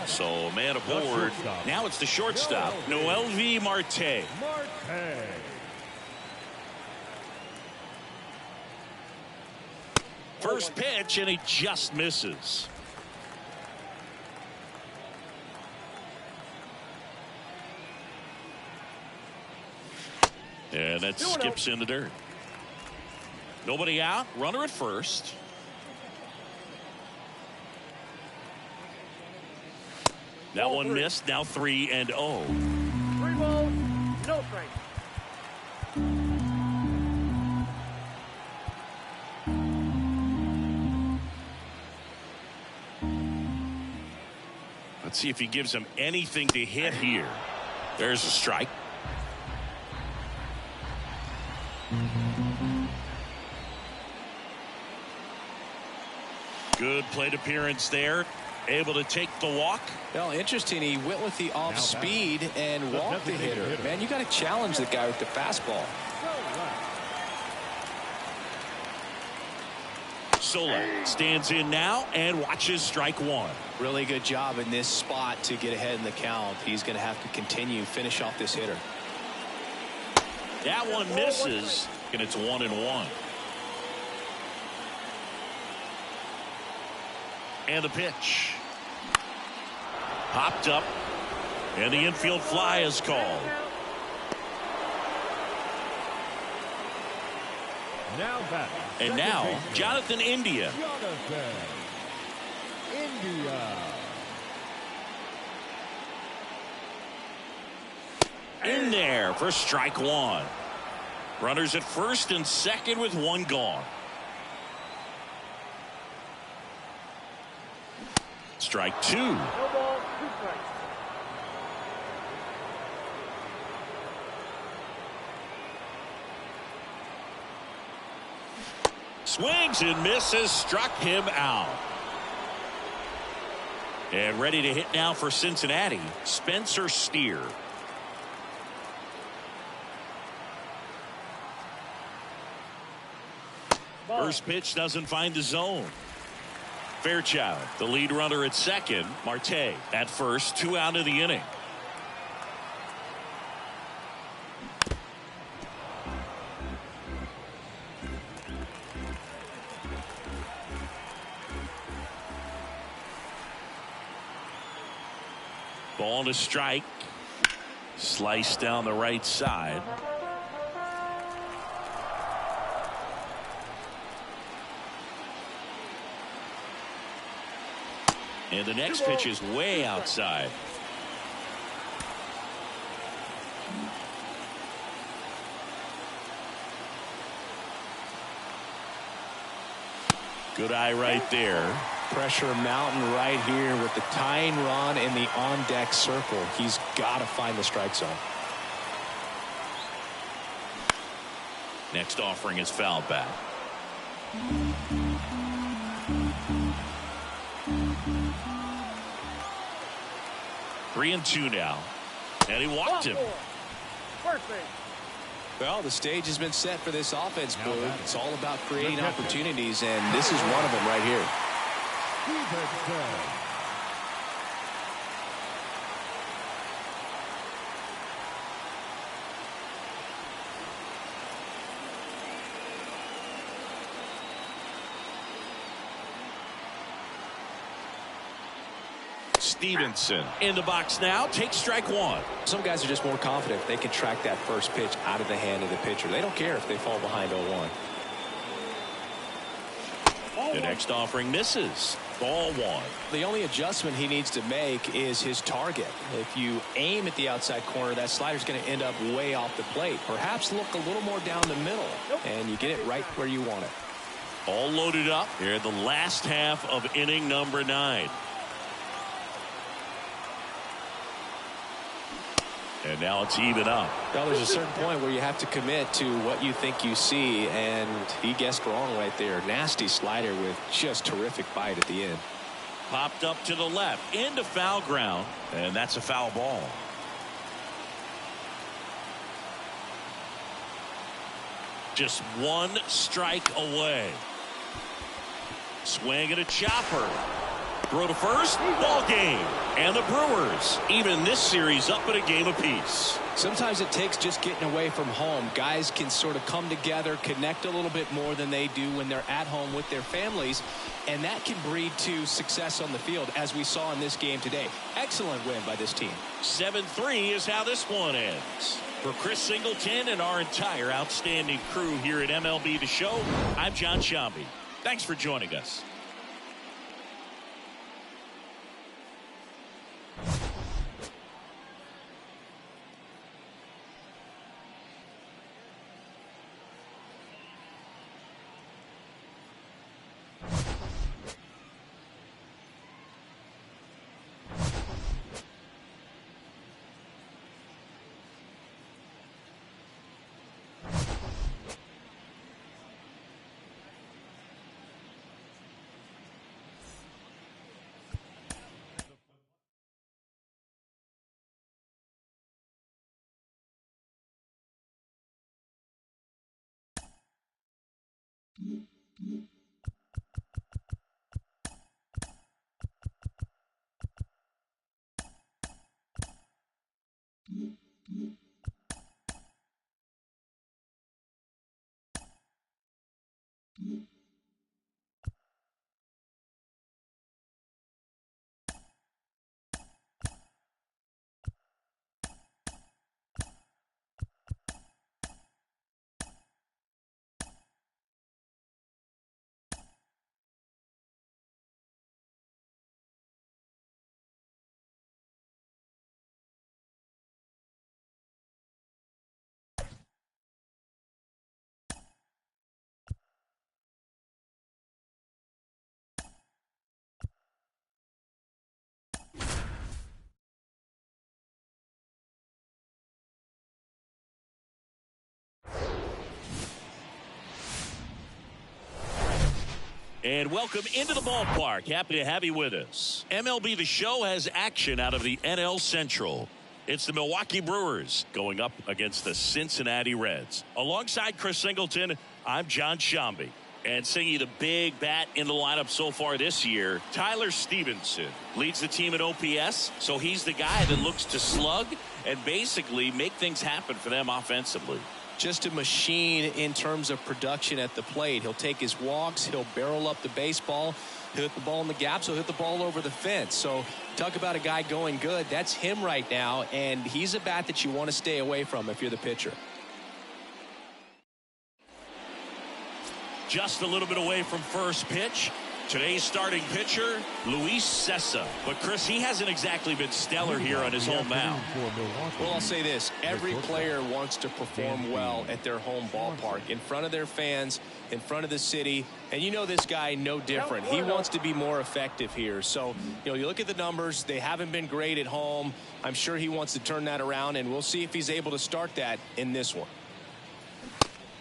So man aboard. Now it's the shortstop, Noelvi Marte. First pitch, and he just misses. And that skips in the dirt. Nobody out. Runner at first. That one missed. Now 3-0. 3 balls, no strikes. Let's see if he gives him anything to hit here. There's a strike. Good plate appearance there. Able to take the walk. Well, interesting. He went with the off speed and walked the hitter. Man, you got to challenge the guy with the fastball. Sola stands in now and watches strike one. Really good job in this spot to get ahead in the count. He's going to have to finish off this hitter. That one misses, and it's 1-1. And the pitch. Popped up, and the infield fly is called. And now, Jonathan India. In there for strike one. Runners at first and second with one gone. Strike two. No ball, 2 strikes. Swings and misses, struck him out. And ready to hit now for Cincinnati, Spencer Steer. First pitch doesn't find the zone. Fairchild, the lead runner at second. Marte at first, 2 out of the inning. Ball to strike. Sliced down the right side. And the next pitch is way outside. Good eye right there. Pressure mountain right here with the tying run in the on-deck circle. He's got to find the strike zone. Next offering is fouled back. Three and two now. And he walked him. First base. Well, the stage has been set for this offense, Blue. It's all about creating opportunities, and this is one of them right here. Stevenson in the box now. Takes strike one. Some guys are just more confident they can track that first pitch out of the hand of the pitcher. They don't care if they fall behind 0-1. The next offering misses. Ball one. The only adjustment he needs to make is his target. If you aim at the outside corner, that slider's going to end up way off the plate. Perhaps look a little more down the middle, and you get it right where you want it. All loaded up here in the last half of inning number 9. And now it's even up. Well, there's a certain point where you have to commit to what you think you see, and he guessed wrong right there. Nasty slider with just terrific bite at the end. Popped up to the left into foul ground, and that's a foul ball. Just one strike away. Swing and a chopper. Throw to first. Ball game. And the Brewers even this series up at a game apiece. Sometimes it takes just getting away from home. Guys can sort of come together, connect a little bit more than they do when they're at home with their families, and that can breed to success on the field, as we saw in this game today. Excellent win by this team. 7-3 is how this one ends. For Chris Singleton and our entire outstanding crew here at MLB The Show, I'm John Shambi. Thanks for joining us. And welcome into the ballpark. Happy to have you with us. MLB The Show has action out of the NL Central. It's the Milwaukee Brewers going up against the Cincinnati Reds. Alongside Chris Singleton, I'm John Shambi. And singing the big bat in the lineup so far this year, Tyler Stevenson leads the team in OPS. So he's the guy that looks to slug and basically make things happen for them offensively. Just a machine in terms of production at the plate. He'll take his walks. He'll barrel up the baseball. He'll hit the ball in the gaps. He'll hit the ball over the fence. So talk about a guy going good. That's him right now. And he's a bat that you want to stay away from if you're the pitcher. Just a little bit away from first pitch. Today's starting pitcher, Luis Cessa. But, Chris, he hasn't exactly been stellar here on his home mound. Well, I'll say this. Every player wants to perform well at their home ballpark, in front of their fans, in front of the city. And you know this guy no different. He wants to be more effective here. So, you know, you look at the numbers. They haven't been great at home. I'm sure he wants to turn that around, and we'll see if he's able to start that in this one.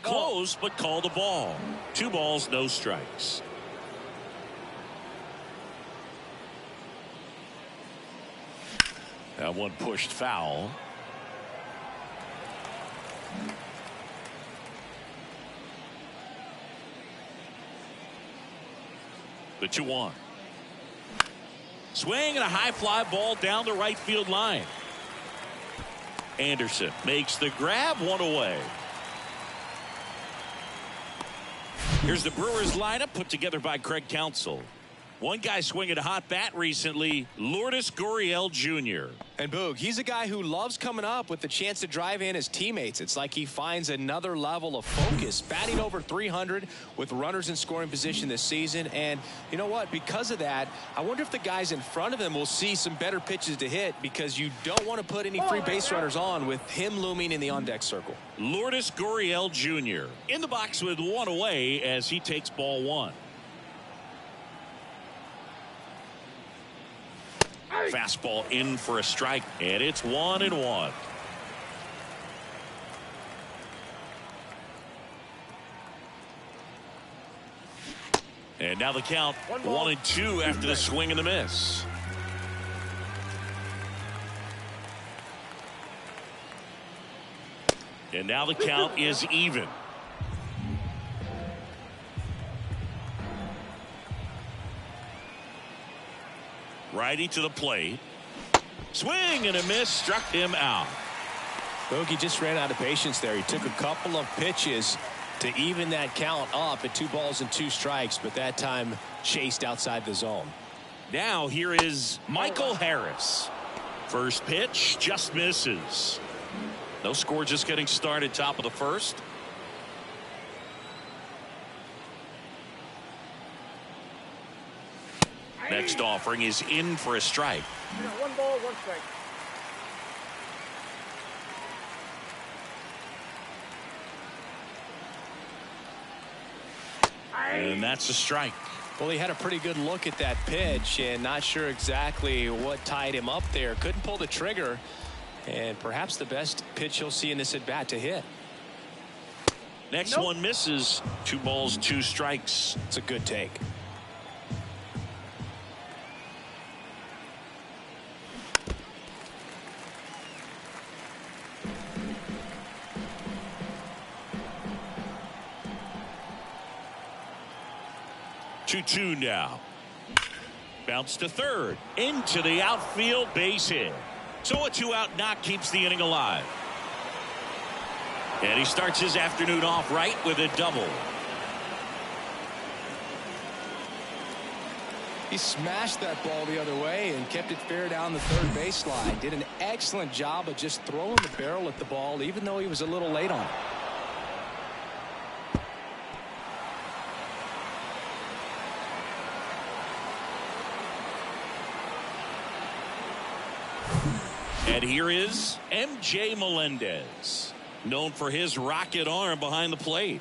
Close, but call the ball. 2 balls, no strikes. That one pushed foul. The 2-1. Swing and a high fly ball down the right field line. Anderson makes the grab, 1 away. Here's the Brewers lineup put together by Craig Counsell. One guy swinging a hot bat recently, Lourdes Gurriel Jr. And Boog, he's a guy who loves coming up with the chance to drive in his teammates. It's like he finds another level of focus. Batting over 300 with runners in scoring position this season. And you know what? Because of that, I wonder if the guys in front of him will see some better pitches to hit, because you don't want to put any free base runners on with him looming in the on-deck circle. Lourdes Gurriel Jr. in the box with 1 away as he takes ball 1. Fastball in for a strike, and it's 1-1. And now the count 1-2 after the swing and the miss. And now the count is even. Righty to the plate. Swing and a miss, struck him out. Bogey just ran out of patience there. He took a couple of pitches to even that count up at 2 balls and 2 strikes, but that time chased outside the zone. Now here is Michael Harris. First pitch just misses. No score, just getting started, top of the first. Next offering is in for a strike. 1 ball, 1 strike. And that's a strike. Well, he had a pretty good look at that pitch and not sure exactly what tied him up there. Couldn't pull the trigger, and perhaps the best pitch he'll see in this at bat to hit. Next one misses. 2 balls, 2 strikes. It's a good take. Two now. Bounce to third. Into the outfield, base hit. So a 2-out knock keeps the inning alive. And he starts his afternoon off right with a double. He smashed that ball the other way and kept it fair down the third baseline. Did an excellent job of just throwing the barrel at the ball, even though he was a little late on it. And here is M.J. Melendez, known for his rocket arm behind the plate.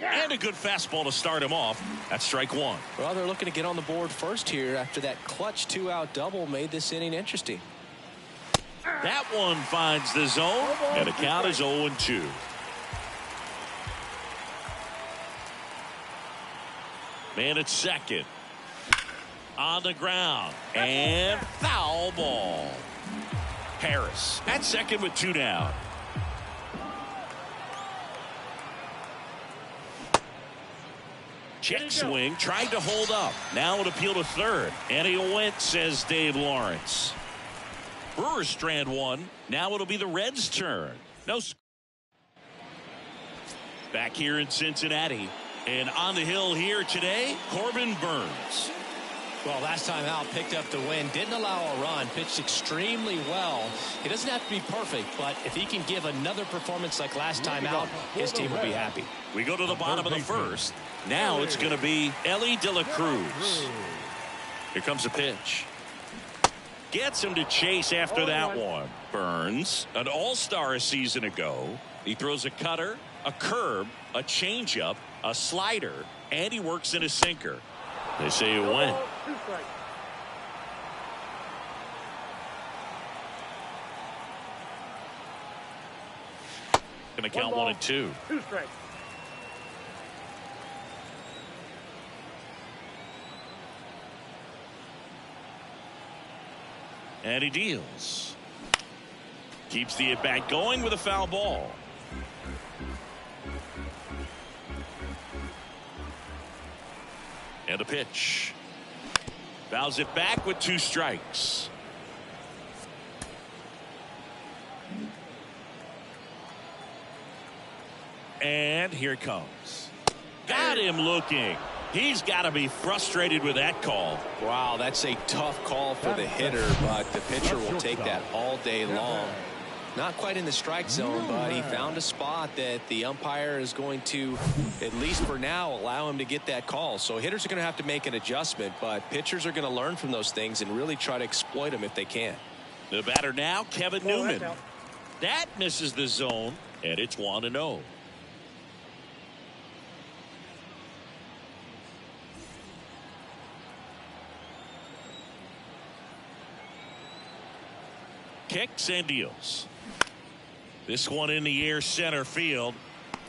And a good fastball to start him off. That's strike 1. Well, they're looking to get on the board first here after that clutch 2-out double made this inning interesting. That one finds the zone, and the count is 0-2. Man at second. On the ground, and foul ball. Harris at second with 2 down. Check swing, tried to hold up. Now an appeal to third, and he went, says Dave Lawrence. Brewers strand 1. Now it'll be the Reds' turn. No. Back here in Cincinnati, and on the hill here today, Corbin Burns. Well, last time out, picked up the win, didn't allow a run, pitched extremely well. He doesn't have to be perfect, but if he can give another performance like last time out, his team will be happy. We go to the bottom of the first. Now it's going to be Ellie De La Cruz. Here comes a pitch. Gets him to chase after that one. Burns, an all-star a season ago. He throws a cutter, a curve, a changeup, a slider, and he works in a sinker. They say it went. Going to count 1 and 2. 2 strikes. And he deals. Keeps the at-bat going with a foul ball. And a pitch. Fouls it back with 2 strikes. And here it comes. Got him looking. He's got to be frustrated with that call. Wow, that's a tough call for the hitter, but the pitcher will take that all day long. Not quite in the strike zone, but he found a spot that the umpire is going to, at least for now, allow him to get that call. So hitters are going to have to make an adjustment, but pitchers are going to learn from those things and really try to exploit them if they can. The batter now, Kevin Newman. That misses the zone, and it's 1-0. Kicks and deals. This one in the air, center field.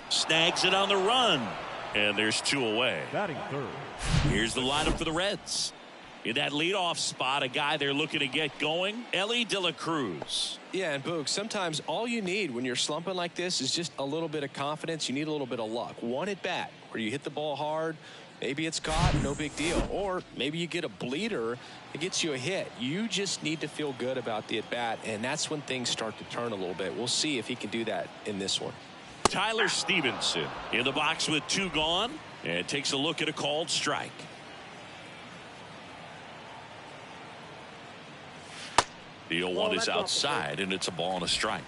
Snags it on the run. And there's 2 away. Batting third. Here's the lineup for the Reds. In that leadoff spot, a guy they're looking to get going, Ellie De La Cruz. Yeah, and Boog, sometimes all you need when you're slumping like this is just a little bit of confidence. You need a little bit of luck. One at bat where you hit the ball hard. Maybe it's caught, no big deal. Or maybe you get a bleeder, it gets you a hit. You just need to feel good about the at bat, and that's when things start to turn a little bit. We'll see if he can do that in this one. Tyler Stevenson in the box with 2 gone, and takes a look at a called strike. The 0-1 is outside, and it's a ball and a strike.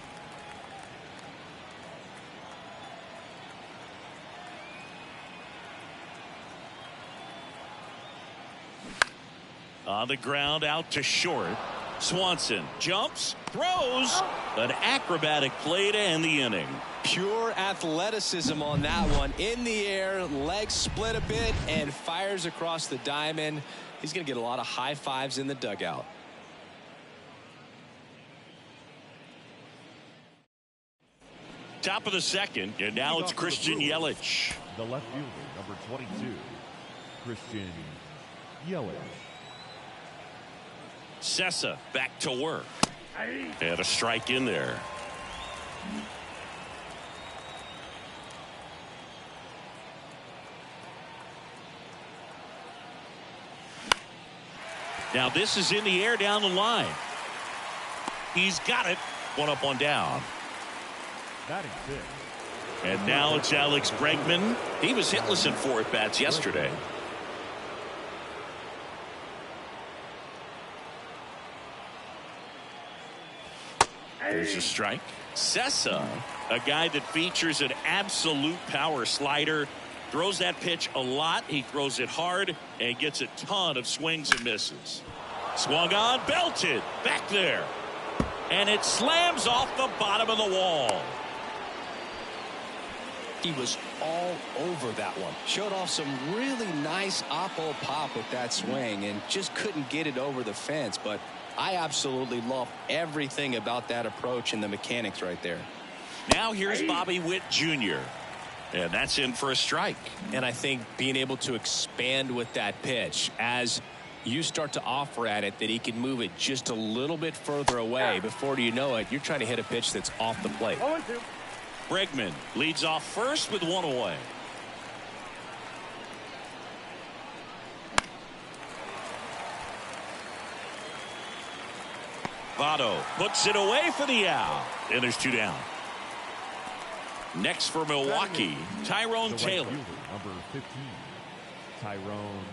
On the ground, out to short. Swanson jumps, throws, an acrobatic play to end the inning. Pure athleticism on that one. In the air, legs split a bit, and fires across the diamond. He's going to get a lot of high fives in the dugout. Top of the second, and now it's Christian Yelich. The left fielder, number 22, Christian Yelich. Sessa back to work. And a strike in there. Now this is in the air down the line. He's got it. 1 up, 1 down. Batting six. And now it's Alex Bregman. He was hitless in 4 at-bats yesterday. There's a strike. Sessa, a guy that features an absolute power slider, throws that pitch a lot. He throws it hard and gets a ton of swings and misses. Swung on, belted, back there. And it slams off the bottom of the wall. He was all over that one. Showed off some really nice oppo pop with that swing and just couldn't get it over the fence. But I absolutely love everything about that approach and the mechanics right there. Now here's Bobby Witt Jr. And that's in for a strike. And I think being able to expand with that pitch as you start to offer at it that he can move it just a little bit further away. Before you know it, you're trying to hit a pitch that's off the plate. 0-2. Bregman leads off first with 1 away. Votto puts it away for the out. And there's 2 down. Next for Milwaukee, Tyrone Taylor. Right fielder, number 15, Tyrone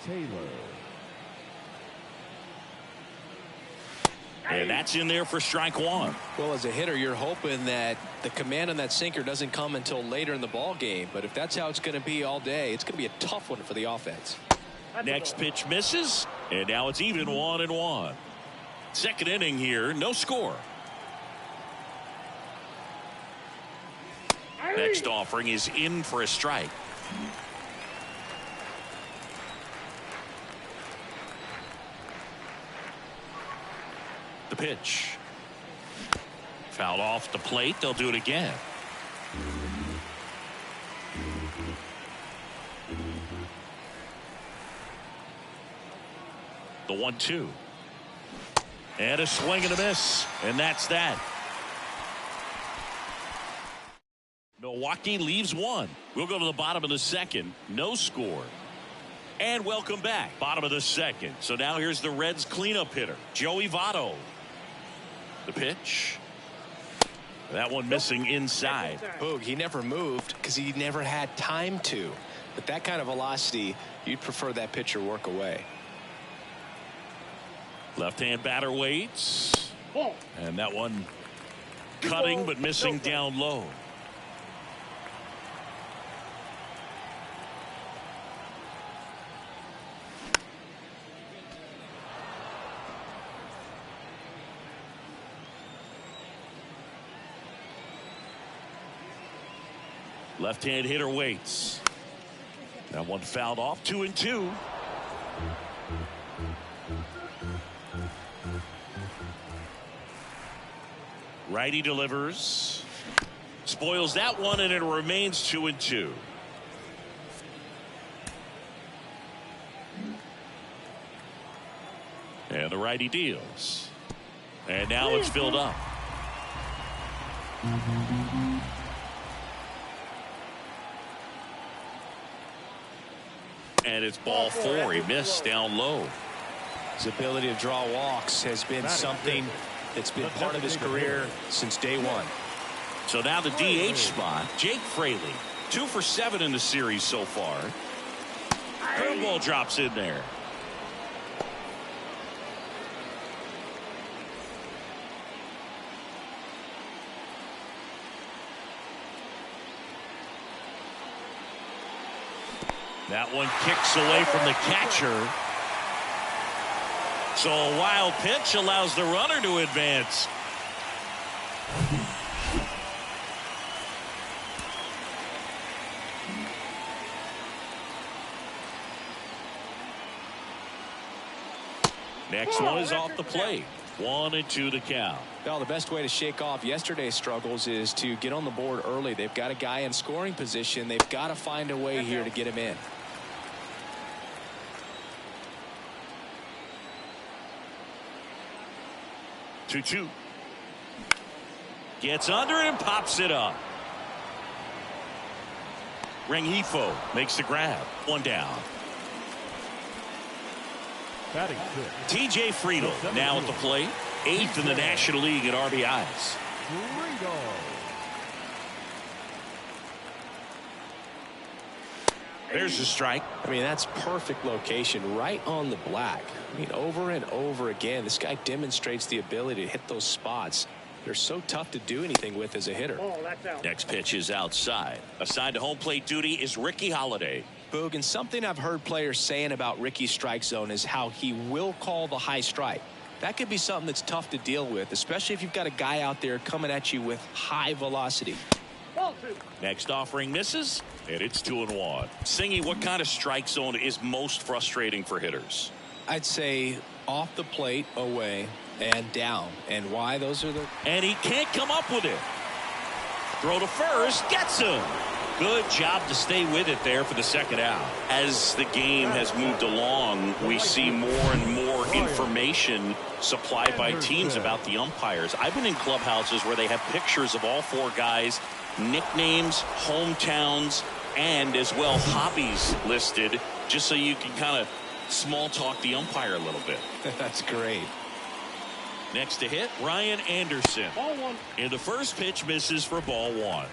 Taylor. And that's in there for strike 1. Well, as a hitter, you're hoping that the command on that sinker doesn't come until later in the ball game. But if that's how it's going to be all day, it's going to be a tough one for the offense. Next pitch misses, and now it's even 1-1. Second inning here, no score. Next offering is in for a strike. The pitch. Fouled off the plate. They'll do it again. The 1-2. And a swing and a miss. And that's that. Milwaukee leaves 1. We'll go to the bottom of the second. No score. And welcome back. Bottom of the second. So now here's the Reds cleanup hitter, Joey Votto. The pitch. That one missing inside. Boog, he never moved because he never had time to. But that kind of velocity, you'd prefer that pitcher work away. Left-hand batter waits. And that one cutting but missing down low. Left-hand hitter waits. That one fouled off. 2-2. Righty delivers. Spoils that one, and it remains 2-2. And the righty deals. And now it's filled up. And it's ball 4. He missed down low. His ability to draw walks has been something that's been part of his career since day one. So now the DH spot, Jake Fraley. 2 for 7 in the series so far. Curveball drops in there. That one kicks away from the catcher. So a wild pitch allows the runner to advance. Next one is off the plate. 1-2 the count. Well, the best way to shake off yesterday's struggles is to get on the board early. They've got a guy in scoring position. They've got to find a way here to get him in. Two. Gets under it and pops it up. Rengifo makes the grab. 1 down. TJ Friedel now at the plate. 8th in the National League at RBIs. There's the strike. I mean, that's perfect location right on the black. I mean, over and over again, this guy demonstrates the ability to hit those spots. They're so tough to do anything with as a hitter. Next pitch is outside. Assigned to home plate duty is Ricky Holiday. Boog, and something I've heard players saying about Ricky's strike zone is how he will call the high strike. That could be something that's tough to deal with, especially if you've got a guy out there coming at you with high velocity. Next offering misses, and it's 2-1. Singy, what kind of strike zone is most frustrating for hitters? I'd say off the plate, away, and down. And why? Those are the... And he can't come up with it. Throw to first, gets him. Good job to stay with it there for the second out. As the game has moved along, we see more and more information supplied by teams about the umpires. I've been in clubhouses where they have pictures of all 4 guys, nicknames, hometowns, and as well hobbies listed, just so you can kind of small talk the umpire a little bit. That's great. Next to hit, Ryan Anderson. And the first pitch misses for ball 1.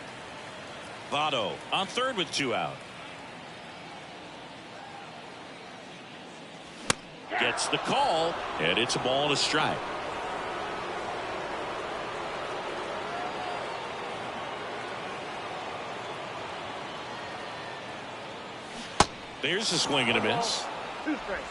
Votto on third with 2 out. Gets the call, and it's a ball and a strike. There's a swing and a miss. 2 strikes.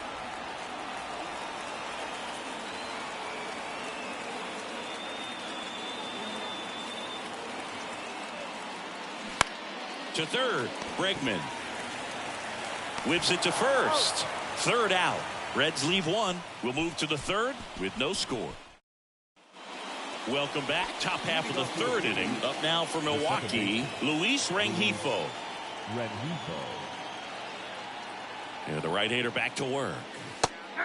To third, Bregman whips it to first. 3rd out. Reds leave 1. We'll move to the 3rd with no score. Welcome back. Top half of the 3rd inning. Up now for Milwaukee, Luis Rengifo. And the right-hander back to work.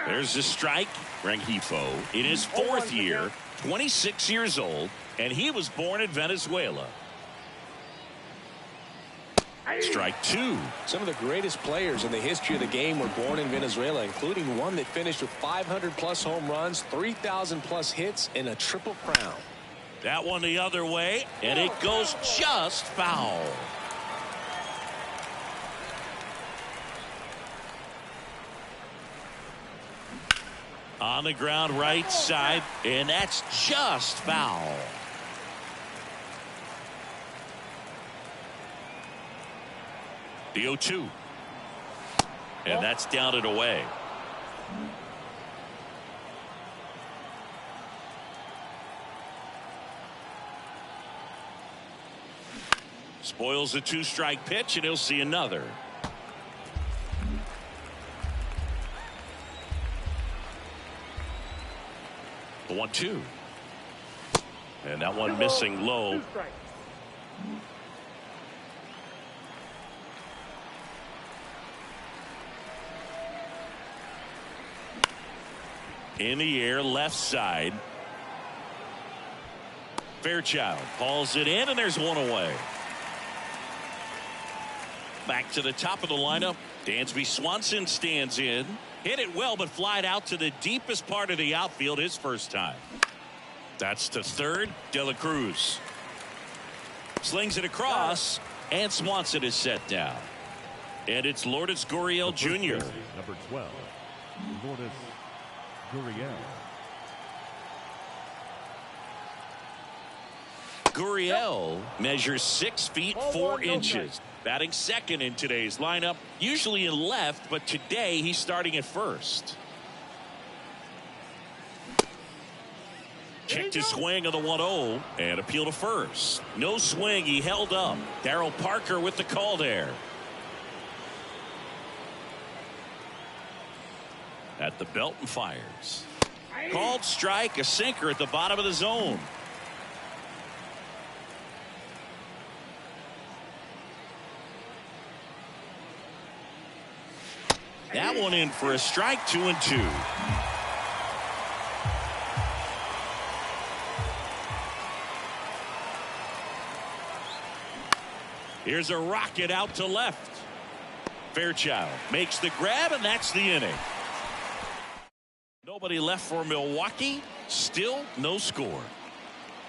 There's the strike. Rengifo in his 4th year, 26 years old, and he was born in Venezuela. Strike 2. Some of the greatest players in the history of the game were born in Venezuela, including one that finished with 500+ home runs, 3,000+ hits, and a triple crown. That one the other way, and it goes just foul. On the ground right side, and that's just foul. The 0-2. And that's down and away. Spoils a 2-strike pitch, and he'll see another. The 1-2. And that one missing low. 2 strikes. In the air, left side. Fairchild hauls it in, and there's one away. Back to the top of the lineup. Dansby Swanson stands in. Hit it well, but flied out to the deepest part of the outfield his first time. That's to third. De La Cruz slings it across, and Swanson is set down. And it's Lourdes Gurriel Jr. Number 12, Lourdes Gurriel. Gurriel measures 6 feet 4 inches. Batting second in today's lineup, usually in left, but today he's starting at first. Checked his swing on the 1-0 and appeal to first. No swing, he held up. Darryl Parker with the call there. At the belt and fires. Called strike, a sinker at the bottom of the zone. That one in for a strike, 2-2. Here's a rocket out to left. Fairchild makes the grab, and that's the inning. Nobody left for Milwaukee. Still no score.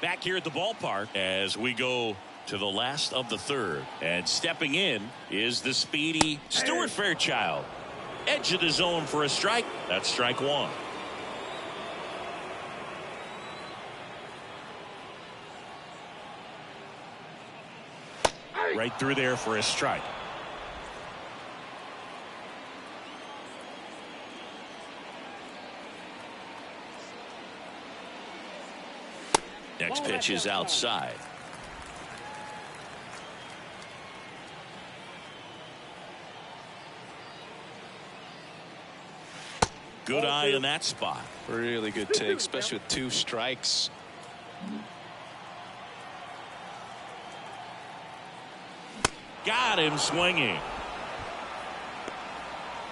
Back here at the ballpark as we go to the last of the third. And stepping in is the speedy Stuart Fairchild. Edge of the zone for a strike. That's strike one. Right through there for a strike. Next pitch is outside. Good eye in that spot. Really good take, especially with 2 strikes. Got him swinging.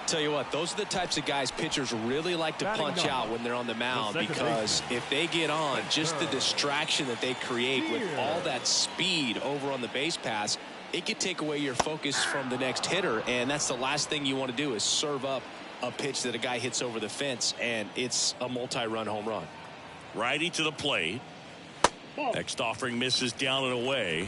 Tell you what, those are the types of guys pitchers really like to punch out when they're on the mound, because if they get on, just the distraction that they create with all that speed over on the base pass, it could take away your focus from the next hitter, and that's the last thing you want to do is serve up a pitch that a guy hits over the fence, and it's a multi-run home run. Righty to the plate. Next offering misses down and away.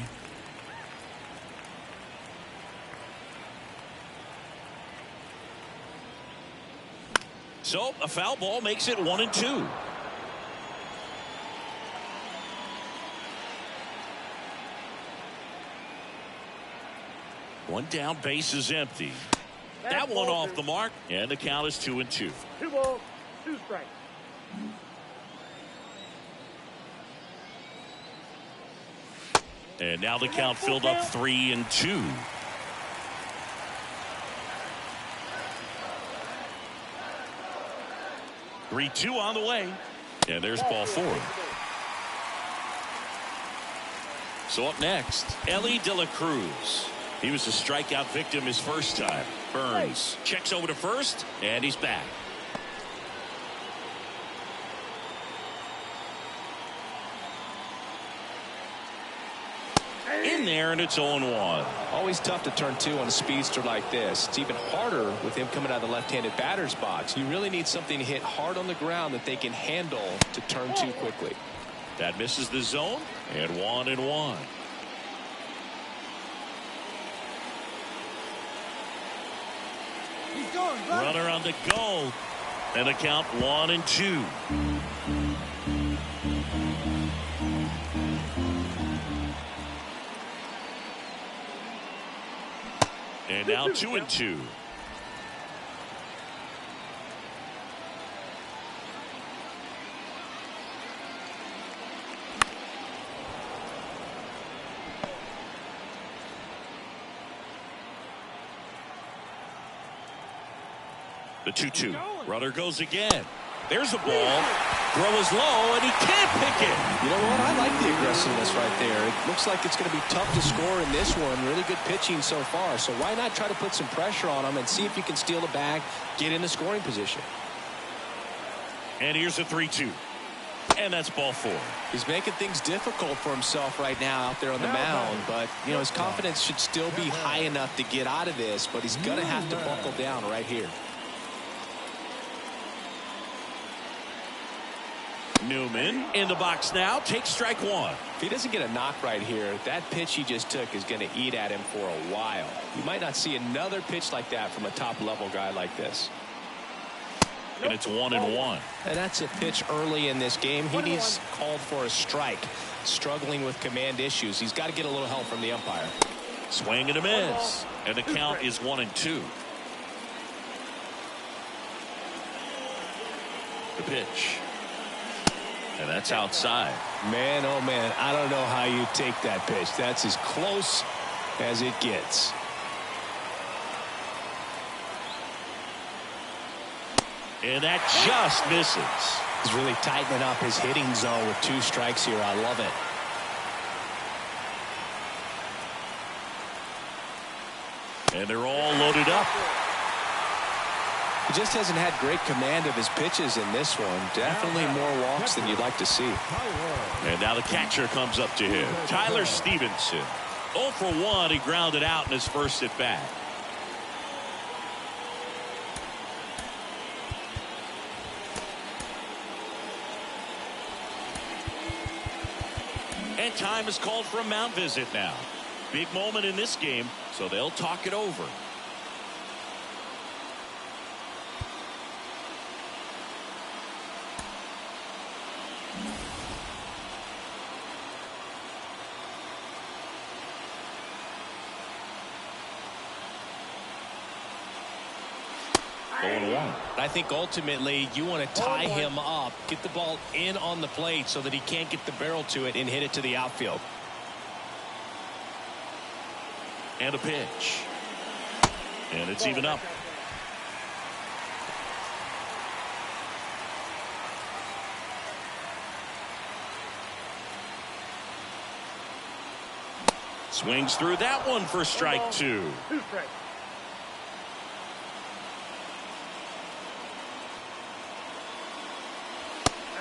So a foul ball makes it 1-2. One down, base is empty. That one off the mark, and the count is 2-2. 2 balls, 2 strikes. And now the count filled up 3-2. Three-2 on the way. And there's ball 4. So up next, Ellie De La Cruz. He was a strikeout victim his first time. Burns checks over to first, and he's back. In there, and it's 0-1. Always tough to turn 2 on a speedster like this. It's even harder with him coming out of the left-handed batter's box. You really need something to hit hard on the ground that they can handle to turn 2 quickly. That misses the zone, and 1-1. He's going, runner on the go, and the count 1-2. And now 2-2. The 2-2. Runner goes again. There's a ball. Throw is low, and he can't pick it. You know what? I like the aggressiveness right there. It looks like it's going to be tough to score in this one. Really good pitching so far. So why not try to put some pressure on him and see if you can steal the bag, get in the scoring position. And here's a 3-2. And that's ball 4. He's making things difficult for himself right now out there on the mound, but you know his confidence should still be high enough to get out of this, but he's gonna have to buckle down right here. Newman in the box now, takes strike 1. If he doesn't get a knock right here, that pitch he just took is going to eat at him for a while. You might not see another pitch like that from a top level guy like this. And it's 1-1. And that's a pitch early in this game. He's called for a strike. Struggling with command issues. He's got to get a little help from the umpire. Swing and a miss. And the count is 1-2. The pitch. And that's outside. Man, oh man, I don't know how you take that pitch. That's as close as it gets. And that just misses. He's really tightening up his hitting zone with 2 strikes here. I love it. And they're all loaded up. He just hasn't had great command of his pitches in this one. Definitely more walks than you'd like to see. And now the catcher comes up to him. Tyler Stevenson. 0 for 1. He grounded out in his first at bat. And time is called for a mound visit now. Big moment in this game, so they'll talk it over. I think ultimately you want to tie him up, get the ball in on the plate so that he can't get the barrel to it and hit it to the outfield. And a pitch. And it's even up. Swings through that one for strike 2. 2 strikes.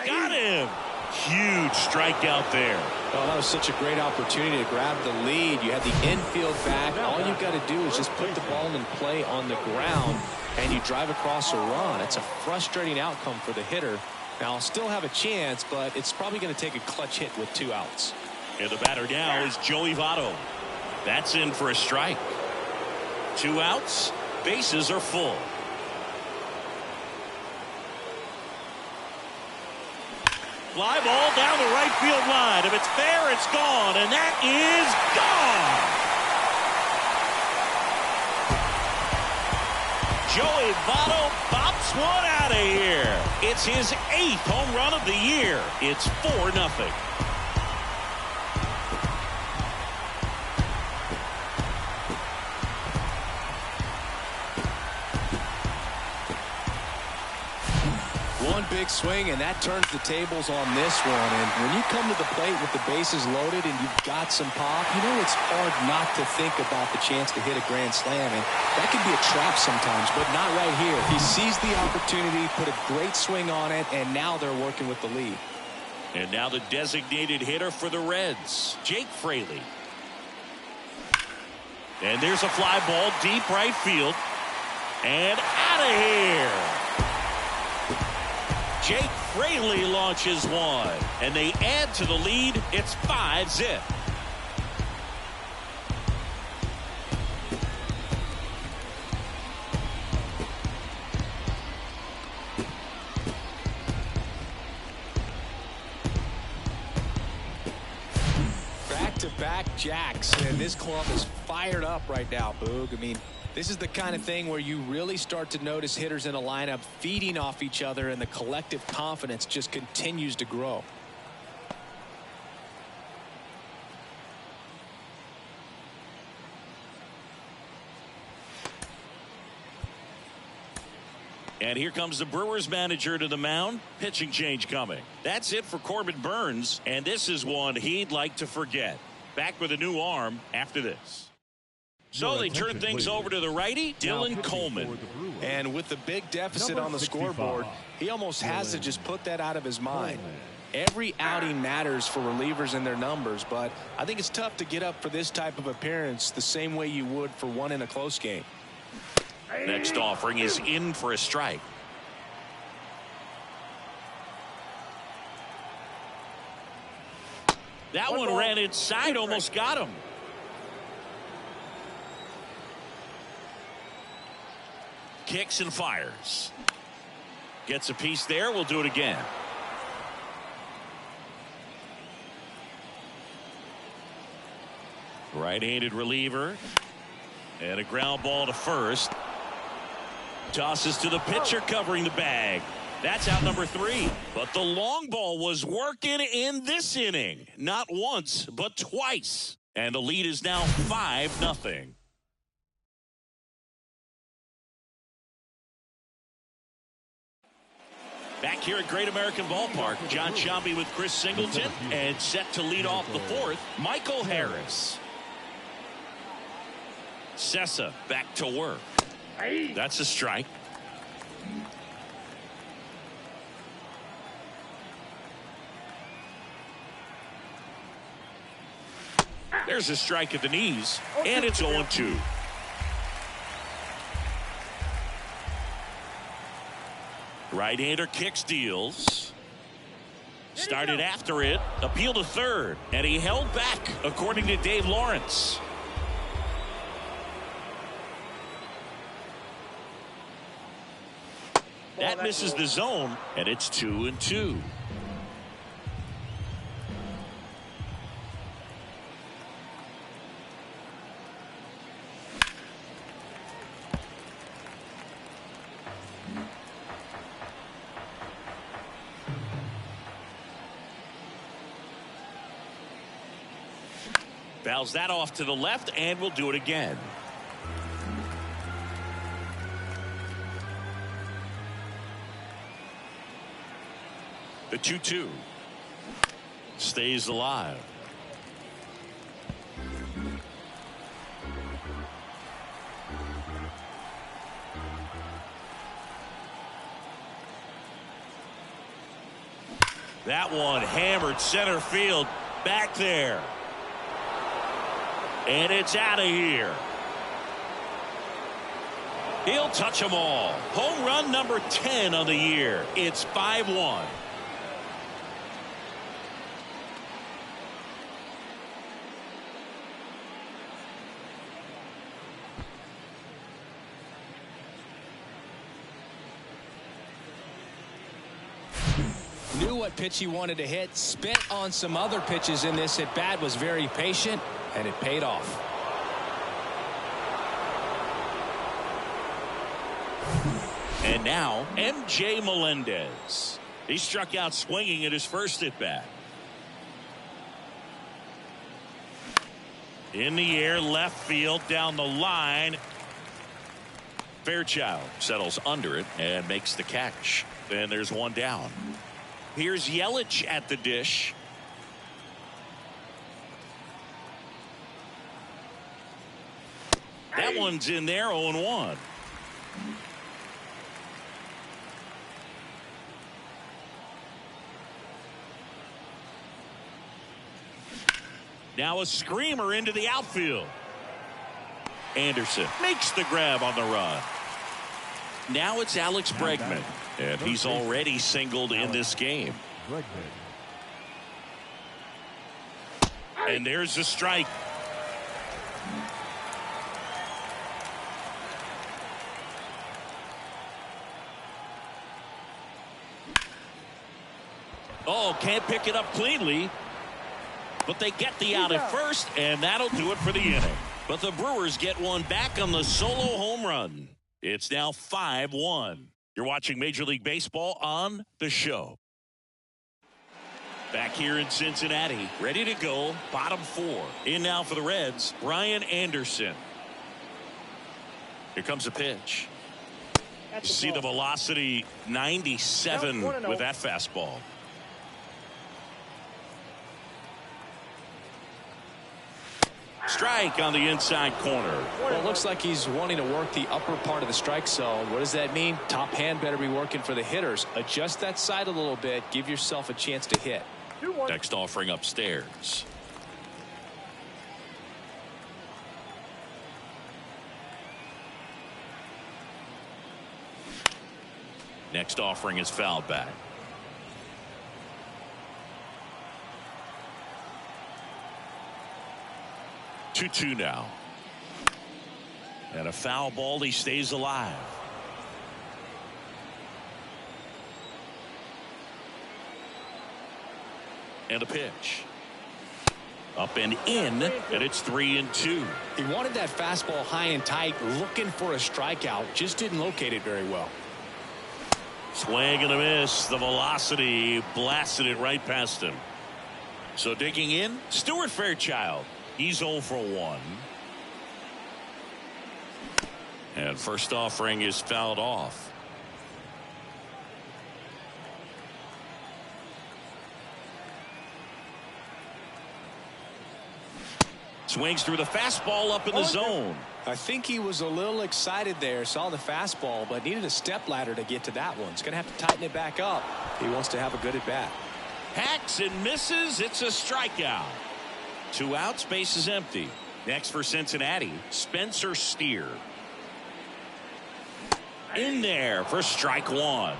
Got him. Huge strikeout there. Oh, that was such a great opportunity to grab the lead. You have the infield back. All you've got to do is just put the ball in play on the ground, and you drive across a run. It's a frustrating outcome for the hitter. Now, I'll still have a chance, but it's probably going to take a clutch hit with 2 outs. And the batter now is Joey Votto. That's in for a strike. 2 outs. Bases are full. Fly ball down the right field line. If it's fair, it's gone. And that is gone. Joey Votto pops one out of here. It's his 8th home run of the year. It's 4-0. One big swing, and that turns the tables on this one. And when you come to the plate with the bases loaded and you've got some pop, you know it's hard not to think about the chance to hit a grand slam. And that can be a trap sometimes, but not right here. He sees the opportunity, put a great swing on it, and now they're working with the lead. And now the designated hitter for the Reds, Jake Fraley. And there's a fly ball deep right field. And out of here. Jake Fraley launches one, and they add to the lead. It's 5-0. Back-to-back jacks, and this club is fired up right now, Boog. I mean, this is the kind of thing where you really start to notice hitters in a lineup feeding off each other, and the collective confidence just continues to grow. And here comes the Brewers manager to the mound. Pitching change coming. That's it for Corbin Burns, and this is one he'd like to forget. Back with a new arm after this. So they turn things over to the righty, Dylan Coleman. And with the big deficit on the scoreboard, he almost has to just put that out of his mind. Every outing matters for relievers and their numbers, but I think it's tough to get up for this type of appearance the same way you would for one in a close game. Next offering is in for a strike. That one ran inside, almost got him. Kicks and fires. Gets a piece there. We'll do it again. Right-handed reliever. And a ground ball to first. Tosses to the pitcher covering the bag. That's out number 3. But the long ball was working in this inning. Not once, but twice. And the lead is now 5-0. Back here at Great American Ballpark, John Sciambi with Chris Singleton. And set to lead off the 4th, Michael Harris. Sessa back to work. That's a strike. There's a strike at the knees, and it's 0-2. Right-hander kicks, deals. Started after it, appeal to third, and he held back, according to Dave Lawrence. That misses the zone, and it's 2-2. Fouls that off to the left, and we'll do it again. The 2-2 stays alive. That one hammered center field back there. And it's out of here. He'll touch them all. Home run number 10 on the year. It's 5-1. Knew what pitch he wanted to hit, spent on some other pitches in this at bat, was very patient, and it paid off. And now MJ Melendez. He struck out swinging at his first at bat. In the air, left field, down the line. Fairchild settles under it and makes the catch. And there's one down. Here's Yelich at the dish. That one's in there, 0-1. Now a screamer into the outfield. Anderson makes the grab on the run. Now it's Alex Bregman, and he's already singled in this game. And there's the strike. Oh, can't pick it up cleanly. But they get the out at first, and that'll do it for the inning. But the Brewers get one back on the solo home run. It's now 5-1. You're watching Major League Baseball on The Show. Back here in Cincinnati, ready to go, bottom 4. In now for the Reds, Brian Anderson. Here comes a pitch. You see the velocity, 97 with that fastball. strike on the inside corner. Well, it looks like he's wanting to work the upper part of the strike zone. What does that mean? Top hand better be working for the hitters. Adjust that side a little bit. Give yourself a chance to hit. Next offering upstairs. Next offering is fouled back. 2-2 now. And a foul ball. He stays alive. And a pitch. Up and in, and it's 3-2. He wanted that fastball high and tight, looking for a strikeout. Just didn't locate it very well. Swing and a miss. The velocity blasted it right past him. So digging in, Stuart Fairchild. He's 0 for 1. And first offering is fouled off. Swings through the fastball up in the zone. I think he was a little excited there. Saw the fastball, but needed a step ladder to get to that one. He's going to have to tighten it back up. He wants to have a good at bat. Hacks and misses. It's a strikeout. 2 outs. Base is empty. Next for Cincinnati, Spencer Steer. In there for strike 1.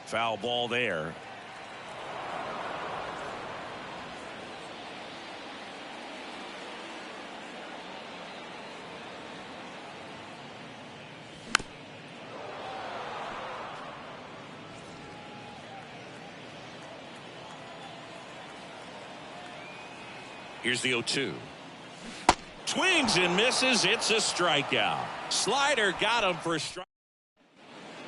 Foul ball there. Here's the 0-2. Swings and misses. It's a strikeout. Slider got him for a strike.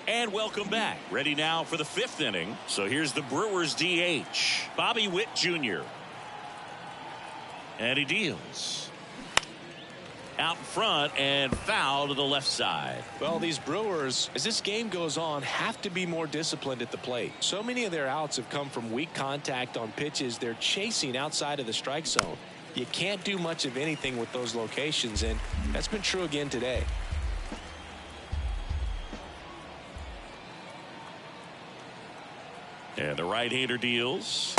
And welcome back. Ready now for the 5th inning. So here's the Brewers DH, Bobby Witt Jr. And he deals. Out in front and foul to the left side. Well, these Brewers, as this game goes on, have to be more disciplined at the plate. So many of their outs have come from weak contact on pitches they're chasing outside of the strike zone. You can't do much of anything with those locations, and that's been true again today. And the right-hander deals.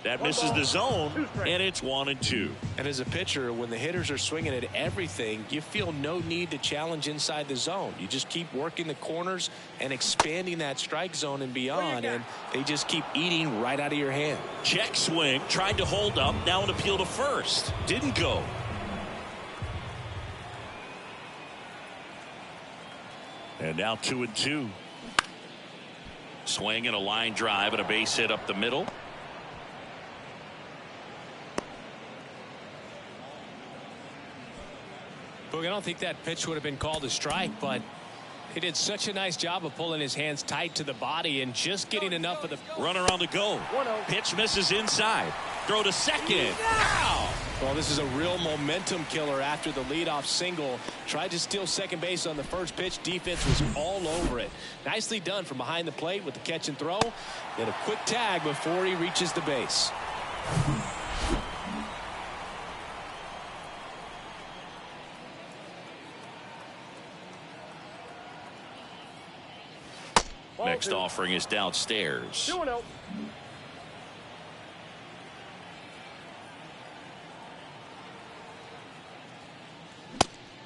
That misses the zone, and it's 1-2. And as a pitcher, when the hitters are swinging at everything, you feel no need to challenge inside the zone. You just keep working the corners and expanding that strike zone and beyond, and they just keep eating right out of your hand. Check swing, tried to hold up, now an appeal to first. Didn't go. And now 2-2. Swing and a line drive and a base hit up the middle. Boog, I don't think that pitch would have been called a strike, but he did such a nice job of pulling his hands tight to the body and just getting enough of the runner on the go. Pitch misses inside. Throw to second. Ow! Well, this is a real momentum killer after the leadoff single. Tried to steal second base on the first pitch. Defense was all over it. Nicely done from behind the plate with the catch and throw. Then a quick tag before he reaches the base. Next offering is downstairs. 2-0.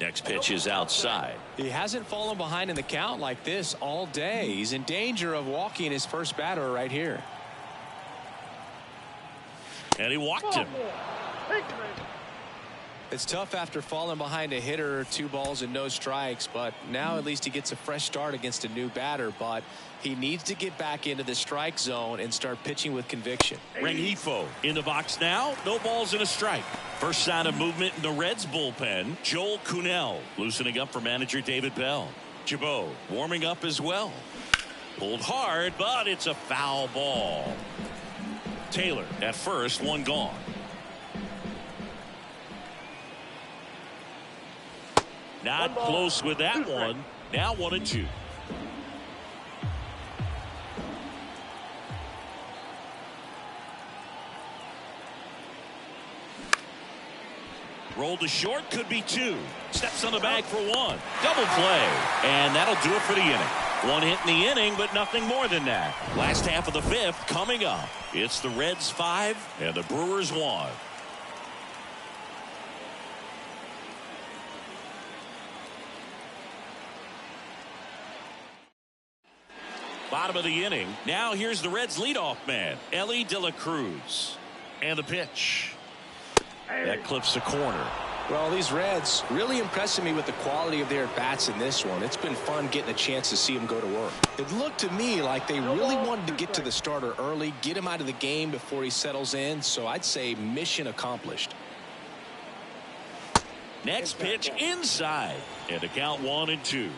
Next pitch is outside. He hasn't fallen behind in the count like this all day. He's in danger of walking his first batter right here. And he walked him. It's tough after falling behind a hitter, 2 balls and no strikes, but now at least he gets a fresh start against a new batter. But he needs to get back into the strike zone and start pitching with conviction. Rengifo in the box now. No balls and a strike. First sign of movement in the Reds bullpen. Joel Kuhnel loosening up for manager David Bell. Jabot warming up as well. Pulled hard, but it's a foul ball. Taylor at first, 1 gone. Not close with that one. Now 1-2. Rolled to short, could be 2. Steps on the bag for 1. Double play. And that'll do it for the inning. 1 hit in the inning, but nothing more than that. Last half of the 5th coming up. It's the Reds 5 and the Brewers 1. Bottom of the inning. Now here's the Reds leadoff man, Ellie De La Cruz. And the pitch. That clips the corner. Well, these Reds really impressing me with the quality of their bats in this one. It's been fun getting a chance to see them go to work. It looked to me like they really wanted to get to the starter early, get him out of the game before he settles in. So I'd say mission accomplished. Next pitch inside. And the count 1-2.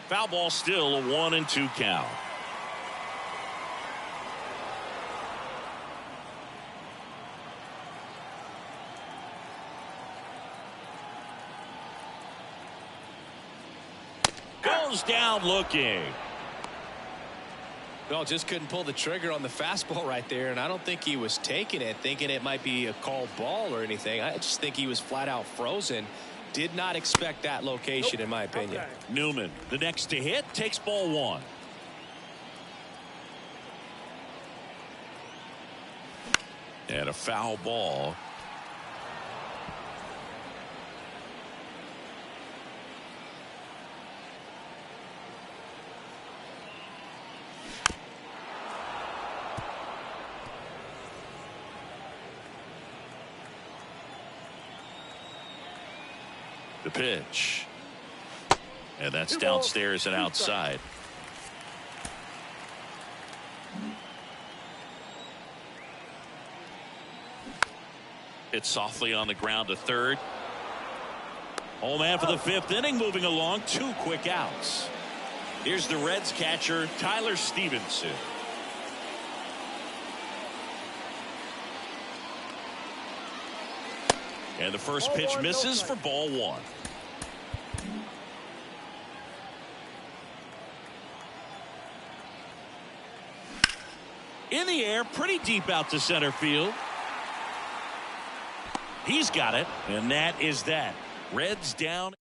Foul ball, still a 1-2 count. Goes down looking. Well, just couldn't pull the trigger on the fastball right there, and I don't think he was taking it thinking it might be a called ball or anything. I just think he was flat out frozen. Did not expect that location, in my opinion. Okay. Newman, the next to hit, takes ball 1. And a foul ball. The pitch. And that's downstairs and outside. It's softly on the ground to third. Home man for the 5th inning, moving along. 2 quick outs. Here's the Reds catcher, Tyler Stevenson. And the first pitch misses for ball 1. In the air, pretty deep out to center field. He's got it, and that is that. Reds down.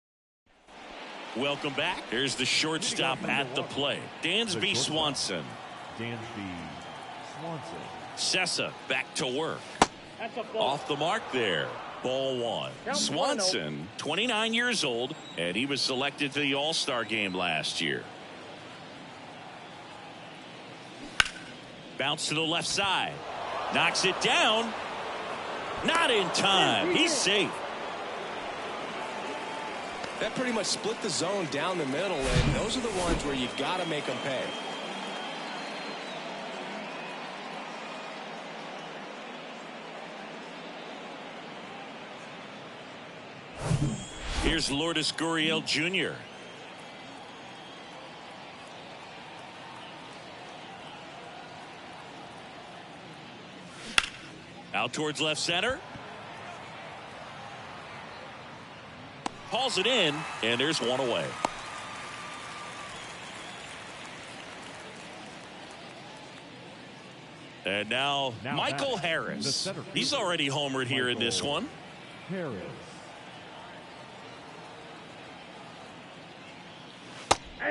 Welcome back. There's the shortstop at the plate, Dansby Swanson. Dansby Swanson. Sessa back to work. That's a ball. Off the mark there. Ball 1. Count Swanson, 29 years old, and he was selected to the All-Star game last year. Bounce to the left side. Knocks it down. Not in time. He's safe. That pretty much split the zone down the middle, and those are the ones where you got to make them pay. Here's Lourdes Gurriel Jr. Out towards left center. Hauls it in, and there's one away. And now Michael Harris. He's already homered here in this one. Harris.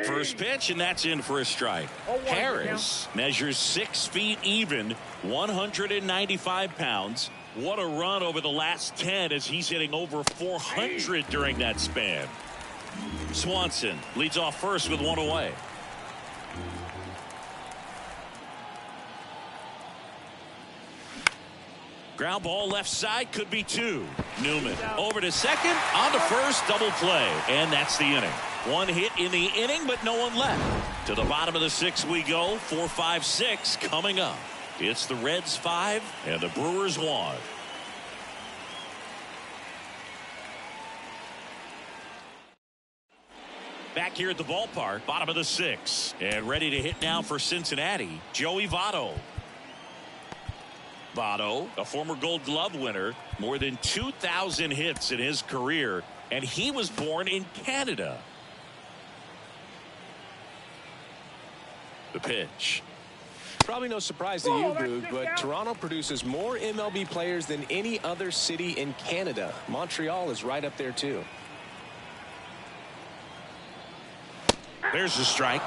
First pitch, and that's in for a strike. Harris measures 6 feet even, 195 pounds. What a run over the last 10 as he's hitting over 400 during that span. Swanson leads off first with one away. Ground ball left side, could be 2. Newman over to second, on to first, double play, and that's the inning. 1 hit in the inning, but no one left. To the bottom of the 6th we go. 4, 5, 6 coming up. It's the Reds 5 and the Brewers 1. Back here at the ballpark, bottom of the 6th, and ready to hit now for Cincinnati, Joey Votto. Votto, a former Gold Glove winner, more than 2,000 hits in his career, and he was born in Canada. The pitch. Probably no surprise to you, Boog, but Toronto produces more MLB players than any other city in Canada. Montreal is right up there, too. There's a strike.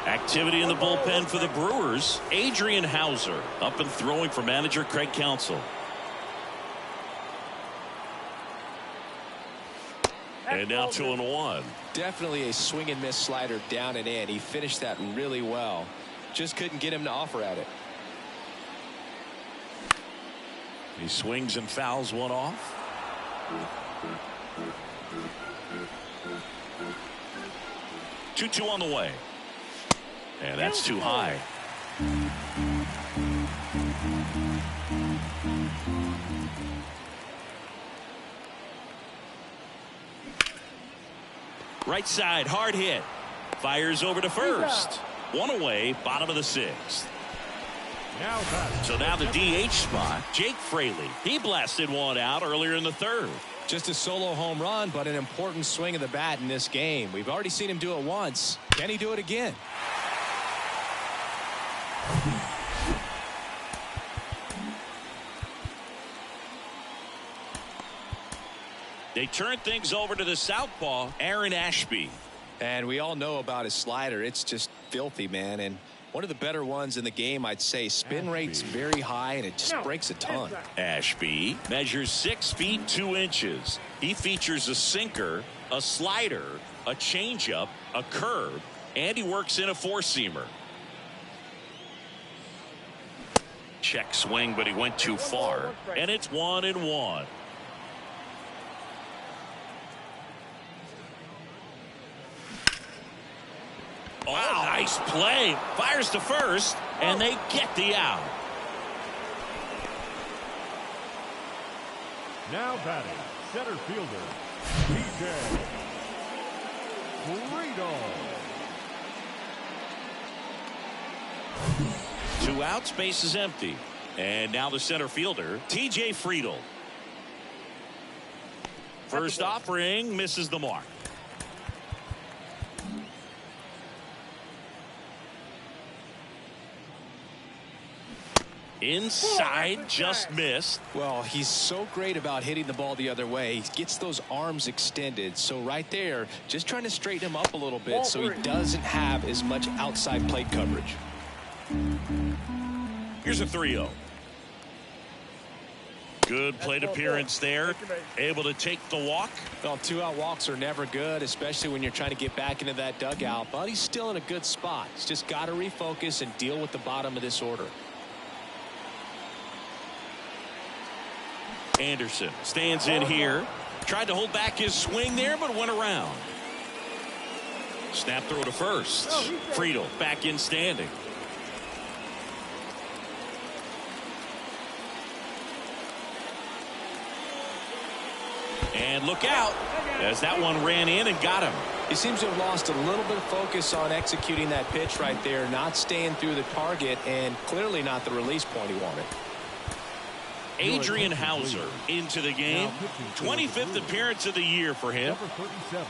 Activity in the bullpen for the Brewers. Adrian Hauser up and throwing for manager Craig Counsell. And now 2-1. Definitely a swing and miss slider down and in. He finished that really well. Just couldn't get him to offer at it. He swings and fouls one off. 2-2 on the way. And that's too high. Right side, hard hit. Fires over to first. One away, bottom of the sixth. So now the DH spot, Jake Fraley. He blasted one out earlier in the third. Just a solo home run, but an important swing of the bat in this game. We've already seen him do it once. Can he do it again? They turn things over to the southpaw, Aaron Ashby. And we all know about his slider. It's just filthy, man. And one of the better ones in the game, I'd say. Spin rate's very high, and it just breaks a ton. Ashby measures 6 feet 2 inches. He features a sinker, a slider, a changeup, a curve, and he works in a four-seamer. Check swing, but he went too far, and it's 1-1. Wow, nice play. Fires to first, and they get the out. Now batting, center fielder, TJ Friedel. 2 outs, base is empty. And now the center fielder, TJ Friedel. First offering misses the mark. Inside, just missed. Well, he's so great about hitting the ball the other way. He gets those arms extended. So right there, just trying to straighten him up a little bit so he doesn't have as much outside plate coverage. Here's a 3-0. Good plate appearance there. Able to take the walk. Well, 2-out walks are never good, especially when you're trying to get back into that dugout. But he's still in a good spot. He's just got to refocus and deal with the bottom of this order. Anderson stands in here. Tried to hold back his swing there, but went around. Snap throw to first. Friedel back in standing. And look out as that one ran in and got him. He seems to have lost a little bit of focus on executing that pitch right there, not staying through the target, and clearly not the release point he wanted. Adrian Hauser into the game. 25th appearance of the year for him. Number 37,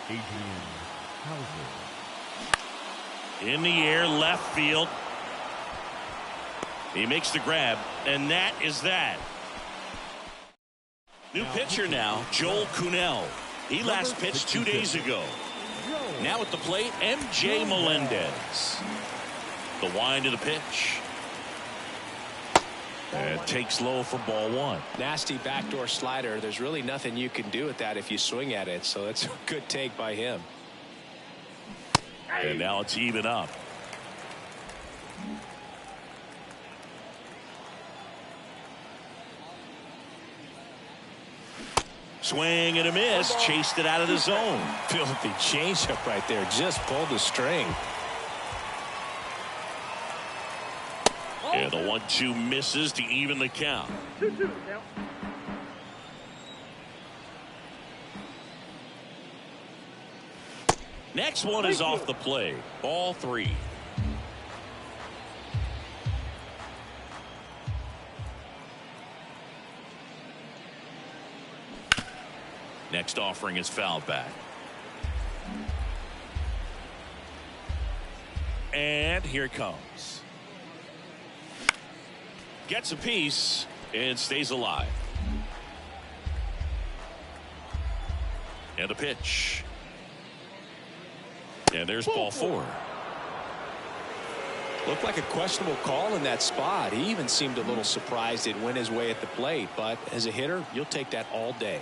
Adrian Hauser. In the air, left field. He makes the grab, and that is that. New pitcher now, Joel Kuhnel. He last pitched 2 days ago. Now at the plate, MJ Melendez. The wind of the pitch. And takes low for ball one. Nasty backdoor slider. There's really nothing you can do with that if you swing at it. So that's a good take by him. And now it's even up. Swing and a miss. Chased it out of the zone. Filthy changeup right there. Just pulled the string. And the 1-2 misses to even the count. 2-2 count. Next one is off the play. Ball 3. Next offering is fouled back. And here it comes. gets a piece and stays alive. And a pitch. And there's ball 4. Looked like a questionable call in that spot. He even seemed a little surprised it went his way at the plate. But as a hitter, you'll take that all day.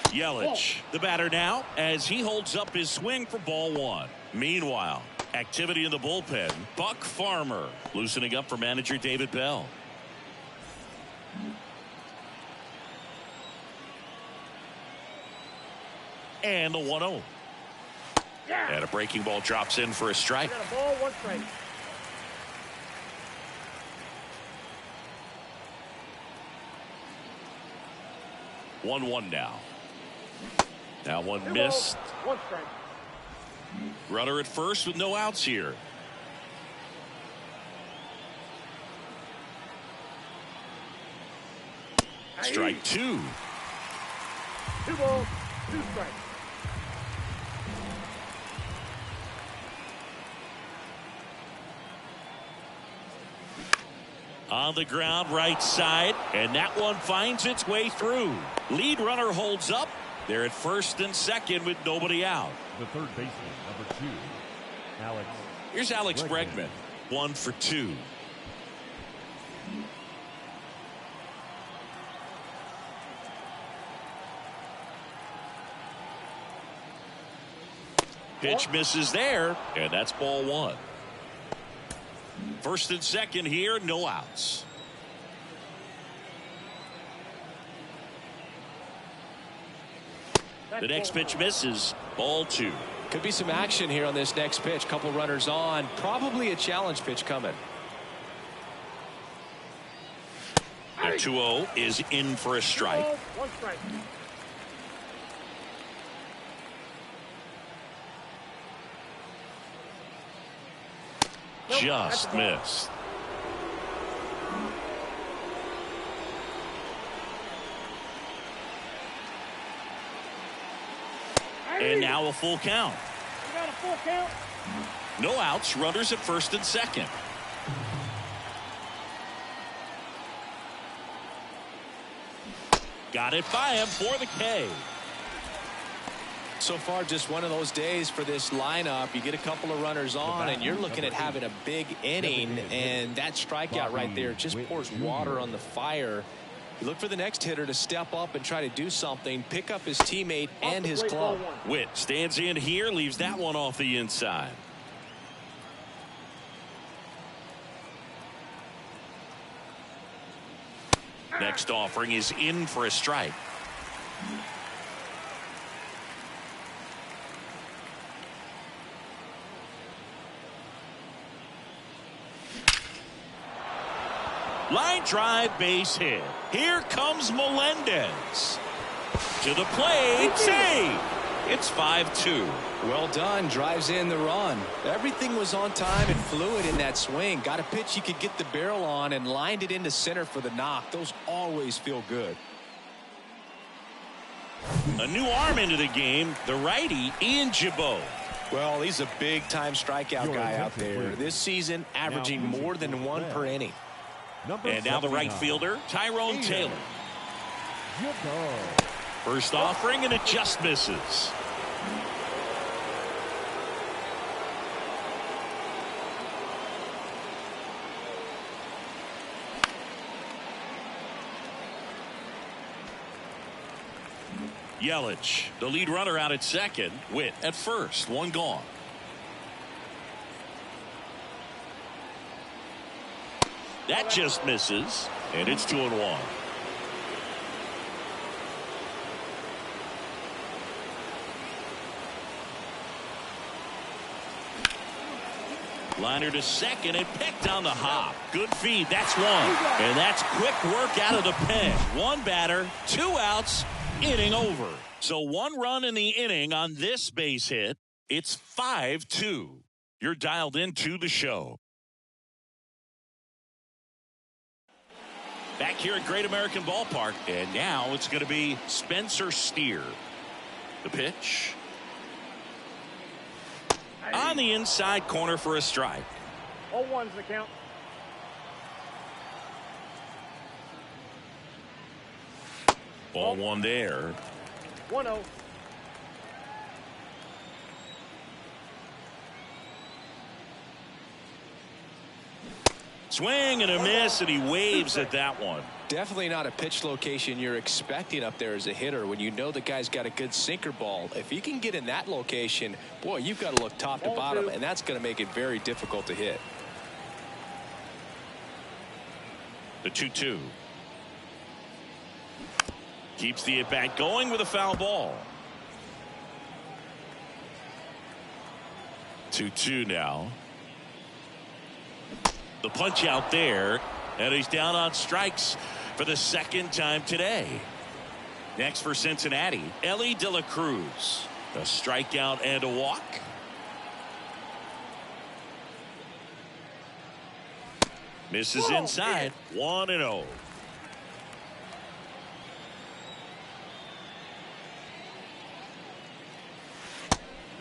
Yelich, the batter now, as he holds up his swing for ball 1. Meanwhile, activity in the bullpen. Buck Farmer loosening up for manager David Bell. And the 1-0. Yeah. And a breaking ball drops in for a strike. Got a ball, 1 strike. One now. Now one missed. 1 strike. Runner at first with no outs here. Strike 2. 2 balls, 2 strikes. On the ground, right side, and that one finds its way through. Lead runner holds up. They're at first and second with nobody out. The third baseman, number 2, Alex. Here's Alex Bregman, 1 for 2. Pitch misses there, and that's ball 1. First and second here, no outs. The next pitch misses, ball 2. Could be some action here on this next pitch. Couple runners on. Probably a challenge pitch coming. The 2-0 is in for a strike. 1 strike. Just missed. And now a full count. You got a full count. No outs, runners at first and second. Got it by him for the K. So far, just one of those days for this lineup. You get a couple of runners on, and you're looking at having a big inning, and that strikeout right there just pours water on the fire. You look for the next hitter to step up and try to do something, pick up his teammate and his glove. Witt stands in here, leaves that one off the inside. Next offering is in for a strike. Line drive, base hit. Here comes Melendez. To the plate, save. It's 5-2. Well done, drives in the run. Everything was on time and fluid in that swing. Got a pitch you could get the barrel on and lined it into center for the knock. Those always feel good. A new arm into the game, the righty, Ian Gibaut. Well, he's a big-time strikeout guy out there. This season, averaging more than 1 per inning. And now the right fielder, Tyrone Taylor. First offering, and it just misses. Yelich, the lead runner out at second. Witt at first, 1 gone. That just misses, and it's 2-1. Liner to second and picked on the hop. Good feed. That's 1. And that's quick work out of the pen. 1 batter, 2 outs, inning over. So 1 run in the inning on this base hit. It's 5-2. You're dialed into the show. Back here at Great American Ballpark, and now it's going to be Spencer Steer. The pitch. On the inside corner for a strike. 0-1's the count. Ball one there. 1-0. Swing and a miss, and he waves at that one. Definitely not a pitch location you're expecting up there as a hitter when you know the guy's got a good sinker ball. If he can get in that location, boy, you've got to look top to bottom, and that's going to make it very difficult to hit. The 2-2. Keeps the at-bat going with a foul ball. 2-2 now. The punch out there, and he's down on strikes for the second time today. Next for Cincinnati, Ellie De La Cruz. A strikeout and a walk. Misses inside. 1-0.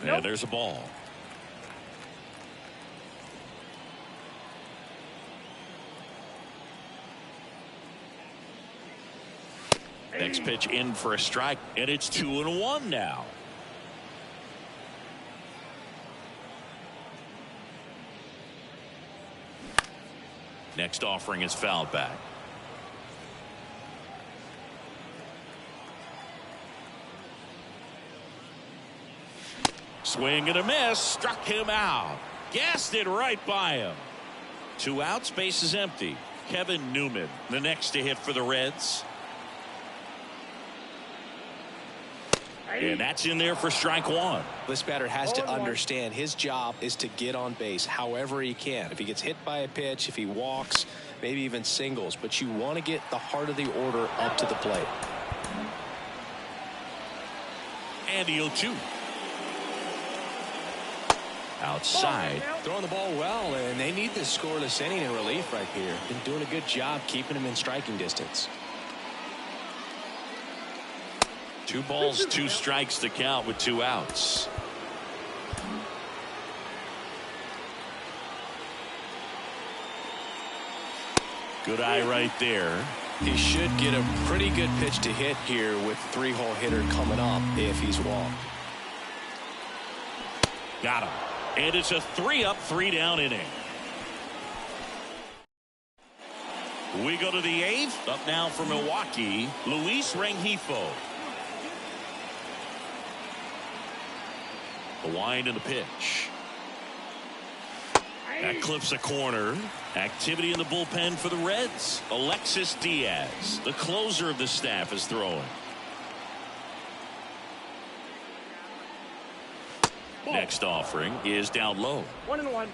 And there's a ball. Next pitch in for a strike, and it's 2-1 now. Next offering is fouled back. Swing and a miss, struck him out. Gassed it right by him. 2 outs, base is empty. Kevin Newman, the next to hit for the Reds. And that's in there for strike one. This batter has to understand his job is to get on base however he can. If he gets hit by a pitch, if he walks, maybe even singles, but you want to get the heart of the order up to the plate. And the 0-2. Outside. Throwing the ball well, and they need this scoreless inning in relief right here. Been doing a good job keeping him in striking distance. 2 balls, 2 strikes to count with 2 outs. Good eye right there. He should get a pretty good pitch to hit here with 3-hole hitter coming up if he's walked. Got him. And it's a 3-up, 3-down inning. We go to the 8th. Up now for Milwaukee, Luis Rengifo. The wind and the pitch. That clips a corner. Activity in the bullpen for the Reds. Alexis Diaz, the closer of the staff, is throwing. Next offering is down low. 1-1.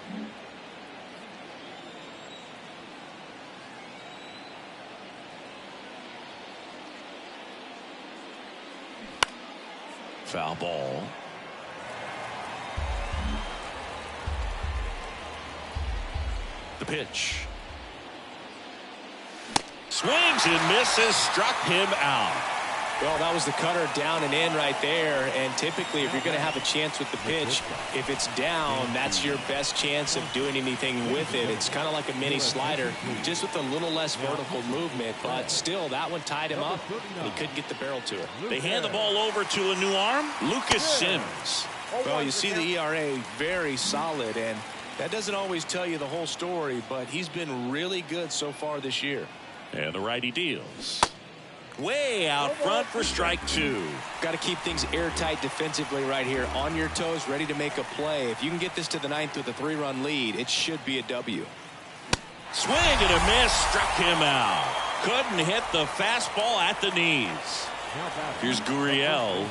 Foul ball. The pitch. Swings and misses, struck him out. Well, that was the cutter down and in right there, and typically if you're going to have a chance with the pitch, if it's down, that's your best chance of doing anything with it. It's kind of like a mini slider, just with a little less vertical movement, but still that one tied him up, and he couldn't get the barrel to it. They hand the ball over to a new arm, Lucas Sims. Well, you see the ERA very solid, and that doesn't always tell you the whole story, but he's been really good so far this year. And the righty deals. Way out front for strike 2. Got to keep things airtight defensively right here. On your toes, ready to make a play. If you can get this to the 9th with a 3-run lead, it should be a W. Swing and a miss, struck him out. Couldn't hit the fastball at the knees. Here's Gurriel.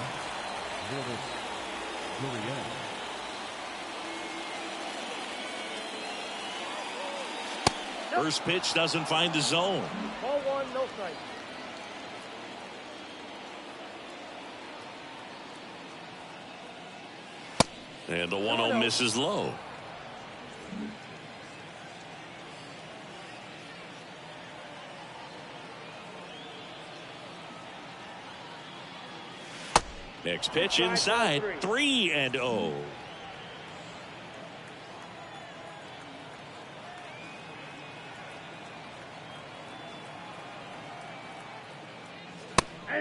First pitch doesn't find the zone. Ball 1, no strike. And the 1-0 misses low. Next pitch inside, 3-0.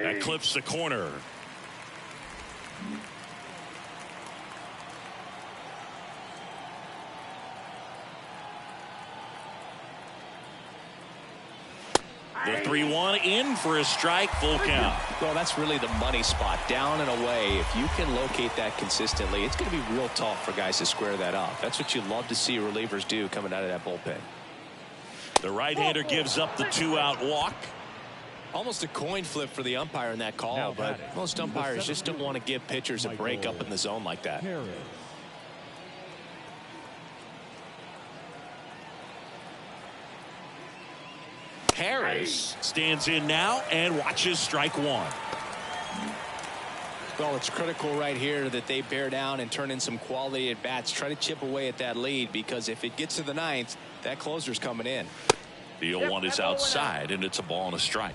That clips the corner. The 3-1 in for a strike, full count. Well, that's really the money spot, down and away. If you can locate that consistently, it's going to be real tough for guys to square that up. That's what you love to see relievers do coming out of that bullpen. The right-hander gives up the 2-out walk. Almost a coin flip for the umpire in that call, but most umpires just don't want to give pitchers a break up in the zone like that. Harris stands in now and watches strike one. Well, it's critical right here that they bear down and turn in some quality at bats. Try to chip away at that lead, because if it gets to the ninth, that closer's coming in. The 0-1 is outside, and it's a ball and a strike.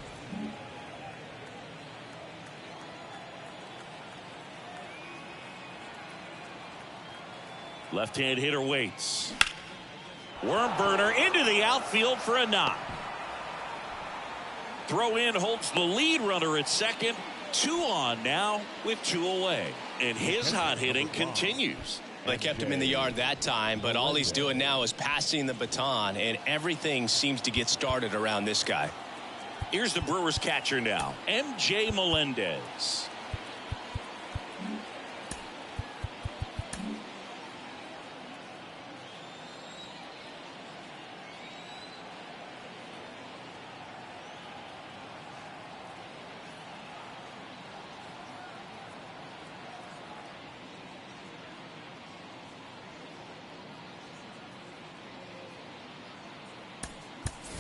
Left-hand hitter waits. Worm burner into the outfield for a knock. Throw in holds the lead runner at second. 2 on now with 2 away. And his hot hitting continues. They kept him in the yard that time, but all he's doing now is passing the baton, and everything seems to get started around this guy. Here's the Brewers catcher now, M.J. Melendez.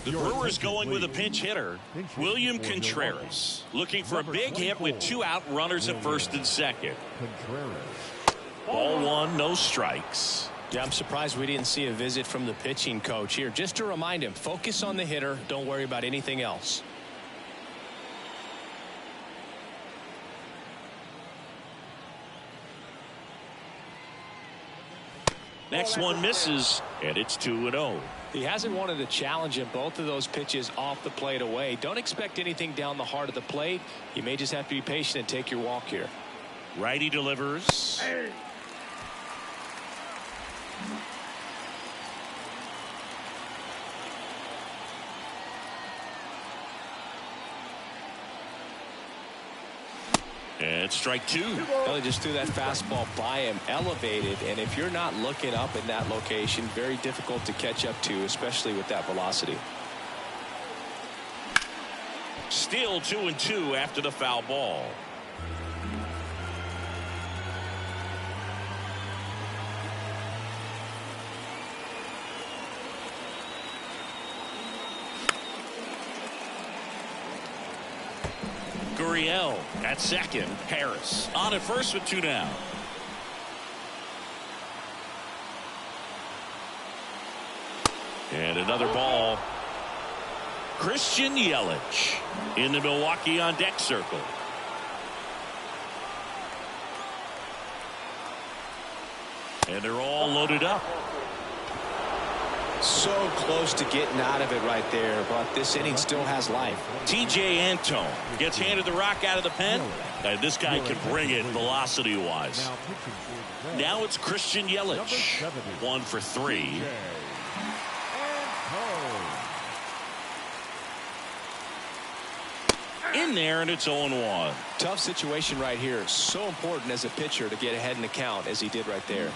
The Brewers going with a pinch hitter, William Contreras, looking for a big hit with 2 out, runners at first and second. Ball 1, no strikes. Yeah, I'm surprised we didn't see a visit from the pitching coach here, just to remind him, focus on the hitter, don't worry about anything else. Next one misses, and it's 2-0. He hasn't wanted a challenge in both of those pitches off the plate away. Don't expect anything down the heart of the plate. You may just have to be patient and take your walk here. Righty delivers. And strike 2. Well, he just threw that fastball by him, elevated, and if you're not looking up in that location, very difficult to catch up to, especially with that velocity. Still 2-2 after the foul ball. Gurriel at second. Harris on at first with 2 down. And another ball. Christian Yelich in the Milwaukee on deck circle. And they're all loaded up. So close to getting out of it right there, but this inning still has life. T.J. Antone gets handed the rock out of the pen, and this guy can bring it velocity-wise. Now it's Christian Yelich, 1 for 3. In there, and it's 0-1. Tough situation right here. So important as a pitcher to get ahead in the count as he did right there.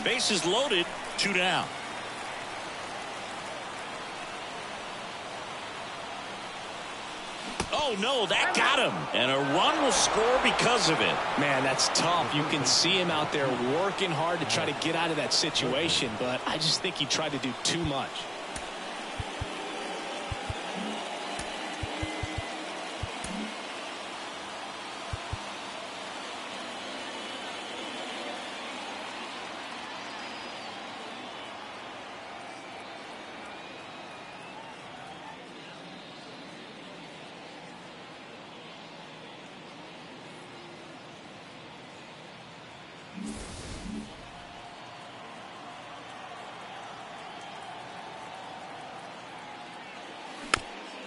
Bases loaded, 2 down. Oh no, that got him, and a run will score because of it. Man, that's tough. You can see him out there working hard to try to get out of that situation, but I just think he tried to do too much.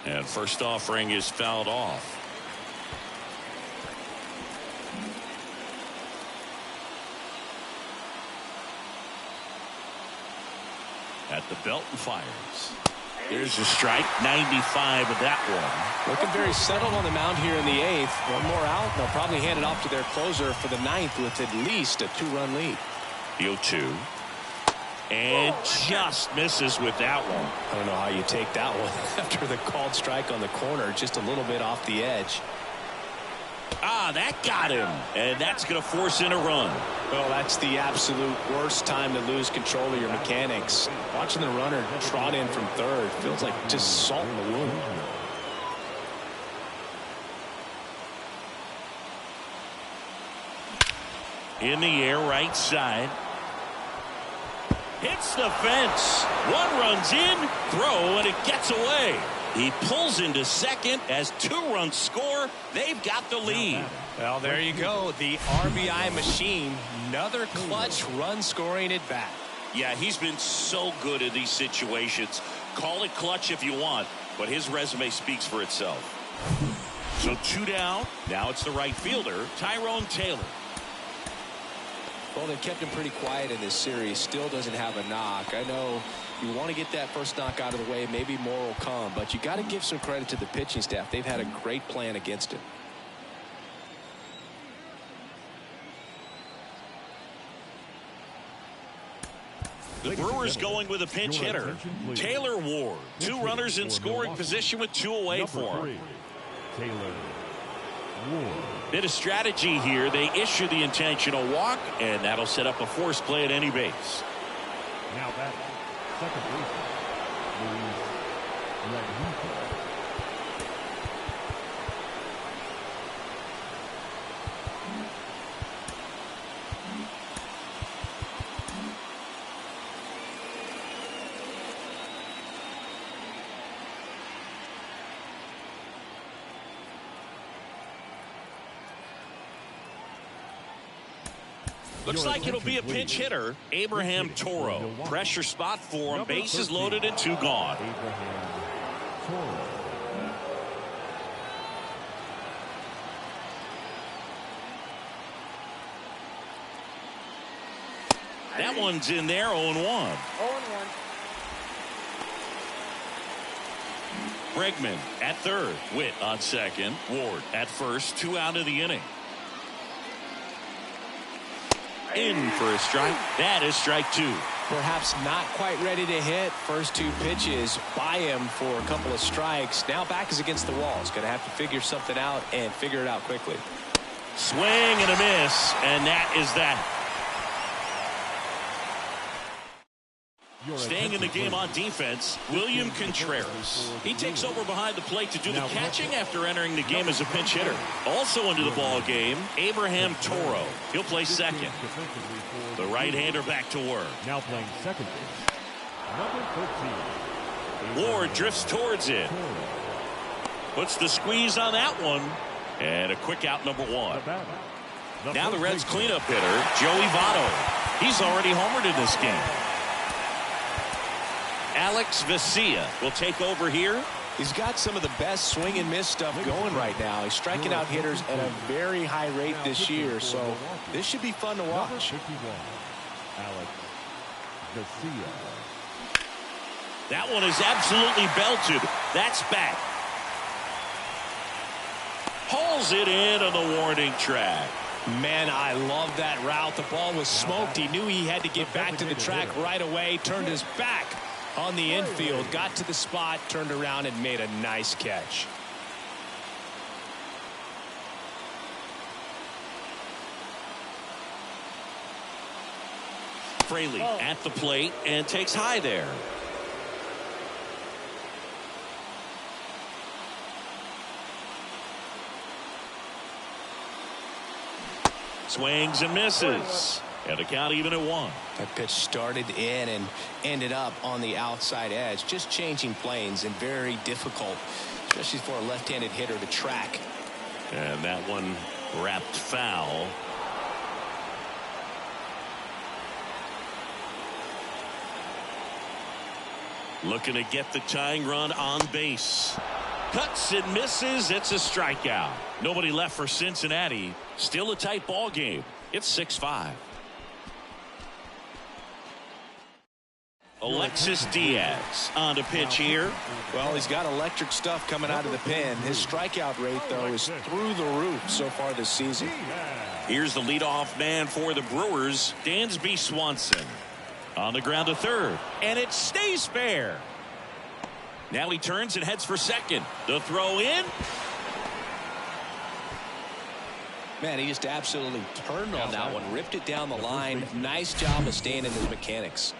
And first offering is fouled off. At the belt and fires. There's a strike. 95 of that one. Looking very settled on the mound here in the 8th. One more out, and they'll probably hand it off to their closer for the 9th with at least a 2-run lead. The 0-2. And just misses with that one. I don't know how you take that one after the called strike on the corner, just a little bit off the edge. Ah, that got him. And that's going to force in a run. Well, that's the absolute worst time to lose control of your mechanics. Watching the runner trot in from third feels like just salt in the wound. In the air, right side. Hits the fence. One runs in, throw, and it gets away. He pulls into second as 2 runs score. They've got the lead. Well, there you go. The RBI machine. Another clutch run scoring at bat. Yeah, he's been so good in these situations. Call it clutch if you want, but his resume speaks for itself. So 2 down. Now it's the right fielder, Tyrone Taylor. Well, they've kept him pretty quiet in this series. Still doesn't have a knock. I know you want to get that first knock out of the way. Maybe more will come, but you got to give some credit to the pitching staff. They've had a great plan against him. The Brewers going with a pinch hitter, Taylor Ward. 2 runners in scoring position with 2 away for him. Taylor Ward. Bit of strategy here. They issue the intentional walk, and that'll set up a force play at any base. Now back, second baseman, Luis Rodriguez. Looks like it'll be a pinch hitter, Abraham Toro. Pressure spot for him. Bases loaded and 2 gone. Abraham Toro. That one's in there, 0-1. 0-1. Bregman at third. Witt on second. Ward at first. 2 out of the inning. In for a strike. That is strike 2. Perhaps not quite ready to hit. First 2 pitches by him for a couple of strikes. Now back is against the wall. He's going to have to figure something out and figure it out quickly. Swing and a miss, and that is that. Staying in the game on defense, William Contreras. He takes over behind the plate to do the catching after entering the game as a pinch hitter. Also into the ball game, Abraham Toro. He'll play second. The right-hander back to work. Now playing second base, number 13. Ward drifts towards it. Puts the squeeze on that one. And a quick out, number 1. Now the Reds cleanup hitter, Joey Votto. He's already homered in this game. Alex Vesia will take over here. He's got some of the best swing and miss stuff going right now. He's striking out hitters at a very high rate this year, so this should be fun to watch. Alex Vesia. That one is absolutely belted. That's back. Hauls it in on the warning track. Man, I love that route. The ball was smoked. He knew he had to get back to the track right away. Turned his back on the infield, got to the spot, turned around and made a nice catch. Fraley at the plate and takes high there. Swings and misses. And a count even at 1. That pitch started in and ended up on the outside edge. Just changing planes and very difficult, especially for a left-handed hitter to track. And that one wrapped foul. Looking to get the tying run on base. Cuts and misses. It's a strikeout. Nobody left for Cincinnati. Still a tight ball game. It's 6-5. Alexis Diaz on the pitch here. Well, he's got electric stuff coming out of the pen. His strikeout rate, though, is through the roof so far this season. Here's the leadoff man for the Brewers, Dansby Swanson. On the ground to third, and it stays fair. Now he turns and heads for second. The throw in. Man, he just absolutely turned on that one, ripped it down the line. Nice job of staying in his mechanics.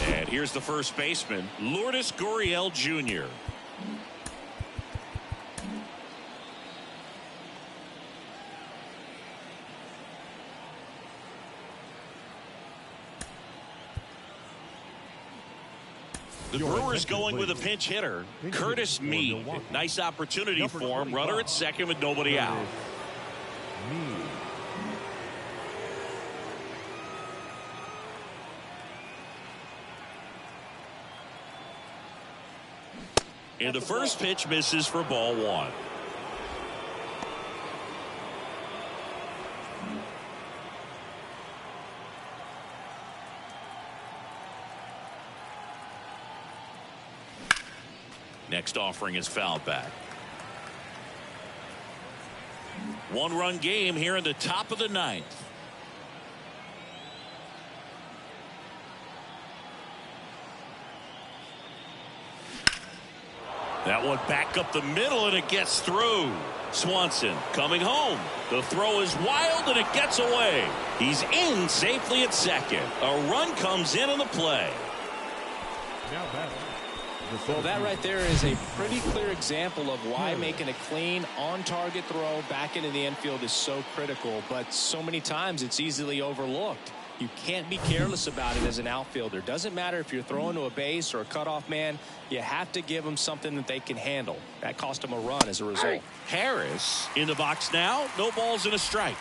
And here's the first baseman, Lourdes Gurriel Jr. The Brewers going with a pinch hitter, Curtis Mead. Nice opportunity for him. Runner at second with nobody out. And the first pitch misses for ball one. Next offering is fouled back. One-run game here in the top of the ninth. That one back up the middle, and it gets through. Swanson coming home. The throw is wild, and it gets away. He's in safely at second. A run comes in on the play. Well, that right there is a pretty clear example of why making a clean, on-target throw back into the infield is so critical, but so many times it's easily overlooked. You can't be careless about it as an outfielder. Doesn't matter if you're throwing to a base or a cutoff man. You have to give them something that they can handle. That cost them a run as a result. Harris in the box now. No balls and a strike.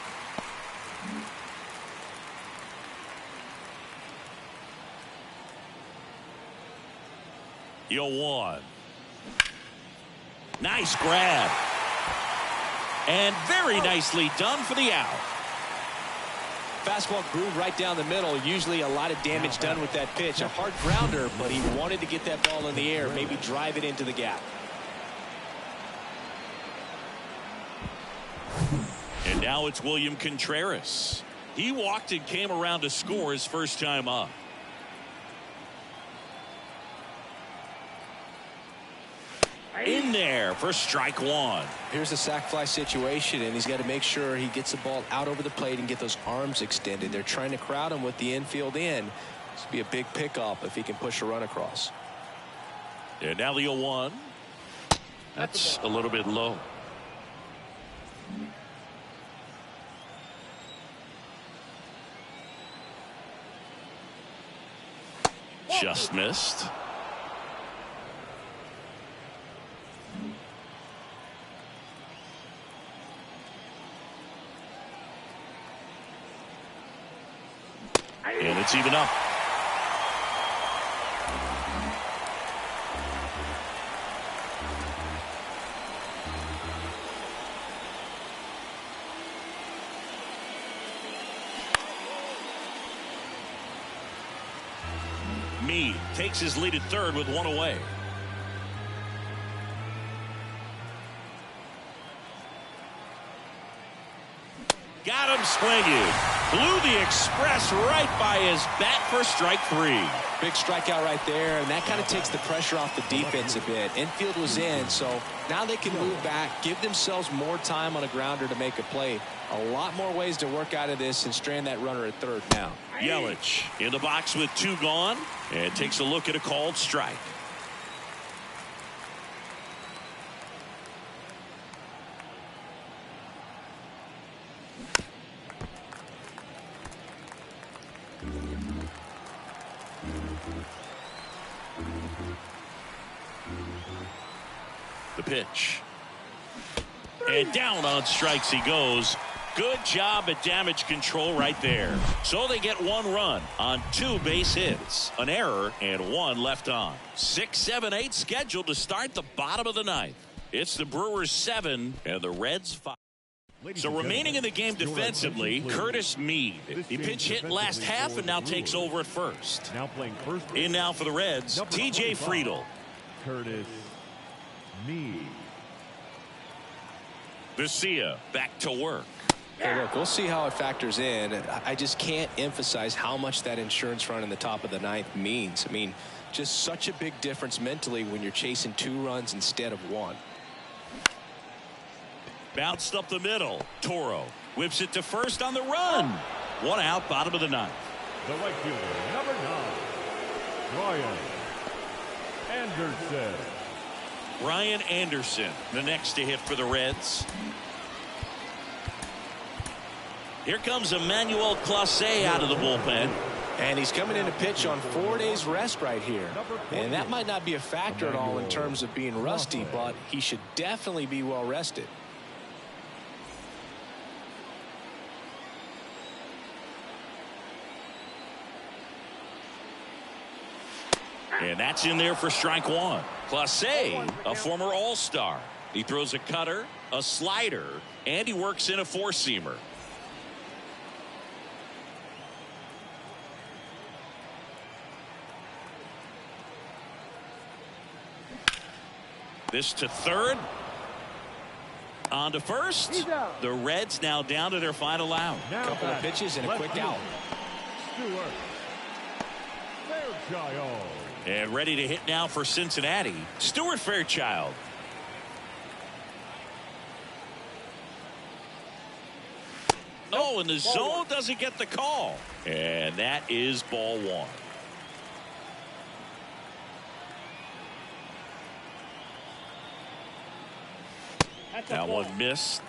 Yo one. Nice grab. And very nicely done for the out. Fastball groove right down the middle. Usually a lot of damage done with that pitch. A hard grounder, but he wanted to get that ball in the air, maybe drive it into the gap. And now it's William Contreras. He walked and came around to score his first time up. In there for strike one. Here's a sac fly situation, and he's got to make sure he gets the ball out over the plate and get those arms extended. They're trying to crowd him with the infield in. This would be a big pickup if he can push a run across. And now the 0-1. That's a little bit low. Just missed. And it's even up. Meade takes his lead at third with one away. Got him swinging. Blew the express right by his bat for strike three. Big strikeout right there, and that kind of takes the pressure off the defense a bit. Infield was in, so now they can move back, give themselves more time on a grounder to make a play. A lot more ways to work out of this and strand that runner at third now. Yelich in the box with two gone, and takes a look at a called strike. The pitch. And down on strikes he goes. Good job at damage control right there. So they get 1 run on 2 base hits, an error, and 1 left on. 6, 7, 8 scheduled to start the bottom of the 9th. It's the Brewers 7 and the Reds 5. So remaining in the game defensively, Curtis Mead. He pinch hit last half and now takes over at first. Now playing first. In now for the Reds, TJ Friedl. Curtis Mead. Vesia back to work. Hey, look, we'll see how it factors in. I just can't emphasize how much that insurance run in the top of the 9th means. I mean, just such a big difference mentally when you're chasing 2 runs instead of 1. Bounced up the middle. Toro whips it to first on the run. 1 out, bottom of the 9th. The right fielder, number 9, Ryan Anderson. Ryan Anderson, the next to hit for the Reds. Here comes Emmanuel Clase out of the bullpen. And he's coming in to pitch on 4 days rest right here. And that might not be a factor at all in terms of being rusty, but he should definitely be well rested. And that's in there for strike 1. Clase, a former All-Star. He throws a cutter, a slider, and he works in a 4-seamer. This to third. On to first. The Reds now down to their final out. A couple of pitches and a quick out. Stewart Fairchild. And ready to hit now for Cincinnati, Stuart Fairchild. Oh, and the zone doesn't get the call. And that is ball 1. That one missed.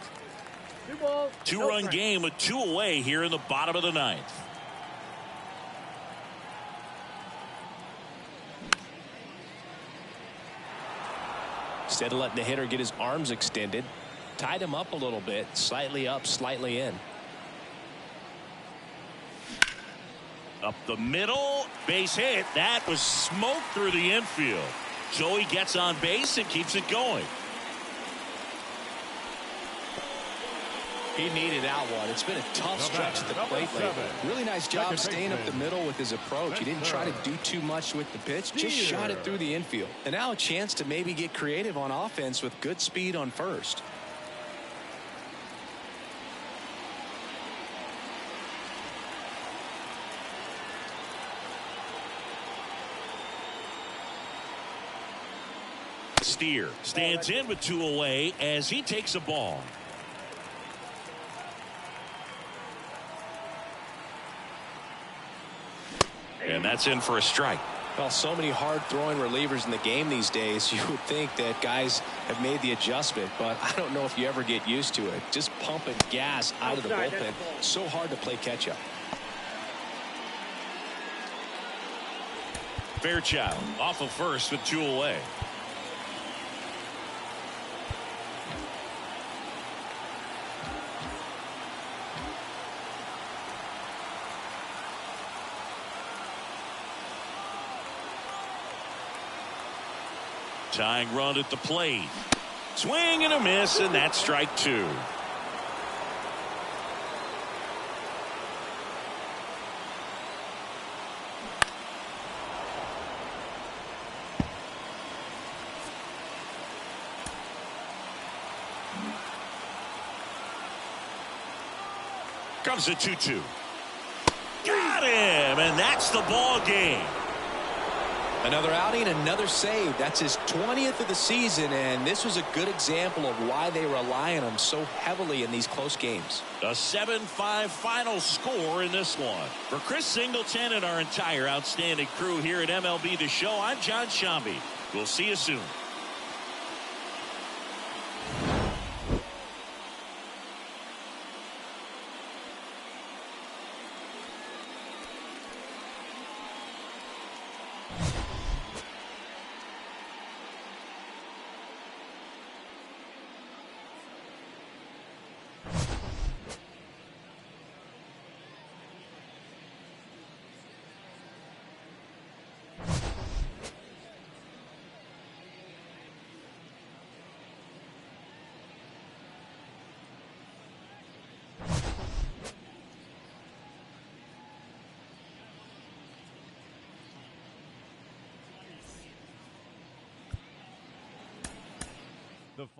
2 balls. 2-run game with 2 away here in the bottom of the 9th. Instead of letting the hitter get his arms extended, tied him up a little bit, slightly up, slightly in. Up the middle, base hit. That was smoke through the infield. So he gets on base and keeps it going. He needed that one. It's been a tough stretch at the plate lately. Really nice job staying up the middle with his approach. He didn't try to do too much with the pitch, just shot it through the infield. And now a chance to maybe get creative on offense with good speed on first. Steer stands in with 2 away as he takes a ball. And that's in for a strike. Well, so many hard-throwing relievers in the game these days, you would think that guys have made the adjustment, but I don't know if you ever get used to it. Just pumping gas out of the bullpen. So hard to play catch-up. Fairchild off of first with 2 away. Tying run at the plate. Swing and a miss, and that's strike 2. Comes a 2-2. Got him, and that's the ball game. Another outing, another save. That's his 20th of the season, and this was a good example of why they rely on him so heavily in these close games. A 7-5 final score in this one. For Chris Singleton and our entire outstanding crew here at MLB The Show, I'm John Shambi. We'll see you soon. The